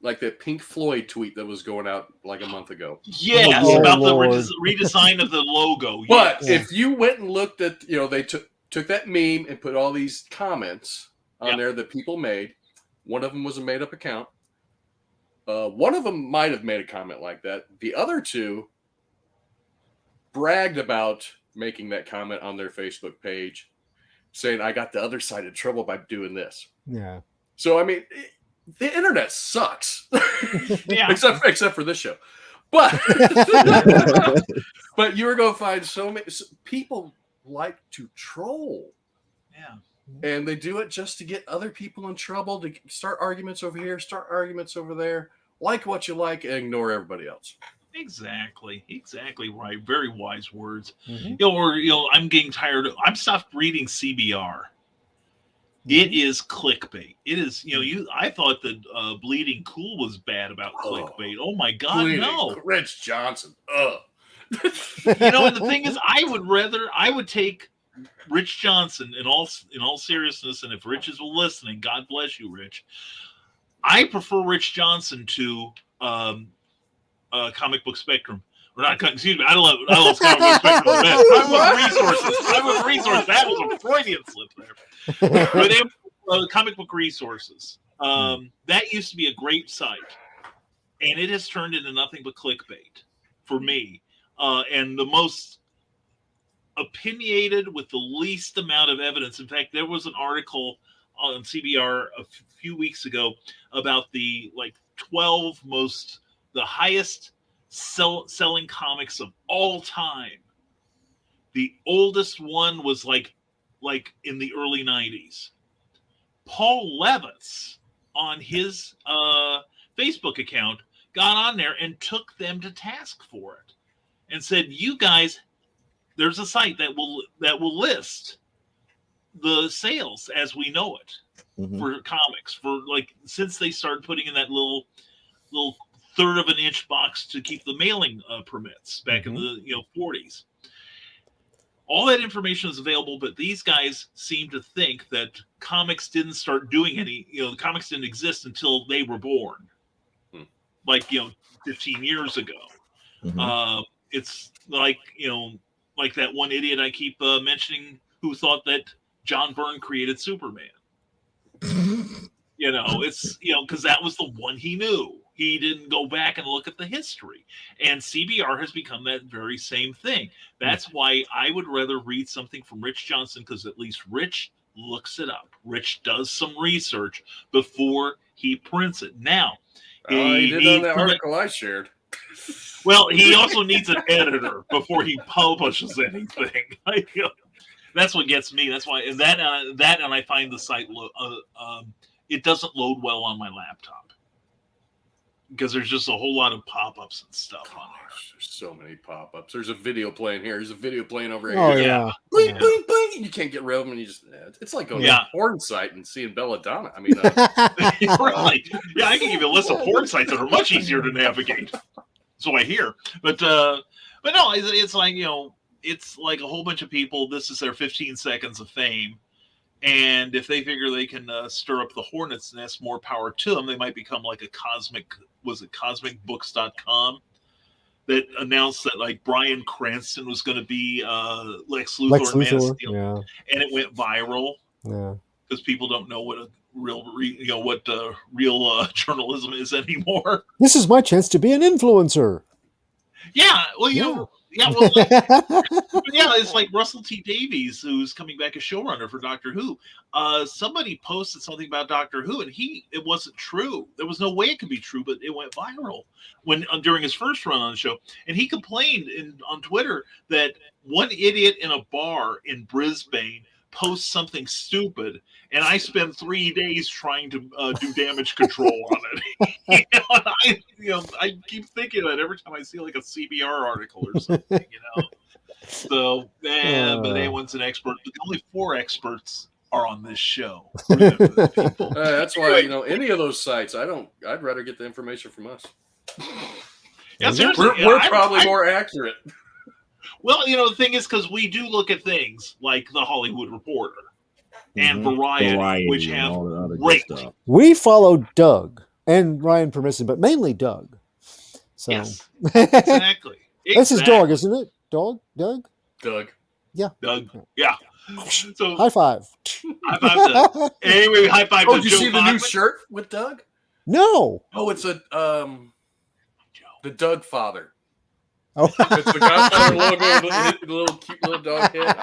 Speaker 6: Like that Pink Floyd tweet that was going out like a month ago.
Speaker 1: Yes, about the redesign of the logo.
Speaker 6: But if you went and looked at, took that meme and put all these comments on there that people made. One of them was a made-up account. One of them might have made a comment like that. The other two bragged about making that comment on their Facebook page, saying, I got the other side in trouble by doing this.
Speaker 7: Yeah.
Speaker 6: So, I mean, the internet sucks. except for this show. But but you're going to find so many people like to troll.
Speaker 1: Yeah.
Speaker 6: And they do it just to get other people in trouble, to start arguments over here, start arguments over there. Like what you like and ignore everybody else.
Speaker 1: Exactly right. Very wise words.
Speaker 7: Mm-hmm.
Speaker 1: I'm getting tired. I'm stopped reading CBR. It is clickbait. It is, I thought that Bleeding Cool was bad about clickbait. Oh my God, no.
Speaker 6: Rich Johnson.
Speaker 1: And the thing is, I would take Rich Johnson in all seriousness, and if Rich is listening, God bless you, Rich. I prefer Rich Johnson to Comic Book Spectrum. Or not, excuse me, I love Comic Book Spectrum the best. Comic Book Resources. That was a Freudian slip there. But they have Comic Book Resources. That used to be a great site. And it has turned into nothing but clickbait for me. And the most opinionated with the least amount of evidence. In fact, there was an article on CBR a few weeks ago about the 12 the highest selling comics of all time. The oldest one was like in the early 90s. Paul Levitz on his Facebook account got on there and took them to task for it and said, you guys, there's a site that will list the sales as we know it for comics for since they started putting in that little third of an inch box to keep the mailing permits back in the 40s. All that information is available, but these guys seem to think that comics didn't start doing the comics didn't exist until they were born, 15 years ago. It's like that one idiot I keep mentioning who thought that John Byrne created Superman. It's because that was the one he knew. He didn't go back and look at the history. And CBR has become that very same thing. That's why I would rather read something from Rich Johnson, because at least Rich looks it up. Rich does some research before he prints it. Now,
Speaker 6: he did on that article I shared.
Speaker 1: Well, he also needs an editor before he publishes anything. That's what gets me. That's why, and I find the site it doesn't load well on my laptop because there's just a whole lot of pop-ups and stuff on there.
Speaker 6: There's so many pop-ups. There's a video playing here. There's a video playing over here.
Speaker 7: Oh yeah.
Speaker 6: Bling, bling, bling. You can't get rid of them. And it's like going to a porn site and seeing Belladonna. I mean,
Speaker 1: right. Yeah, I can give you a list of porn sites that are much easier to navigate. So I hear, but no, it's like, it's like a whole bunch of people. This is their 15 seconds of fame. And if they figure they can stir up the hornet's nest, more power to them. They might become like a cosmicbooks.com that announced that Bryan Cranston was going to be Lex Luthor. And it went viral. Yeah. Because people don't know what real journalism is anymore.
Speaker 7: This is my chance to be an influencer.
Speaker 1: Yeah. Well, it's like Russell T Davies, who's coming back as showrunner for Doctor Who. Somebody posted something about Doctor Who, and it wasn't true. There was no way it could be true, but it went viral during his first run on the show. And he complained on Twitter that one idiot in a bar in Brisbane posts something stupid, and I spend 3 days trying to do damage control on it. I keep thinking of that every time I see like a CBR article or something, So, but anyone's an expert. But only 4 experts are on this show.
Speaker 6: That's why any of those sites, I'd rather get the information from us.
Speaker 1: Yeah,
Speaker 6: we're probably more accurate.
Speaker 1: Well, the thing is, because we do look at things like the Hollywood Reporter and Variety, which have great stuff.
Speaker 7: We follow Doug and Ryan Permisson, but mainly Doug. So.
Speaker 1: Yes, exactly.
Speaker 7: That's his dog, isn't it? Doug?
Speaker 6: Doug.
Speaker 7: Yeah.
Speaker 1: Doug. Yeah. So
Speaker 7: High five.
Speaker 1: high five Doug. Anyway, high five
Speaker 6: Oh,
Speaker 1: to
Speaker 6: did you
Speaker 1: Joe
Speaker 6: see the new
Speaker 1: Bachman.
Speaker 6: shirt with Doug?
Speaker 7: No.
Speaker 6: Oh, it's a the Doug father.
Speaker 7: Oh.
Speaker 6: It's the Godfather logo with the little cute little dog head.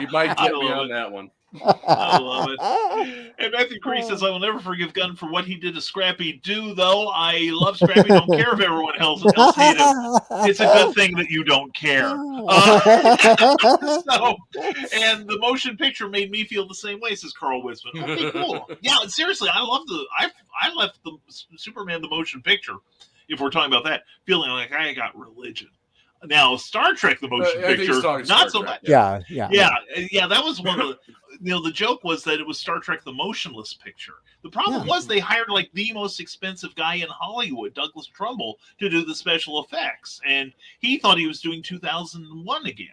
Speaker 6: You might get me on that one.
Speaker 1: I love it. And Matthew Cree says, I will never forgive Gunn for what he did to Scrappy Doo, though. I love Scrappy. Don't care if everyone else hated him. It's a good thing that you don't care. And the motion picture made me feel the same way, says Carl Wisman. Okay, cool. Yeah, seriously, I left the Superman the motion picture, if we're talking about that, feeling like I got religion. Now, Star Trek the motion picture, not so much.
Speaker 7: Yeah.
Speaker 1: That was one of the. The joke was that it was Star Trek the motionless picture. The problem was they hired like the most expensive guy in Hollywood, Douglas Trumbull, to do the special effects, and he thought he was doing 2001 again.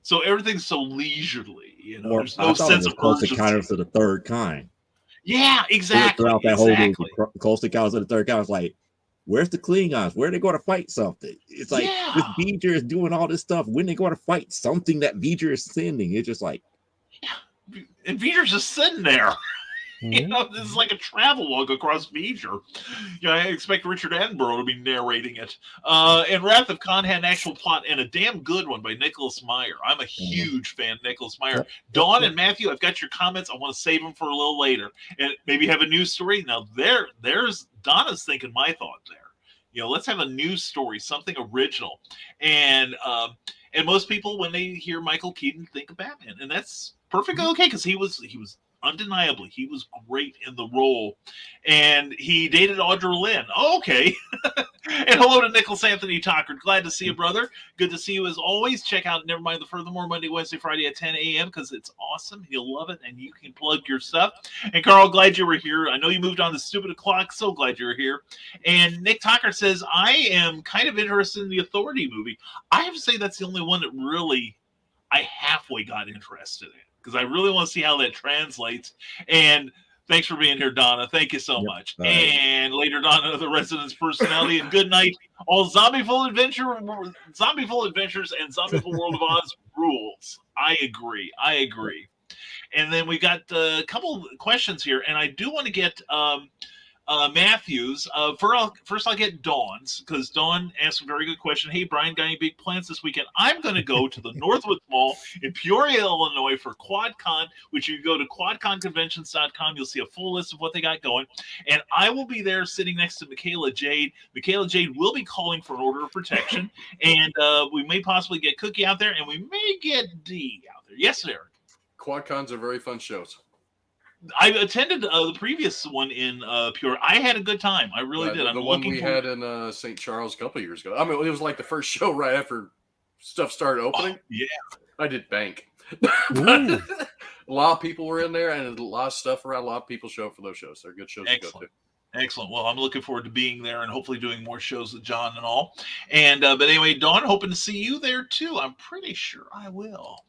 Speaker 1: So everything's so leisurely, there's no sense of
Speaker 8: Close
Speaker 1: urgency.
Speaker 8: Encounters of the Third Kind.
Speaker 1: Yeah, exactly.
Speaker 8: Throughout that whole movie, Close Encounters of the Third Kind was like, where's the Klingons? Where are they going to fight something? It's like this V'ger is doing all this stuff. When they going to fight something that V'ger is sending? It's just like,
Speaker 1: and V'ger's just sitting there. This is like a travel log across V'ger. I expect Richard Attenborough to be narrating it. And Wrath of Khan had an actual plot and a damn good one by Nicholas Meyer. I'm a huge fan of Nicholas Meyer. Dawn and Matthew, I've got your comments. I want to save them for a little later and maybe have a news story. Now there's Donna's thinking my thought there. Let's have a news story, something original. And most people, when they hear Michael Keaton, think of Batman, and that's perfectly okay because he was undeniably, he was great in the role, and he dated Audra Lynn. Oh, okay. And hello to Nicholas Anthony Tockard. Glad to see you, brother. Good to see you as always. Check out Never Mind the Furthermore Monday, Wednesday, Friday at 10 a.m. because it's awesome. You'll love it, and you can plug your stuff. And Carl, glad you were here. I know you moved on the stupid o'clock. So glad you're here. And Nick Tockard says, I am kind of interested in the Authority movie. I have to say that's the only one that really I halfway got interested in, because I really want to see how that translates. And thanks for being here, Donna. Thank you so much.
Speaker 8: Right.
Speaker 1: And later, Donna, the residence personality, and good night. All Zombieful Adventures and Zombieful World of Oz rules. I agree. And then we got a couple questions here, and I do want to get Matthews. First, I'll get Dawn's, because Dawn asked a very good question. Hey, Brian, got any big plans this weekend? I'm going to go to the Northwoods Mall in Peoria, Illinois for QuadCon, which you go to quadconconventions.com. You'll see a full list of what they got going. And I will be there sitting next to Michaela Jade. Michaela Jade will be calling for an order of protection. And we may possibly get Cookie out there, and we may get D out there. Yes, Eric.
Speaker 6: QuadCons are very fun shows.
Speaker 1: I attended the previous one in Peoria. I had a good time. I really did.
Speaker 6: The one we had in St. Charles a couple of years ago. I mean, it was like the first show right after stuff started opening.
Speaker 1: Oh, yeah.
Speaker 6: I did bank. A lot of people were in there, and a lot of stuff around. A lot of people show up for those shows. They're good shows to go to.
Speaker 1: Excellent. Well, I'm looking forward to being there and hopefully doing more shows with John and all. And but anyway, Dawn, hoping to see you there too. I'm pretty sure I will.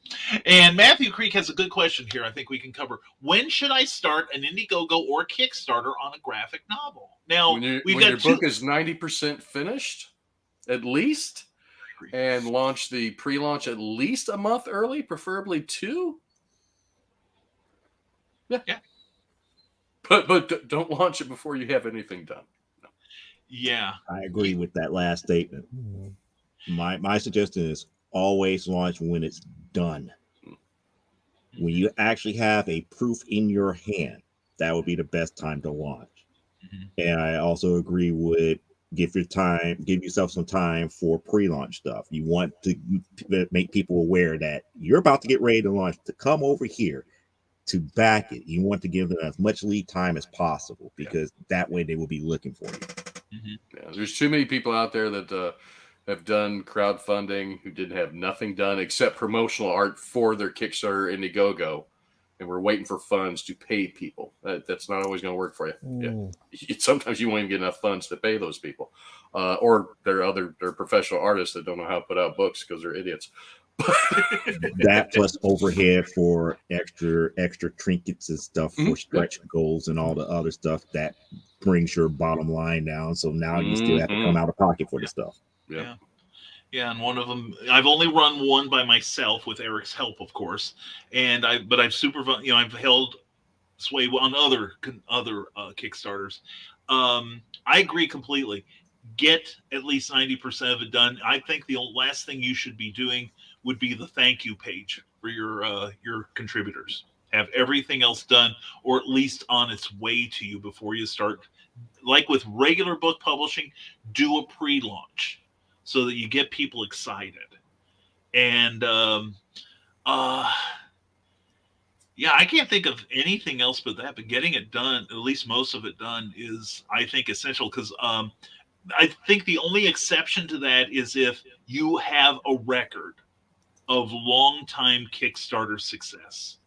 Speaker 1: And Matthew Creek has a good question here. I think we can cover. When should I start an Indiegogo or Kickstarter on a graphic novel? Now,
Speaker 6: when your book is 90% finished, at least, and launch the pre-launch at least a month early, preferably 2. Yeah. But don't launch it before you have anything done. No.
Speaker 1: Yeah.
Speaker 8: I agree with that last statement. My suggestion is always launch when it's done. When you actually have a proof in your hand, that would be the best time to launch. And I also agree with give yourself some time for pre-launch stuff. You want to make people aware that you're about to get ready to launch, to come over here to back it. You want to give them as much lead time as possible, because that way they will be looking for you.
Speaker 6: Yeah, there's too many people out there that have done crowdfunding who didn't have nothing done except promotional art for their Kickstarter Indiegogo, and we're waiting for funds to pay people. That's not always going to work for you. Yeah. Sometimes you won't even get enough funds to pay those people, or they're professional artists that don't know how to put out books because they're idiots.
Speaker 8: That plus overhead for extra trinkets and stuff for stretch goals and all the other stuff that brings your bottom line down. So now you still have to come out of pocket for the stuff.
Speaker 6: Yeah.
Speaker 1: Yeah, and one of them, I've only run one by myself with Eric's help, of course, but I've supervised, I've held sway on other Kickstarters. I agree completely. Get at least 90% of it done. I think the last thing you should be doing would be the thank you page for your contributors. Have everything else done, or at least on its way to you before you start. Like with regular book publishing, do a pre-launch so that you get people excited. And yeah, I can't think of anything else but that. But getting it done, at least most of it done, is, I think, essential, because I think the only exception to that is if you have a record of long-time Kickstarter success.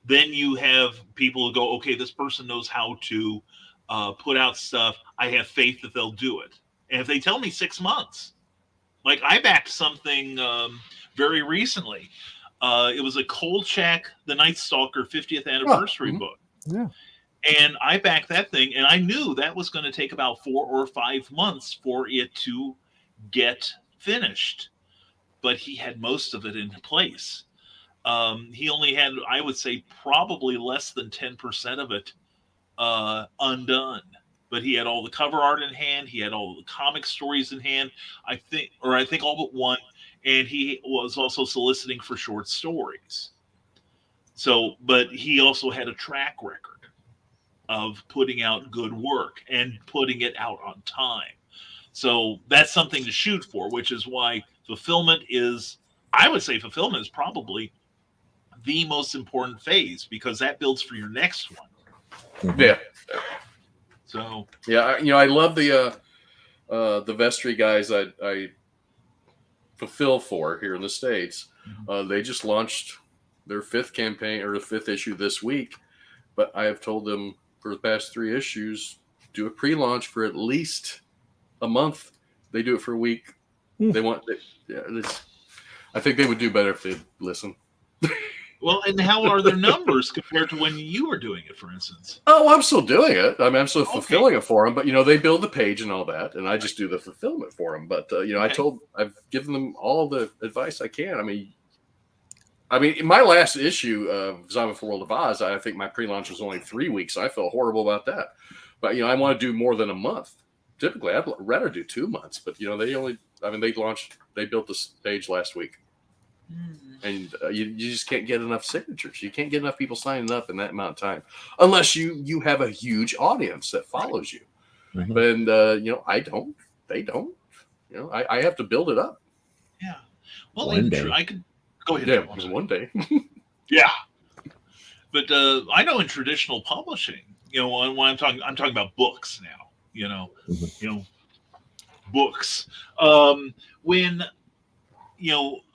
Speaker 1: Then you have people who go, okay, this person knows how to put out stuff. I have faith that they'll do it. And if they tell me 6 months, like I backed something very recently. It was a Kolchak, the Night Stalker 50th anniversary book.
Speaker 7: Yeah.
Speaker 1: And I backed that thing, and I knew that was going to take about 4 or 5 months for it to get finished. But he had most of it in place. He only had, I would say, probably less than 10% of it undone. But he had all the cover art in hand. He had all the comic stories in hand. I think all but one. And he was also soliciting for short stories. So, but he also had a track record of putting out good work and putting it out on time. So that's something to shoot for, which is why fulfillment is probably the most important phase, because that builds for your next one.
Speaker 6: Yeah.
Speaker 1: So
Speaker 6: yeah, I love the vestry guys I fulfill for here in the States. They just launched their 5th campaign, or the 5th issue, this week, but I have told them for the past 3 issues, do a pre-launch for at least a month. They do it for a week. I think they would do better if they'd listen.
Speaker 1: Well, and how are their numbers compared to when you were doing it, for instance?
Speaker 6: Oh, I'm still doing it. I mean, I'm still fulfilling it for them, but they build the page and all that, and I just do the fulfillment for them. But I've given them all the advice I can. I mean, in my last issue of Zombie for World of Oz, I think my pre-launch was only 3 weeks. I felt horrible about that. But I want to do more than a month. Typically, I'd rather do 2 months. But they built this page last week. And you just can't get enough signatures. You can't get enough people signing up in that amount of time, unless you have a huge audience that follows you.
Speaker 8: Mm-hmm.
Speaker 6: But I don't. They don't. I have to build it up.
Speaker 1: Yeah. Well,
Speaker 8: I
Speaker 1: could go ahead.
Speaker 6: Yeah, one day.
Speaker 1: Yeah. But I know in traditional publishing, when I'm talking about books now. Books. When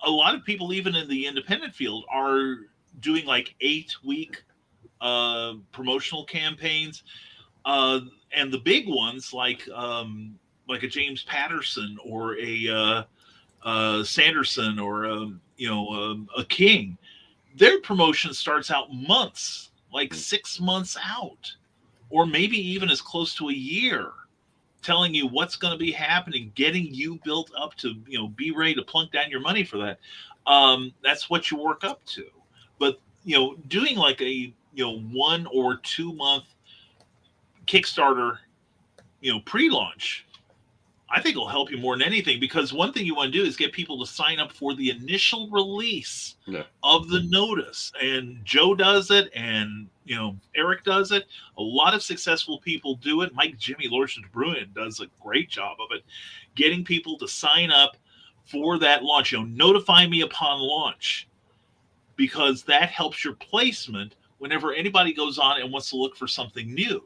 Speaker 1: a lot of people, even in the independent field, are doing like 8-week promotional campaigns, and the big ones like a James Patterson or a Sanderson or a King, their promotion starts out months, like 6 months out, or maybe even as close to a year, telling you what's going to be happening, getting you built up to, be ready to plunk down your money for that. That's what you work up to. But, doing like a, 1 or 2 month Kickstarter, pre-launch, I think will help you more than anything, because one thing you want to do is get people to sign up for the initial release of the notice. And Joe does it, and Eric does it. A lot of successful people do it. Jimmy Lordson Bruin does a great job of it, getting people to sign up for that launch. Notify me upon launch, because that helps your placement whenever anybody goes on and wants to look for something new.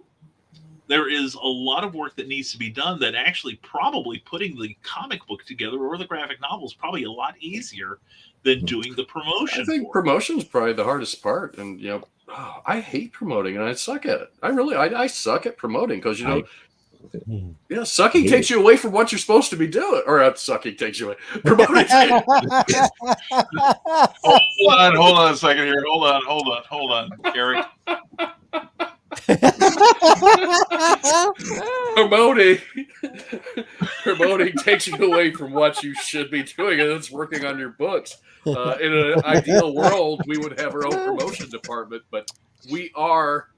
Speaker 1: There is a lot of work that needs to be done that actually probably putting the comic book together or the graphic novel is probably a lot easier than doing the promotion.
Speaker 6: I think promotion is probably the hardest part. And, I hate promoting and I suck at it. I suck at promoting because, sucking takes you away from what you're supposed to be doing. Or sucking takes you away. Promoting.
Speaker 1: Hold on a second here. Hold on, Eric.
Speaker 6: Promoting promoting takes you away from what you should be doing, and it's working on your books. In an ideal world, we would have our own promotion department, but we are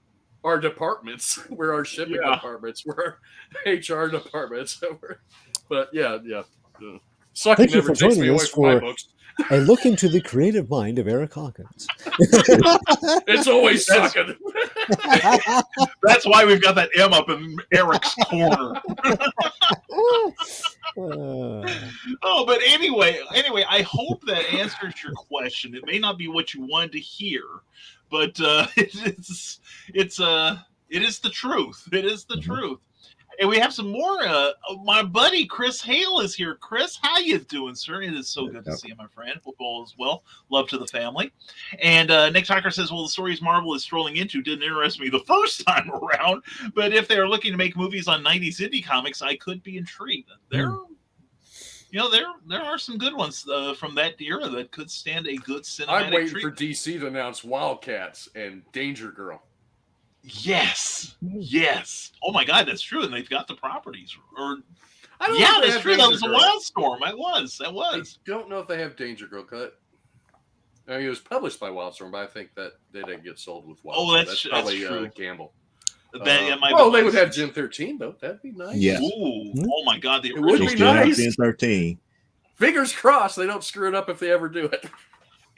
Speaker 6: our departments. We're our shipping departments. We're our HR departments. But yeah. Sucking
Speaker 7: Thank you
Speaker 6: never
Speaker 7: for
Speaker 6: takes me
Speaker 7: joining
Speaker 6: away
Speaker 7: us
Speaker 6: from my
Speaker 7: for
Speaker 6: books.
Speaker 7: a look into the creative mind of Eric Hawkins.
Speaker 6: It's always sucking.
Speaker 1: That's why we've got that M up in Eric's corner. Oh, but anyway, I hope that answers your question. It may not be what you wanted to hear, but it is the truth. It is the truth. And we have some more. My buddy Chris Hale is here. Chris, how you doing, sir? It is so good to see you, my friend. Hope all is well. Love to the family. And Nick Tucker says, well, the stories Marvel is strolling into didn't interest me the first time around, but if they are looking to make movies on 90s indie comics, I could be intrigued. There are some good ones from that era that could stand a good cinematic
Speaker 6: I'm waiting
Speaker 1: treatment.
Speaker 6: for DC to announce Wildcats and Danger Girl.
Speaker 1: Yes. Oh my God, that's true, and they've got the properties.
Speaker 6: That's
Speaker 1: true. That was a Wildstorm. That was.
Speaker 6: I don't know if they have Danger Girl. I mean, it was published by Wildstorm, but I think that they didn't get sold with Wildstorm.
Speaker 1: Oh, that's
Speaker 6: probably
Speaker 1: true.
Speaker 6: Gamble.
Speaker 1: They
Speaker 6: would have Gen 13 though. That'd be nice.
Speaker 8: Yeah.
Speaker 1: Ooh, oh my God,
Speaker 6: it would be nice.
Speaker 8: Gen 13.
Speaker 6: Fingers crossed they don't screw it up if they ever do it.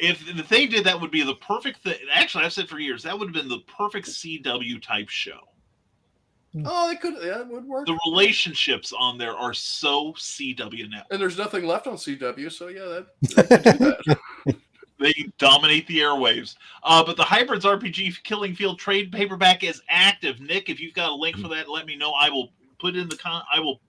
Speaker 1: If they did, that would be the perfect thing. Actually, I've said for years that would have been the perfect CW type show.
Speaker 6: Oh, that would work.
Speaker 1: The relationships on there are so CW now,
Speaker 6: and there's nothing left on CW, so yeah, they could do that.
Speaker 1: They dominate the airwaves. But the Hybrids RPG Killing Field trade paperback is active. Nick, if you've got a link for that, let me know. I will put in the I will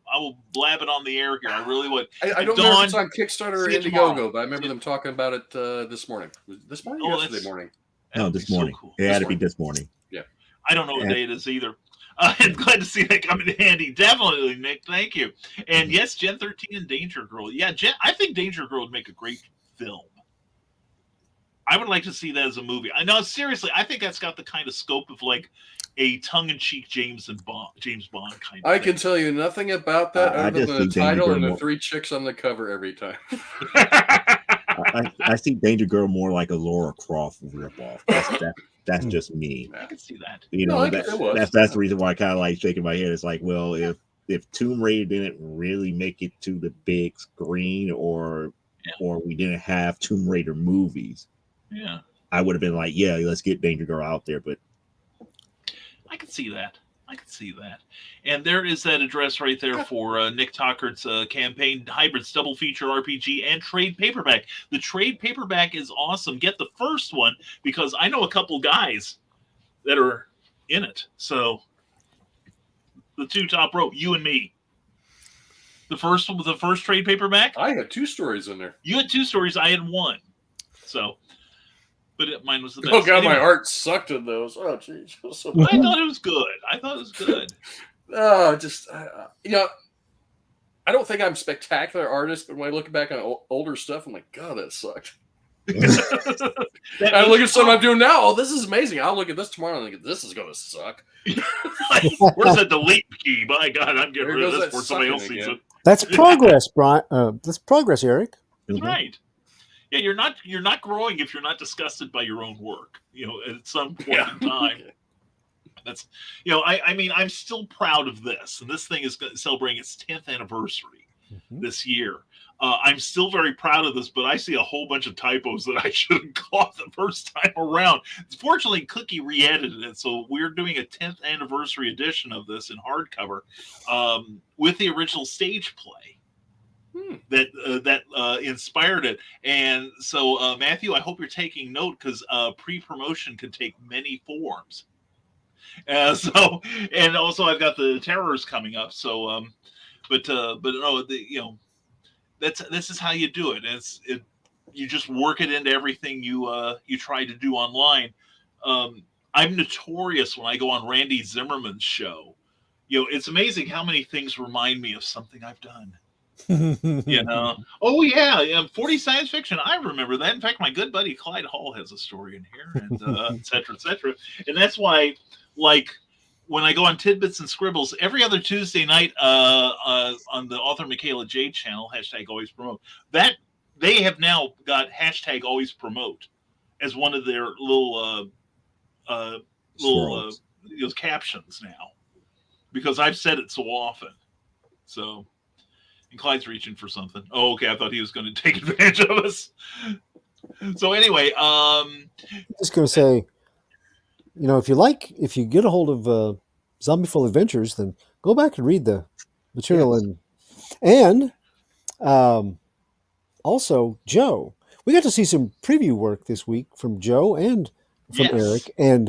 Speaker 1: blab it on the air here. I really would.
Speaker 6: I don't know if it's on Kickstarter or Indiegogo, but I remember them talking about it this morning. This morning or yesterday morning?
Speaker 8: No, this morning. So cool. It had to be this morning.
Speaker 6: Yeah.
Speaker 1: I don't know what day it is either. I'm glad to see that come in handy. Definitely, Nick. Thank you. And yes, Gen 13 and Danger Girl. Yeah, I think Danger Girl would make a great film. I would like to see that as a movie. I know, seriously, I think that's got the kind of scope of like a tongue-in-cheek James Bond kind of
Speaker 6: I can tell you nothing about that other than the title and the three chicks on the cover every time.
Speaker 8: I see Danger Girl more like a Laura Croft ripoff. That's just me.
Speaker 1: I can see that.
Speaker 8: That's the reason why I kind of like shaking my head. It's like, well, if Tomb Raider didn't really make it to the big screen, or we didn't have Tomb Raider movies, I would have been like, yeah, let's get Danger Girl out there. But
Speaker 1: I can see that. And there is that address right there for Nick Tockert's campaign, Hybrids Double Feature RPG and Trade Paperback. The Trade Paperback is awesome. Get the first one because I know a couple guys that are in it. So the two top row, you and me. The first trade paperback?
Speaker 6: I had 2 stories in there.
Speaker 1: You had 2 stories. I had 1. So, but mine was the best.
Speaker 6: Oh God, anyway. My heart sucked in those. Oh jeez, so
Speaker 1: I thought it was good.
Speaker 6: Oh, I don't think I'm a spectacular artist, but when I look back on older stuff, I'm like, God, that sucked. I look at something I'm doing now. Oh, this is amazing. I'll look at this tomorrow and think this is going to suck.
Speaker 1: Where's the delete key? My God, I'm getting rid of this before somebody else sees it.
Speaker 7: That's progress, Brian. That's progress, Eric.
Speaker 1: That's right. Yeah, you're not growing if you're not disgusted by your own work. At some point in time. That's I mean, I'm still proud of this, and this thing is celebrating its 10th anniversary this year. I'm still very proud of this, but I see a whole bunch of typos that I should have caught the first time around. Fortunately, Cookie re-edited it, so we're doing a 10th anniversary edition of this in hardcover with the original stage play that inspired it. And so, Matthew, I hope you're taking note because pre-promotion can take many forms. And also I've got the terrors coming up. So, but no, this is how you do it. You just work it into everything you try to do online. I'm notorious when I go on Randy Zimmerman's show. It's amazing how many things remind me of something I've done. Oh yeah, 40 science fiction. I remember that. In fact, my good buddy Clyde Hall has a story in here, and et cetera, et cetera. And that's why, like, when I go on Tidbits and Scribbles every other Tuesday night on the Author Michaela Jade channel, hashtag always promote, that they have now got hashtag always promote as one of their little those captions now, because I've said it so often. So, and Clyde's reaching for something. Oh, okay. I thought he was going to take advantage of us. So anyway,
Speaker 7: Just going to say, if you get a hold of Zombieful Adventures, then go back and read the material. And also, Joe, we got to see some preview work this week from Joe and from Eric. And,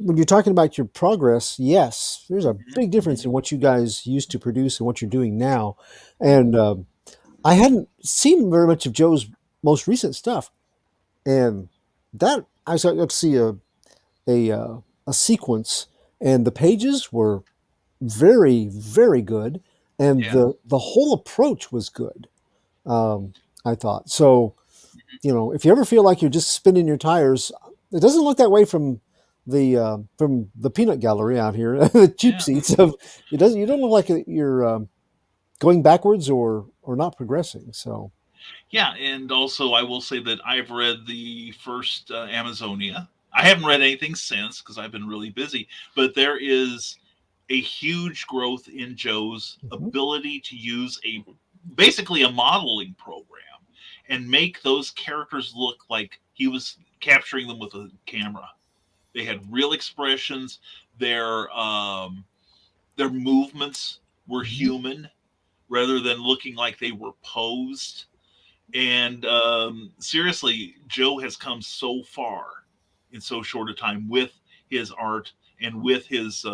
Speaker 7: when you're talking about your progress, yes, there's a big difference in what you guys used to produce and what you're doing now. And I hadn't seen very much of Joe's most recent stuff. And that I got to see a sequence, and the pages were very, very good, and the whole approach was good. I thought so. If you ever feel like you're just spinning your tires, it doesn't look that way from the peanut gallery out here, the cheap seats. You don't look like you're going backwards or not progressing. So.
Speaker 1: Yeah, and also I will say that I've read the first Amazonia. I haven't read anything since because I've been really busy, but there is a huge growth in Joe's ability to use basically a modeling program and make those characters look like he was capturing them with a camera. They had real expressions. Their movements were human rather than looking like they were posed. And seriously, Joe has come so far in so short a time with his art and with his,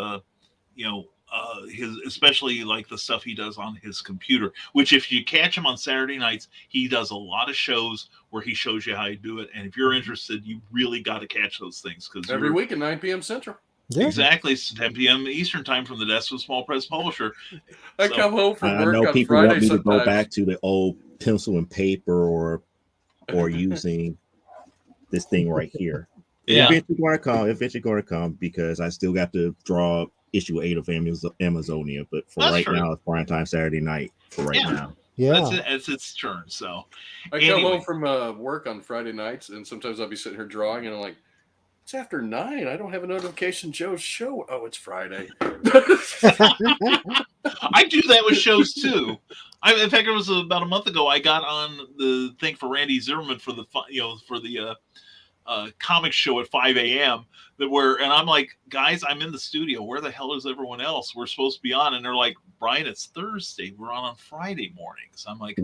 Speaker 1: his, especially like the stuff he does on his computer, which if you catch him on Saturday nights, he does a lot of shows where he shows you how to do it. And if you're interested, you really got to catch those things. Because
Speaker 6: every week at 9 p.m. Central.
Speaker 7: Yeah.
Speaker 1: Exactly. It's 10 p.m. Eastern time from the desk of Small Press Publisher.
Speaker 6: I come home from work
Speaker 8: I know
Speaker 6: on
Speaker 8: people
Speaker 6: Friday
Speaker 8: want me to
Speaker 6: sometimes.
Speaker 8: go back to the old pencil and paper or using this thing right here.
Speaker 1: Yeah.
Speaker 8: Eventually going to come because I still got to draw issue 8 of Amazonia, but for now, it's prime time Saturday night for now.
Speaker 7: Yeah.
Speaker 1: That's its turn. So
Speaker 6: I come home from work on Friday nights, and sometimes I'll be sitting here drawing, and I'm like, it's after 9. I don't have a notification. Joe's show. Oh, it's Friday.
Speaker 1: I do that with shows too. In fact, it was about a month ago. I got on the thing for Randy Zimmerman for the comic show at 5 a.m. and I'm like, guys, I'm in the studio. Where the hell is everyone else? We're supposed to be on, and they're like, Brian, it's Thursday. We're on Friday mornings. I'm like,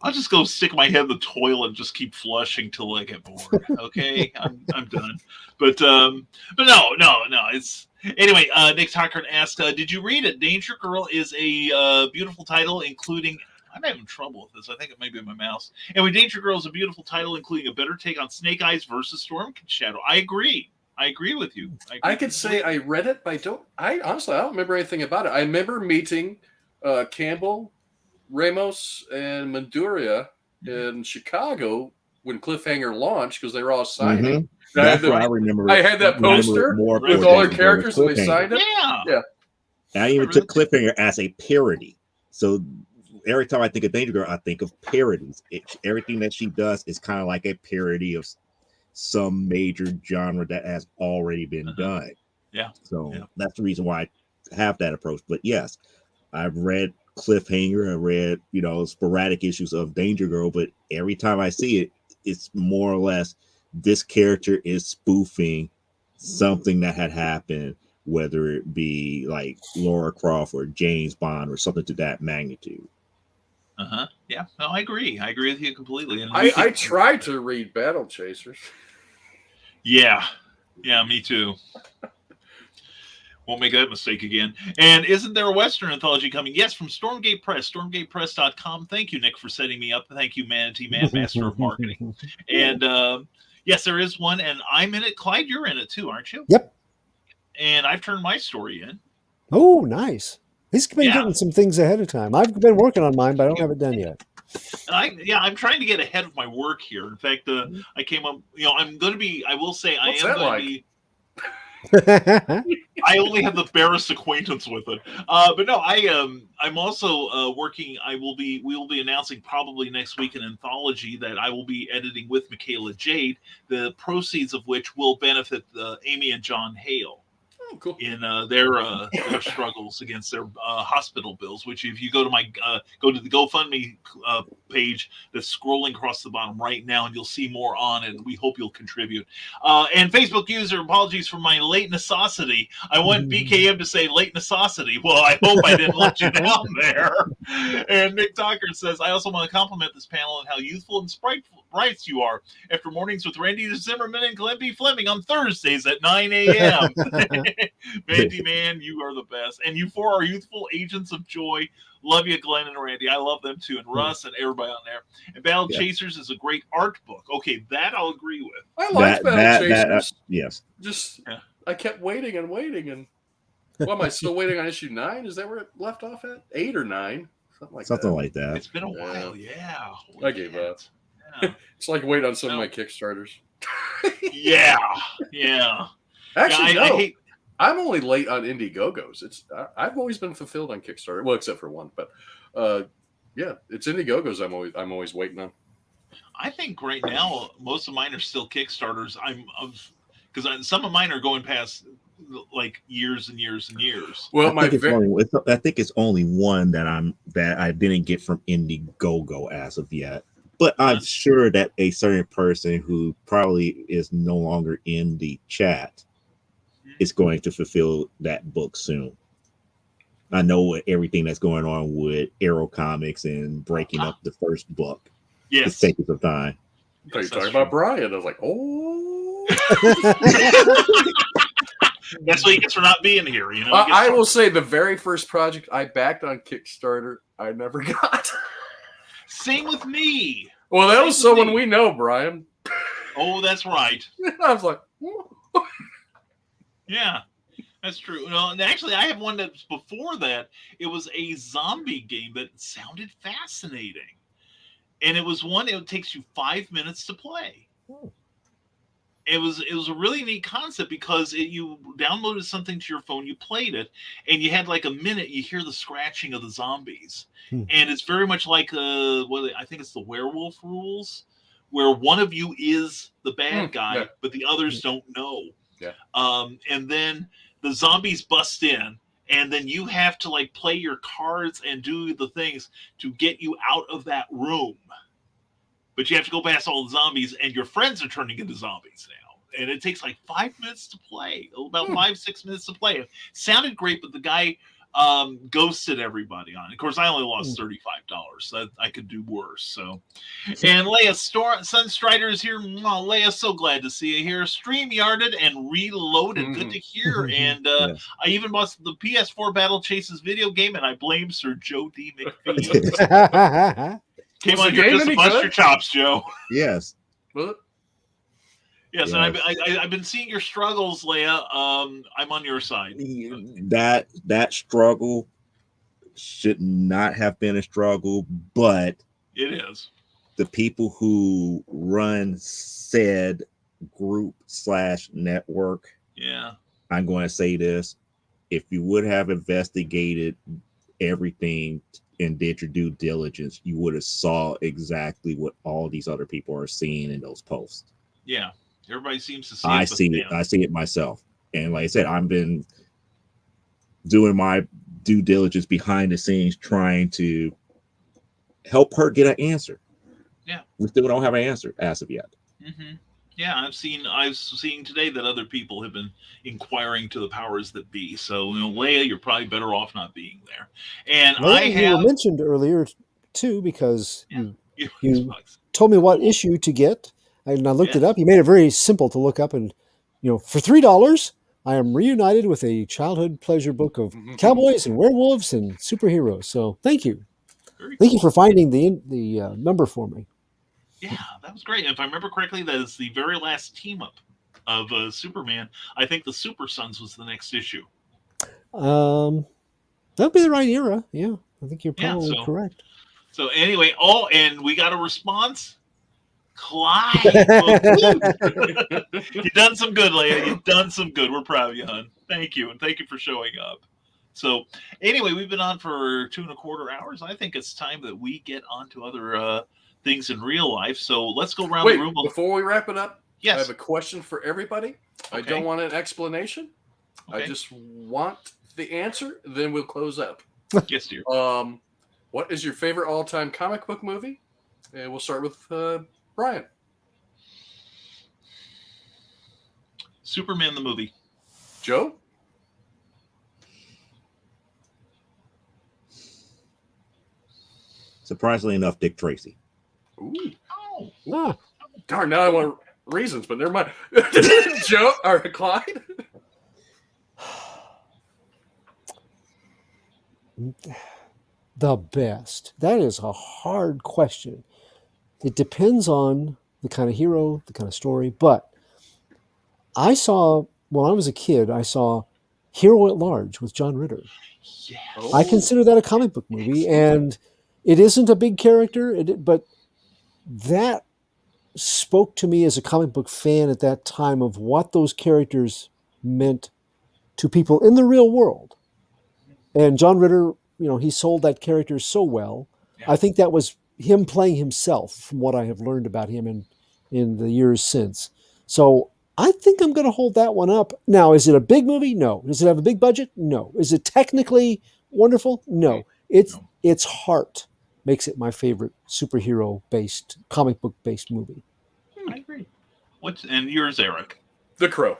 Speaker 1: I'll just go stick my head in the toilet and just keep flushing till I get bored. Okay, I'm done. But no. It's anyway. Nick Tucker asked, "Did you read it? Danger Girl is a beautiful title, including." I'm having trouble with this. I think it might be my mouse. Anyway, Danger Girl is a beautiful title, including a better take on Snake Eyes versus Storm Shadow. I agree with you.
Speaker 6: I could say I read it, but I honestly don't remember anything about it. I remember meeting Campbell, Ramos, and Manduria in Chicago when Cliffhanger launched because they were all signing.
Speaker 8: That's what I remember.
Speaker 6: I had that poster with all their characters and they signed it.
Speaker 1: Yeah.
Speaker 8: And I even took Cliffhanger as a parody. So every time I think of Danger Girl, I think of parodies. Everything that she does is kind of like a parody of some major genre that has already been done.
Speaker 1: Yeah.
Speaker 8: So that's the reason why I have that approach. But yes, I've read Cliffhanger. I read, sporadic issues of Danger Girl, but every time I see it, it's more or less this character is spoofing something that had happened, whether it be like Laura Croft or James Bond or something to that magnitude.
Speaker 1: Yeah. No, I agree. I agree with you completely. And
Speaker 6: I tried to read Battle Chasers.
Speaker 1: Yeah. Yeah, me too. Won't make that mistake again. And isn't there a Western anthology coming? Yes, from Stormgate Press, stormgatepress.com. Thank you, Nick, for setting me up. Thank you, Manatee Man, Master of Marketing. And yes, there is one, and I'm in it. Clyde, you're in it too, aren't you?
Speaker 7: Yep.
Speaker 1: And I've turned my story in.
Speaker 7: Oh, nice. He's been getting some things ahead of time. I've been working on mine, but I don't have it done yet.
Speaker 1: And I'm trying to get ahead of my work here. In fact, I came up. I'm going to be. I will say,
Speaker 6: What's
Speaker 1: I am
Speaker 6: that
Speaker 1: going
Speaker 6: like?
Speaker 1: to be. I only have the barest acquaintance with it, but no, I'm also working. We will be announcing probably next week an anthology that I will be editing with Michaela Jade. The proceeds of which will benefit Amy and John Hale
Speaker 6: Oh, cool.
Speaker 1: in their struggles against their hospital bills. Which, if you go to the GoFundMe page that's scrolling across the bottom right now, and you'll see more on it. We hope you'll contribute. And Facebook user, apologies for my late necessity. I want BKM to say late necessity. Well, I hope I didn't let you down there. And Nick Tucker says, I also want to compliment this panel on how youthful and bright you are. After mornings with Randy Zimmerman and Glenn B. Fleming on Thursdays at 9 a.m. Mandy, man, you are the best. And you four are youthful agents of joy. Love you, Glenn and Randy. I love them too. And Russ and everybody on there. And Battle Chasers is a great art book. Okay, that I'll agree with.
Speaker 6: I liked Battle Chasers.
Speaker 8: Yes.
Speaker 6: Just, I kept waiting and waiting. And, well, am I still waiting on issue 9? Is that where it left off at? 8 or 9? Something
Speaker 8: like that.
Speaker 1: It's been a while, yeah.
Speaker 6: I gave up. Yeah. It's like wait on some of my Kickstarters.
Speaker 1: Yeah.
Speaker 6: Actually, no. I'm only late on Indiegogos. I've always been fulfilled on Kickstarter. Well, except for one, but it's Indiegogos. I'm always waiting on.
Speaker 1: I think right now most of mine are still Kickstarters. Because some of mine are going past like years and years and years.
Speaker 8: Well, I think it's only one that I didn't get from Indiegogo as of yet. But I'm sure that a certain person who probably is no longer in the chat is going to fulfill that book soon. I know everything that's going on with Arrow Comics and breaking up the first book.
Speaker 1: Yes.
Speaker 8: It's taking some time.
Speaker 6: I thought you were talking about Brian. I was like, oh.
Speaker 1: That's what he gets for not being here.
Speaker 6: I will say the very first project I backed on Kickstarter, I never got.
Speaker 1: Same with me.
Speaker 6: Well, that was someone we know, Brian.
Speaker 1: Oh, that's right.
Speaker 6: I was like,
Speaker 1: yeah, that's true. No, and actually, I have one that's before that. It was a zombie game that sounded fascinating, and it was one. It takes you 5 minutes to play. It was a really neat concept because you downloaded something to your phone, you played it, and you had like a minute. You hear the scratching of the zombies, and it's very much like I think it's the Werewolf Rules, where one of you is the bad guy, but the others don't know.
Speaker 6: Yeah.
Speaker 1: And then the zombies bust in, and then you have to like play your cards and do the things to get you out of that room. But you have to go past all the zombies, and your friends are turning into zombies now. And it takes like 5 minutes to play, about 5-6 minutes to play. It sounded great, but the guy ghosted everybody on it. Of course, I only lost $35. So I could do worse. So, and Leia Sunstrider is here. Oh, Leia, so glad to see you here. StreamYarded and reloaded. Good to hear. And I even bought the PS4 Battle Chases video game, and I blame Sir Joe D. McFee. Came on here just to bust your chops, Joe.
Speaker 8: Yes.
Speaker 6: What?
Speaker 1: Yes, and I've been seeing your struggles, Leia. I'm on your side.
Speaker 8: That struggle should not have been a struggle, but
Speaker 1: it is.
Speaker 8: The people who run said group / network.
Speaker 1: Yeah.
Speaker 8: I'm going to say this: if you would have investigated everything and did your due diligence, you would have saw exactly what all these other people are seeing in those posts.
Speaker 1: Yeah, everybody seems to see
Speaker 8: I see it myself, and like I said, I've been doing my due diligence behind the scenes, trying to help her get an answer.
Speaker 1: Yeah,
Speaker 8: we still don't have an answer as of yet.
Speaker 1: Mm-hmm. Yeah, I've seen today that other people have been inquiring to the powers that be. So, Leia, you're probably better off not being there. And
Speaker 7: Leia, you were mentioned earlier too, because you told me what issue to get, and I looked it up. You made it very simple to look up, and for $3, I am reunited with a childhood pleasure book of cowboys and werewolves and superheroes. So, thank you. Thank you for finding the number for me.
Speaker 1: Yeah, that was great. If I remember correctly, that is the very last team up of Superman. I think the Super Sons was the next issue.
Speaker 7: That'd be the right era. Yeah, I think you're probably correct.
Speaker 1: So anyway, and we got a response. Clyde, you've done some good, Leia. You've done some good. We're proud of you, hon. Thank you, and thank you for showing up. So anyway, we've been on for 2.25 hours. I think it's time that we get on to other things in real life. So let's go around the room.
Speaker 6: Before we wrap it up,
Speaker 1: yes.
Speaker 6: I have a question for everybody. Okay. I don't want an explanation. Okay. I just want the answer. Then we'll close up.
Speaker 1: Yes, dear.
Speaker 6: What is your favorite all-time comic book movie? And we'll start with Brian.
Speaker 1: Superman the movie.
Speaker 6: Joe?
Speaker 8: Surprisingly enough, Dick Tracy.
Speaker 6: Ooh. Oh. Darn, now I want reasons, but never mind. Joe or Clyde?
Speaker 7: The best. That is a hard question. It depends on the kind of hero, the kind of story. But I saw, when I was a kid, I saw Hero at Large with John Ritter.
Speaker 1: Yes.
Speaker 7: I consider that a comic book movie, and it isn't a big character, but that spoke to me as a comic book fan at that time of what those characters meant to people in the real world. And John Ritter, he sold that character so well. Yeah. I think that was him playing himself from what I have learned about him in the years since. So I think I'm going to hold that one up. Now, is it a big movie? No. Does it have a big budget? No. Is it technically wonderful? No. Its heart makes it my favorite superhero-based, comic book-based movie.
Speaker 1: I agree. And yours, Eric?
Speaker 6: The Crow.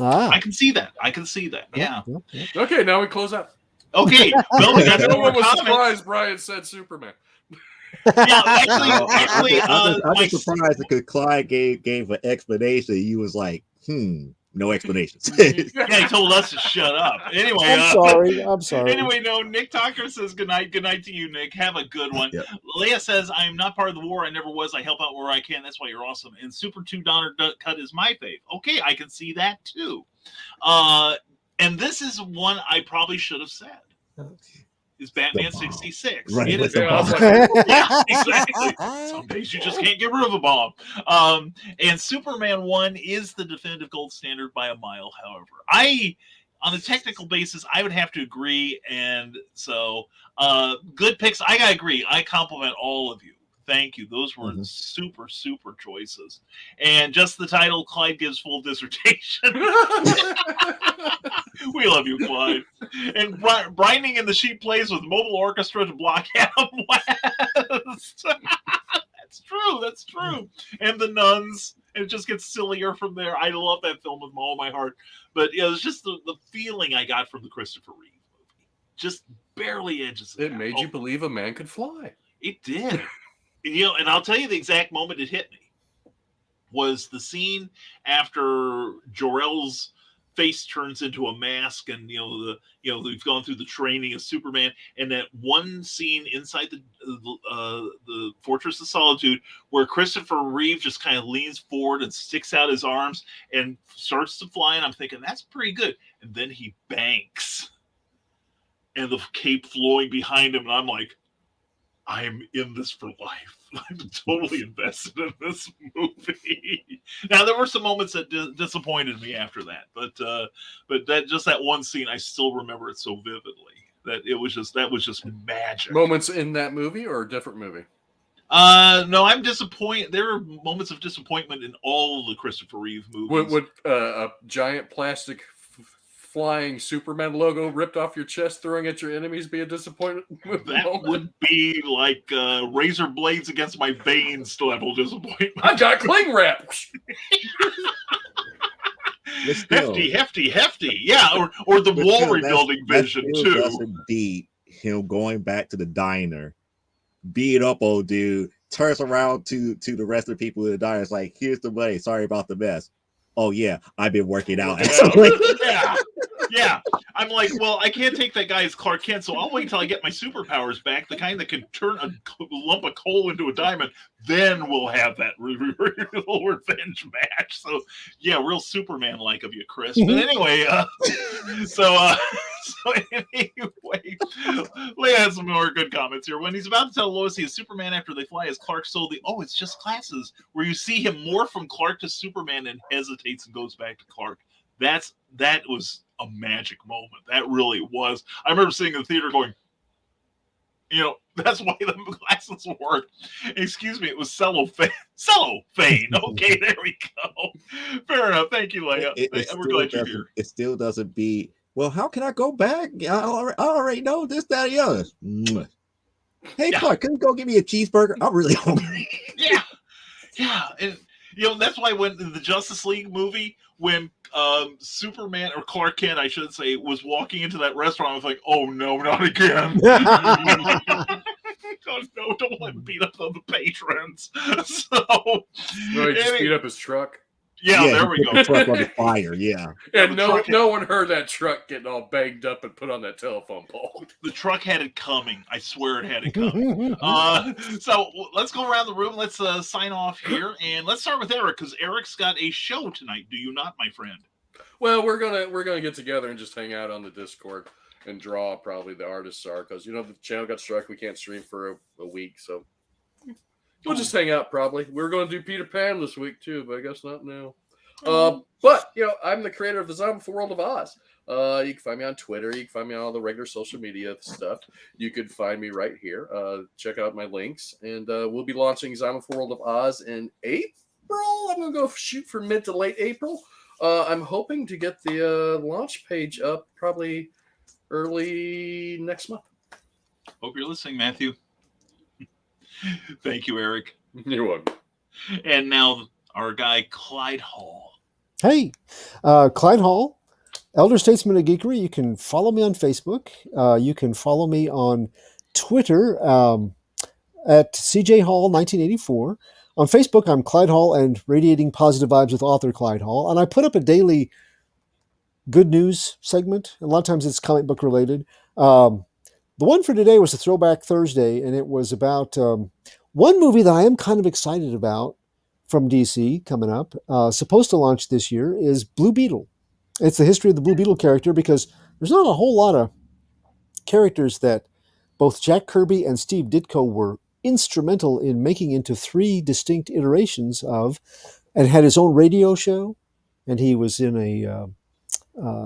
Speaker 1: I can see that. Yeah.
Speaker 6: Okay, now we close out.
Speaker 1: Okay. Well, we got
Speaker 6: no one was surprised Brian said Superman.
Speaker 1: Yeah, actually,
Speaker 8: I was surprised because Clyde gave an explanation. You was like, no explanations.
Speaker 1: Yeah, he told us to shut up. Anyway,
Speaker 7: I'm sorry.
Speaker 1: Anyway, no, Nick Tucker says good night. Good night to you, Nick. Have a good one. Yep. Leia says, I am not part of the war. I never was. I help out where I can. That's why you're awesome. And Super $2 cut is my fave. Okay, I can see that too. And this is one I probably should have said. Is Batman 66.
Speaker 8: Right,
Speaker 1: it is. Yeah, exactly. Some days you just can't get rid of a bomb. And Superman 1 is the definitive gold standard by a mile, however. On a technical basis, I would have to agree. And so, good picks. I got to agree. I compliment all of you. Thank you. Those were super, super choices. And just the title, Clyde gives full dissertation. We love you, Clyde. And Brining in the Sheep plays with mobile orchestra to block Adam West. That's true. And the Nuns. And it just gets sillier from there. I love that film with all my heart. But it was just the feeling I got from the Christopher Reeve movie. Just barely edges.
Speaker 6: It made you believe a man could fly.
Speaker 1: It did. And I'll tell you the exact moment it hit me was the scene after Jor-El's face turns into a mask, and they've gone through the training of Superman, and that one scene inside the Fortress of Solitude where Christopher Reeve just kind of leans forward and sticks out his arms and starts to fly, and I'm thinking that's pretty good, and then he banks, and the cape flowing behind him, and I'm like, I'm in this for life. I'm totally invested in this movie. Now, there were some moments that disappointed me after that, but that one scene, I still remember it so vividly. That was just magic.
Speaker 6: Moments in that movie or a different movie?
Speaker 1: No, I'm disappointed. There are moments of disappointment in all of the Christopher Reeve movies.
Speaker 6: Would a giant plastic flying Superman logo ripped off your chest throwing at your enemies be a disappointment?
Speaker 1: That would be like razor blades against my veins level disappointment.
Speaker 6: I got cling wrap.
Speaker 1: Hefty. Yeah, or the wall rebuilding vision too.
Speaker 8: That's indeed him going back to the diner, beat up old dude, turns around to the rest of the people in the diner. It's like, here's the money. Sorry about the mess. Oh yeah, I've been working out.
Speaker 1: Yeah. I'm like, well, I can't take that guy as Clark Kent, so I'll wait until I get my superpowers back, the kind that can turn a lump of coal into a diamond. Then we'll have that real revenge match. So, yeah, real Superman-like of you, Chris. But anyway, so So anyway, Leah has some more good comments here. When he's about to tell Lois he is Superman after they fly, as Clark stole the it's just glasses, where you see him morph from Clark to Superman and hesitates and goes back to Clark. That was a magic moment. That really was. I remember sitting in the theater going, that's why the glasses work. Excuse me, it was cellophane. Cellophane. Okay, there we go. Fair enough. Thank you, Leia. We're glad you're here.
Speaker 8: It still doesn't beat. Well, how can I go back? I already know this, that, and the other. Hey, Clark, can you go get me a cheeseburger? I'm really hungry.
Speaker 1: Yeah. And, that's why when the Justice League movie, when Superman, or Clark Kent, I should say, was walking into that restaurant, I was like, oh, no, not again. Don't let him beat up on the patrons. So,
Speaker 6: he just beat up his truck.
Speaker 1: Yeah, there we go.
Speaker 8: The truck on the fire, yeah.
Speaker 6: And no one heard that truck getting all banged up and put on that telephone pole.
Speaker 1: The truck had it coming. I swear it had it coming. So let's go around the room. Let's sign off here, and let's start with Eric, because Eric's got a show tonight. Do you not, my friend?
Speaker 6: Well, we're gonna get together and just hang out on the Discord and draw probably the artists are, because the channel got struck. We can't stream for a week, so we'll just hang out probably. We're going to do Peter Pan this week too, but I guess not now. But I'm the creator of the Zombie World of Oz. You can find me on Twitter. You can find me on all the regular social media stuff. You can find me right here. Check out my links, and we'll be launching Zombie World of Oz in April. I'm gonna go shoot for mid to late April. I'm hoping to get the launch page up probably early next month.
Speaker 1: Hope you're listening, Matthew. Thank you, Eric.
Speaker 6: You're welcome.
Speaker 1: And now our guy, Clyde Hall.
Speaker 7: Hey, Clyde Hall, Elder Statesman of Geekery. You can follow me on Facebook. You can follow me on Twitter at CJ Hall 1984. On Facebook, I'm Clyde Hall and Radiating Positive Vibes with author Clyde Hall. And I put up a daily good news segment. A lot of times it's comic book related. The one for today was a Throwback Thursday, and it was about one movie that I am kind of excited about from DC coming up, supposed to launch this year, is Blue Beetle. It's the history of the Blue Beetle character, because there's not a whole lot of characters that both Jack Kirby and Steve Ditko were instrumental in making into 3 distinct iterations of, and had his own radio show, and he was in a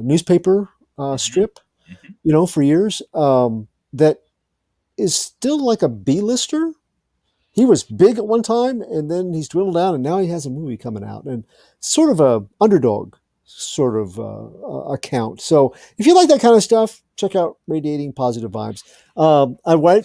Speaker 7: newspaper strip, for years, that is still like a B-lister. He was big at one time, and then he's dwindled down, and now he has a movie coming out, and sort of a underdog sort of account. So if you like that kind of stuff, check out Radiating Positive Vibes. I write,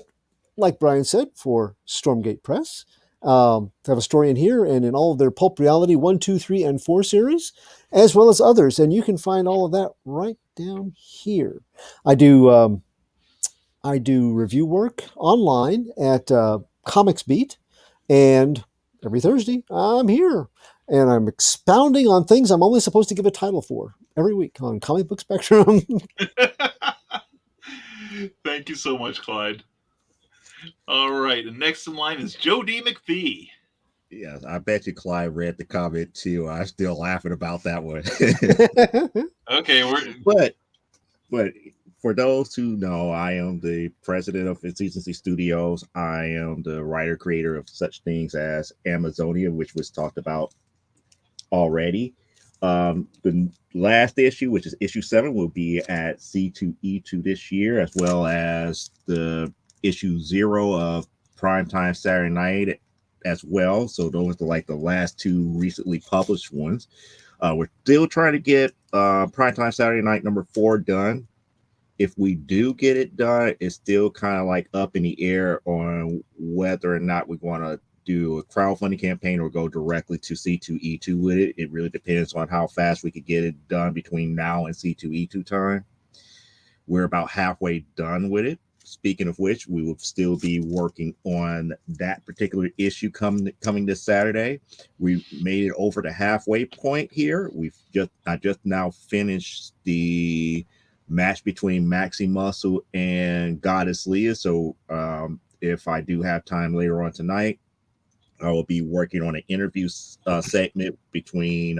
Speaker 7: like Brian said, for Stormgate Press. Have a story in here and in all of their Pulp Reality 1, 2, 3, and 4 series, as well as others. And you can find all of that right down here. I do review work online at Comics Beat, and every Thursday I'm here, and I'm expounding on things I'm only supposed to give a title for every week on Comic Book Spectrum.
Speaker 1: Thank you so much, Clyde. All right, and next in line is Joe D. McFee.
Speaker 8: Yes, I bet you Clyde read the comment too. I'm still laughing about that one.
Speaker 1: Okay,
Speaker 8: but for those who know, I am the president of Indecency Studios. I am the writer creator of such things as Amazonia, which was talked about already. The last issue, which is issue 7, will be at C2E2 this year, as well as the issue 0 of Primetime Saturday Night as well. So those are like the last 2 recently published ones. We're still trying to get Primetime Saturday Night number 4 done. If we do get it done, it's still kind of like up in the air on whether or not we want to do a crowdfunding campaign or go directly to C2E2 with it. It really depends on how fast we could get it done between now and C2E2 time. We're about halfway done with it. Speaking of which, we will still be working on that particular issue coming this Saturday. We made it over the halfway point here. I just now finished the match between Maxie Muscle and Goddess Leah. So if I do have time later on tonight, I will be working on an interview segment between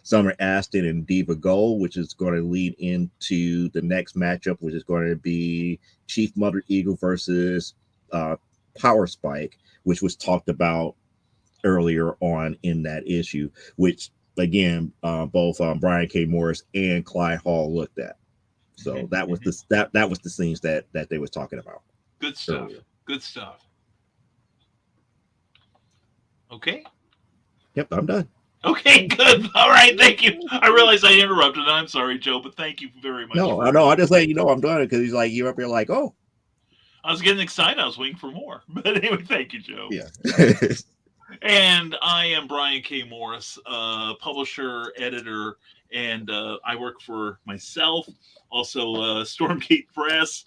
Speaker 8: Summer Aston and Diva Gold, which is going to lead into the next matchup, which is going to be Chief Mother Eagle versus Power Spike, which was talked about earlier on in that issue, which again both Brian K. Morris and Clyde Hall looked at. So that was the scenes that they was talking about.
Speaker 1: Good stuff.
Speaker 8: Earlier.
Speaker 1: Good stuff. Okay.
Speaker 8: Yep, I'm done.
Speaker 1: Okay, good. All right, thank you. I realize I interrupted. I'm sorry, Joe, but thank you very much.
Speaker 8: No, I know. I just letting you know I'm done because he's like, you're up here like, oh.
Speaker 1: I was getting excited. I was waiting for more. But anyway, thank you, Joe.
Speaker 8: Yeah.
Speaker 1: And I am Brian K. Morris, publisher, editor, and I work for myself, also Stormgate Press,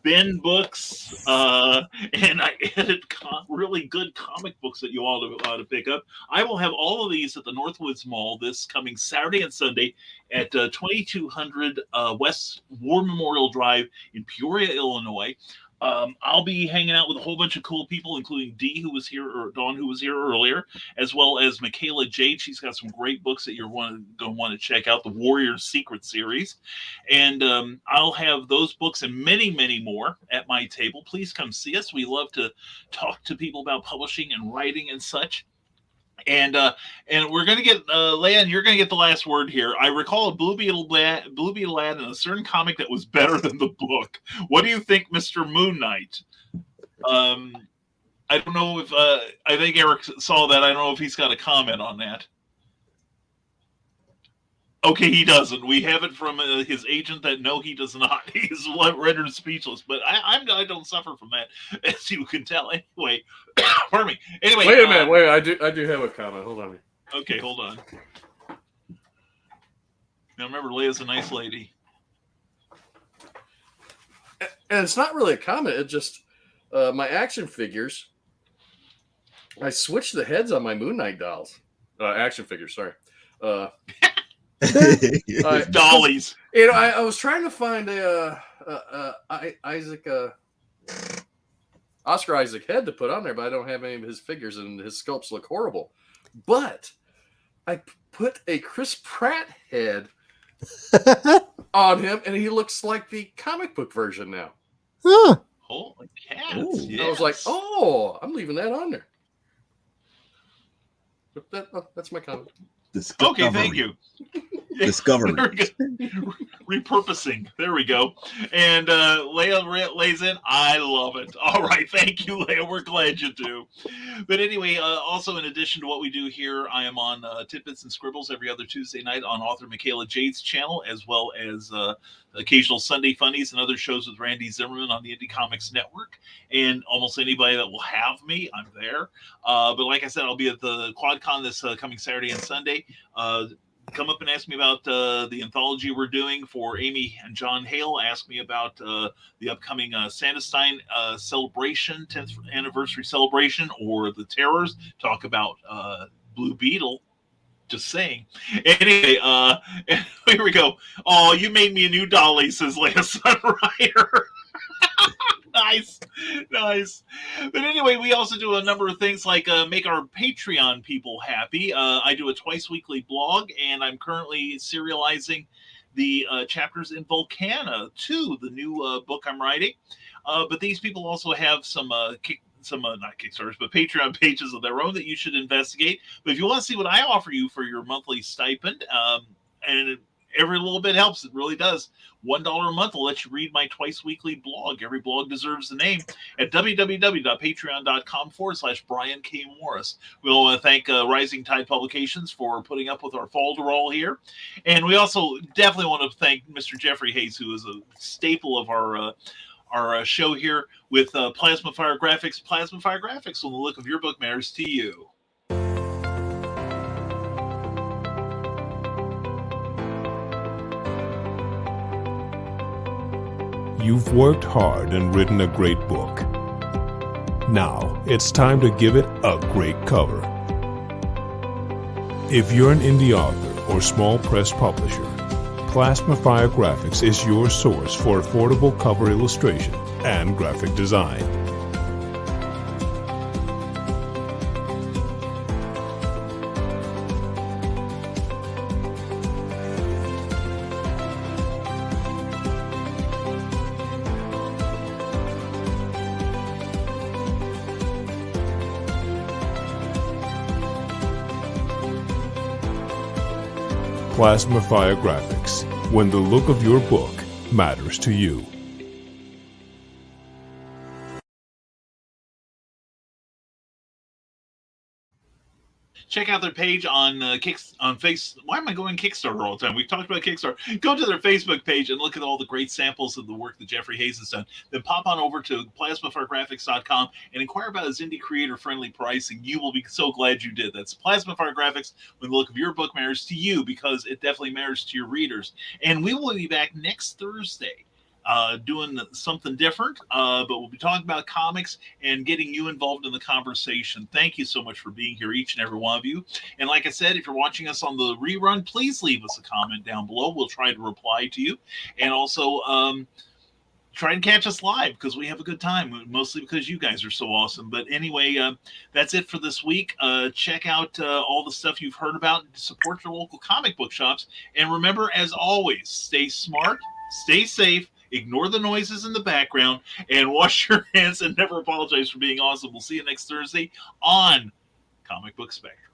Speaker 1: Ben Books, and I edit really good comic books that you all ought to pick up. I will have all of these at the Northwoods Mall this coming Saturday and Sunday at 2200 West War Memorial Drive in Peoria, Illinois. I'll be hanging out with a whole bunch of cool people, including Dee, who was here, or Dawn, who was here earlier, as well as Michaela Jade. She's got some great books that you're going to want to check out, the Warrior's Secret series. And I'll have those books and many, many more at my table. Please come see us. We love to talk to people about publishing and writing and such. And we're going to get, Leanne, you're going to get the last word here. I recall a Blue Beetle ad in a certain comic that was better than the book. What do you think, Mr. Moon Knight? I don't know if, I think Eric saw that. I don't know if he's got a comment on that. Okay, he doesn't. We have it from his agent that no, he does not. He's rendered speechless. But I don't suffer from that, as you can tell. Anyway, pardon me. Anyway,
Speaker 6: wait a minute. Wait, I do have a comment. Hold on.
Speaker 1: Okay, hold on. Now remember, Leia's a nice lady.
Speaker 6: And it's not really a comment. It's just my action figures. I switched the heads on my Moon Knight dolls. Action figures, sorry.
Speaker 1: Dollies.
Speaker 6: You know, I was trying to find Oscar Isaac head to put on there, but I don't have any of his figures, and his sculpts look horrible. But I put a Chris Pratt head on him, and he looks like the comic book version now.
Speaker 7: Huh.
Speaker 1: Holy cats! Yes.
Speaker 6: I was like, oh, I'm leaving that on there. But that's my comment.
Speaker 1: Okay, thank you.
Speaker 8: Discovery.
Speaker 1: Repurposing. There we go. And Leia lays in. I love it. All right. Thank you, Leia. We're glad you do. But anyway, also in addition to what we do here, I am on Tidbits and Scribbles every other Tuesday night on author Michaela Jade's channel, as well as occasional Sunday Funnies and other shows with Randy Zimmerman on the Indie Comics Network. And almost anybody that will have me, I'm there. But like I said, I'll be at the QuadCon this coming Saturday and Sunday. Come up and ask me about the anthology we're doing for Amy and John Hale. Ask me about the upcoming Sandestein celebration, 10th anniversary celebration, or the Terrors. Talk about Blue Beetle. Just saying. Anyway, here we go. Oh, you made me a new dolly, says Leia Sunrider. Nice. But anyway, we also do a number of things like make our Patreon people happy. I do a twice weekly blog, and I'm currently serializing the chapters in Volcana 2, the new book I'm writing. But these people also have some not Kickstarters, but Patreon pages of their own that you should investigate. But if you want to see what I offer you for your monthly stipend, and every little bit helps, it really does. $1 a month will let you read my twice weekly blog. Every blog deserves the name at www.patreon.com/Brian K. Morris. We'll want to thank Rising Tide Publications for putting up with our folderol here. And we also definitely want to thank Mr. Jeffrey Hayes, who is a staple of our show here with Plasma Fire Graphics. Plasma Fire Graphics, when the look of your book matters to you.
Speaker 5: You've worked hard and written a great book. Now, it's time to give it a great cover. If you're an indie author or small press publisher, Plasma Fire Graphics is your source for affordable cover illustration and graphic design. Plasma Fire Graphics, when the look of your book matters to you.
Speaker 1: Check out their page on Why am I going Kickstarter all the time? We've talked about Kickstarter. Go to their Facebook page and look at all the great samples of the work that Jeffrey Hayes has done. Then pop on over to plasmafiregraphics.com and inquire about his indie creator-friendly pricing. You will be so glad you did. That's Plasma Fire Graphics, when the look of your book matters to you, because it definitely matters to your readers. And we will be back next Thursday. Doing something different, but we'll be talking about comics and getting you involved in the conversation. Thank you so much for being here, each and every one of you. And like I said, if you're watching us on the rerun, please leave us a comment down below. We'll try to reply to you. And also, try and catch us live, because we have a good time, mostly because you guys are so awesome. But anyway, that's it for this week. Check out all the stuff you've heard about. Support your local comic book shops. And remember, as always, stay smart, stay safe, ignore the noises in the background, and wash your hands and never apologize for being awesome. We'll see you next Thursday on Comic Book Spectrum.